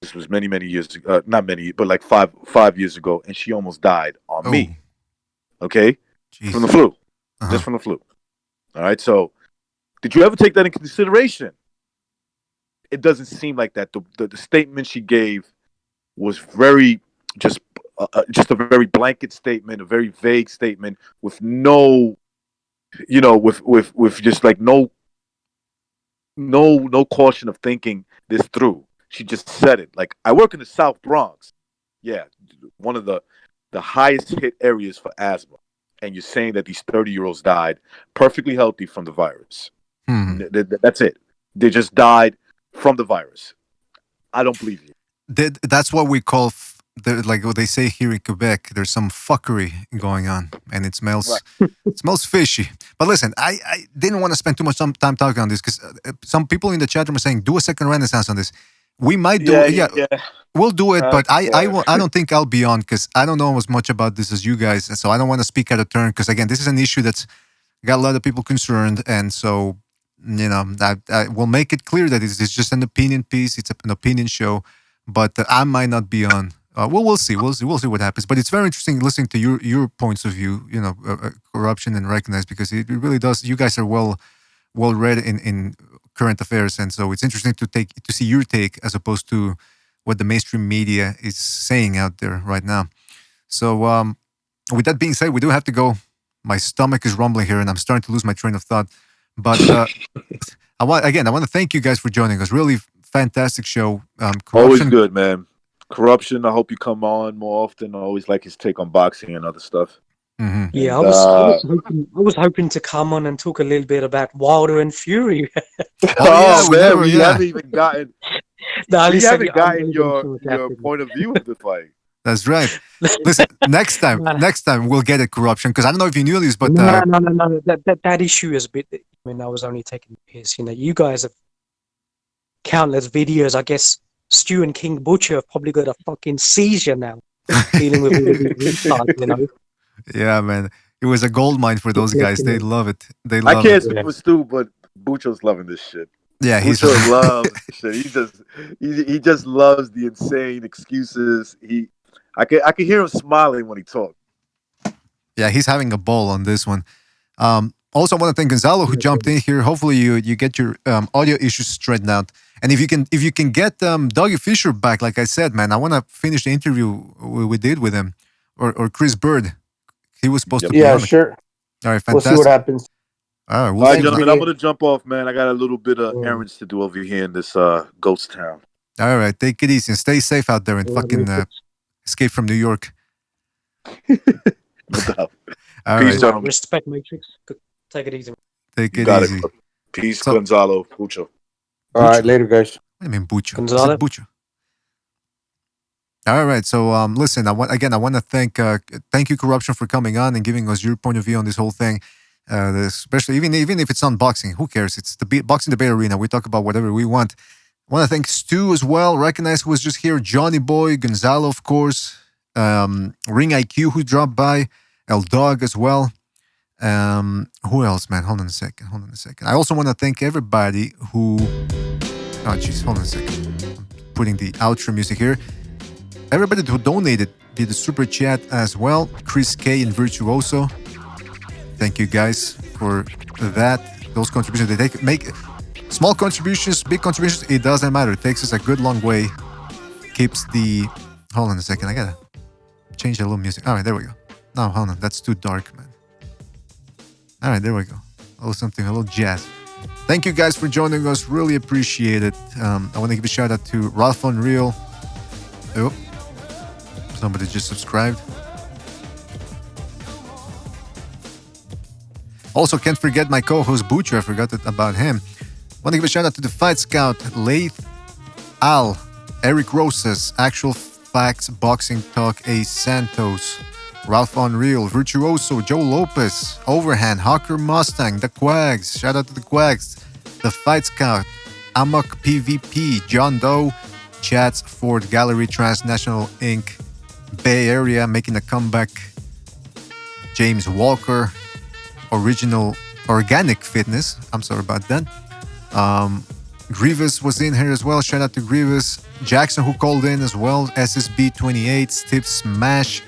Speaker 11: This was many years ago. Not many, but like five years ago, and she almost died on me. Okay, from the flu, just from the flu. All right. So, did you ever take that into consideration? It doesn't seem like that. The statement she gave was very just just a very blanket statement, a very vague statement with no, with just like no caution of thinking this through. She just said it. Like, I work in the South Bronx. Yeah, one of the highest hit areas for asthma. And you're saying that these 30-year-olds died perfectly healthy from the virus. That's it. They just died from the virus. I don't believe you.
Speaker 9: That's what we call, like what they say here in Quebec, there's some fuckery going on, and it smells fishy. But listen, I didn't want to spend too much time talking on this because some people in the chat room are saying, do a second renaissance on this. We might do it. Yeah, we'll do it, but I don't think I'll be on because I don't know as much about this as you guys. And so I don't want to speak out of turn because, again, this is an issue that's got a lot of people concerned. And so, I will make it clear that it's just an opinion piece. It's an opinion show, but I might not be on. We'll see. We'll see what happens. But it's very interesting listening to your points of view, corruption and recognize, because it really does. You guys are well read in current affairs, and so it's interesting to see your take as opposed to what the mainstream media is saying out there right now. So with that being said, we do have to go. My stomach is rumbling here, and I'm starting to lose my train of thought. But I want to thank you guys for joining us. Really fantastic show.
Speaker 11: Always good, man. Corruption. I hope you come on more often. I always like his take on boxing and other stuff.
Speaker 22: Yeah,
Speaker 11: And,
Speaker 22: I was hoping to come on and talk a little bit about Wilder and Fury.
Speaker 11: man, we haven't even gotten.
Speaker 22: No,
Speaker 11: we
Speaker 22: listen,
Speaker 11: haven't
Speaker 22: I'm
Speaker 11: gotten
Speaker 22: really
Speaker 11: your
Speaker 22: sure that
Speaker 11: point of view of the fight.
Speaker 9: That's right. Listen, next time we'll get a corruption, because I don't know if you knew this, but
Speaker 22: no. That issue is a bit. I mean, I was only taking the piss. You guys have countless videos. I guess Stu and King Butcher have probably got a fucking seizure now, dealing with all these retards.
Speaker 9: Yeah, man, it was a gold mine for those guys. They love it. They
Speaker 11: I
Speaker 9: love
Speaker 11: can't
Speaker 9: it.
Speaker 11: speak for Stu, but
Speaker 3: Bucho's loving this shit.
Speaker 9: Yeah, he's
Speaker 3: Bucho loves this shit. He just loves the insane excuses. I can hear him smiling when he talks.
Speaker 9: Yeah, he's having a ball on this one. Also, I want to thank Gonzalo who jumped in here. Hopefully, you get your audio issues straightened out. And if you can get Dougie Fisher back, like I said, man, I want to finish the interview we did with him, or Chris Bird. He was supposed to be on.
Speaker 1: Sure.
Speaker 9: All right, fantastic.
Speaker 1: We'll see what happens.
Speaker 9: All right,
Speaker 3: All right, gentlemen, I'm
Speaker 1: you.
Speaker 3: gonna jump off, man. I got a little bit of errands to do over here in this ghost town.
Speaker 9: All right, take it easy and stay safe out there and fucking escape from New York.
Speaker 3: No doubt.
Speaker 9: All
Speaker 3: Peace,
Speaker 9: right.
Speaker 3: gentlemen.
Speaker 22: Respect, Matrix. Take it easy.
Speaker 9: Take
Speaker 3: You
Speaker 9: it
Speaker 3: got
Speaker 9: easy.
Speaker 3: it. Peace, Gonzalo, Bucho.
Speaker 1: All right, later, guys.
Speaker 9: What do you mean Bucho?
Speaker 22: Gonzalo?
Speaker 9: I said Bucho. All right, so listen, I want to thank you, Corruption, for coming on and giving us your point of view on this whole thing. Especially even if it's on boxing, who cares? It's the boxing debate arena. We talk about whatever we want. I want to thank Stu as well. Recognize who was just here, Johnny Boy, Gonzalo, of course, Ring IQ who dropped by, El Dog as well. Who else, man? Hold on a second. I also want to thank everybody who. Oh, jeez, hold on a second. I'm putting the outro music here. Everybody who donated did the super chat as well. Chris K and Virtuoso. Thank you guys for that. Those contributions they make small contributions, big contributions. It doesn't matter. It takes us a good long way. Keeps the. Hold on a second. I gotta change a little music. All right, there we go. No, hold on. That's too dark, man. All right, there we go. A little jazz. Thank you guys for joining us. Really appreciate it. I want to give a shout out to Ralph Unreal. Oh, somebody just subscribed. Also, can't forget my co-host Bucho. I forgot about him. Want to give a shout out to the Fight Scout, Laith, Al, Eric Rosas, Actual Facts, Boxing Talk, Ace Santos, Ralph Unreal, Virtuoso, Joe Lopez, Overhand, Hawker Mustang, The Quags, shout out to The Quags, The Fight Scout, Amok PvP, John Doe, Chats, Ford Gallery, Transnational Inc., Bay Area making a comeback, James Walker, Original Organic Fitness, I'm sorry about that. Grievous was in here as well, shout out to Grievous, Jackson who called in as well, SSB28, Steve Smash.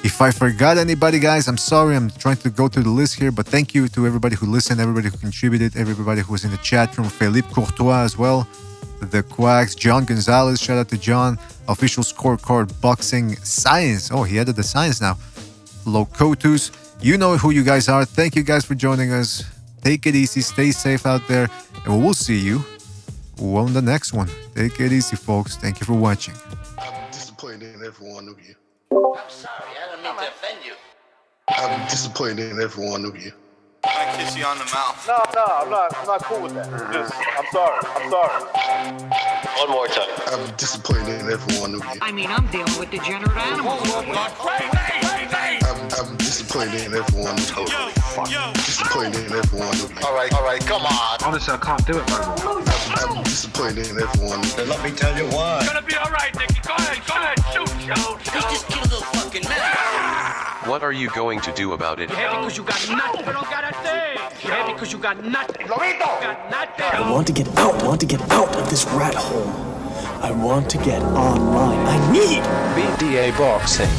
Speaker 9: If I forgot anybody, guys, I'm sorry. I'm trying to go through the list here, but thank you to everybody who listened, everybody who contributed, everybody who was in the chat room. Philippe Courtois as well. The Quacks, John Gonzalez, shout out to John. Official Scorecard Boxing Science. Oh, he added the science now. Locotus. You know who you guys are. Thank you guys for joining us. Take it easy. Stay safe out there. And we'll see you on the next one. Take it easy, folks. Thank you for watching.
Speaker 7: I'm disappointed in every one of you.
Speaker 2: I'm sorry, I don't mean to offend you.
Speaker 7: I'm disappointed in every one of you.
Speaker 8: I kiss you on the mouth.
Speaker 23: No, I'm not cool with that. I'm sorry.
Speaker 2: One more time.
Speaker 7: I'm disappointed in every one of you.
Speaker 5: I mean, I'm dealing with degenerate animals.
Speaker 7: I'm disappointed in every one of you. Disappointed in every one of you.
Speaker 2: All right, come on.
Speaker 7: Honestly, I can't do it no more. I'm disappointed in every one of you.
Speaker 2: Then let me tell you why.
Speaker 5: It's gonna be all right, Nicky. Go ahead, shoot.
Speaker 2: He just killed a little fucking man.
Speaker 24: What are you going to do about it?
Speaker 5: You're happy because you got nothing. You don't got a thing. You're happy because you got nothing.
Speaker 2: Lomito!
Speaker 5: Got nothing.
Speaker 25: I want to get out. I want to get out of this rat hole. I want to get online. I need
Speaker 6: BDA Boxing.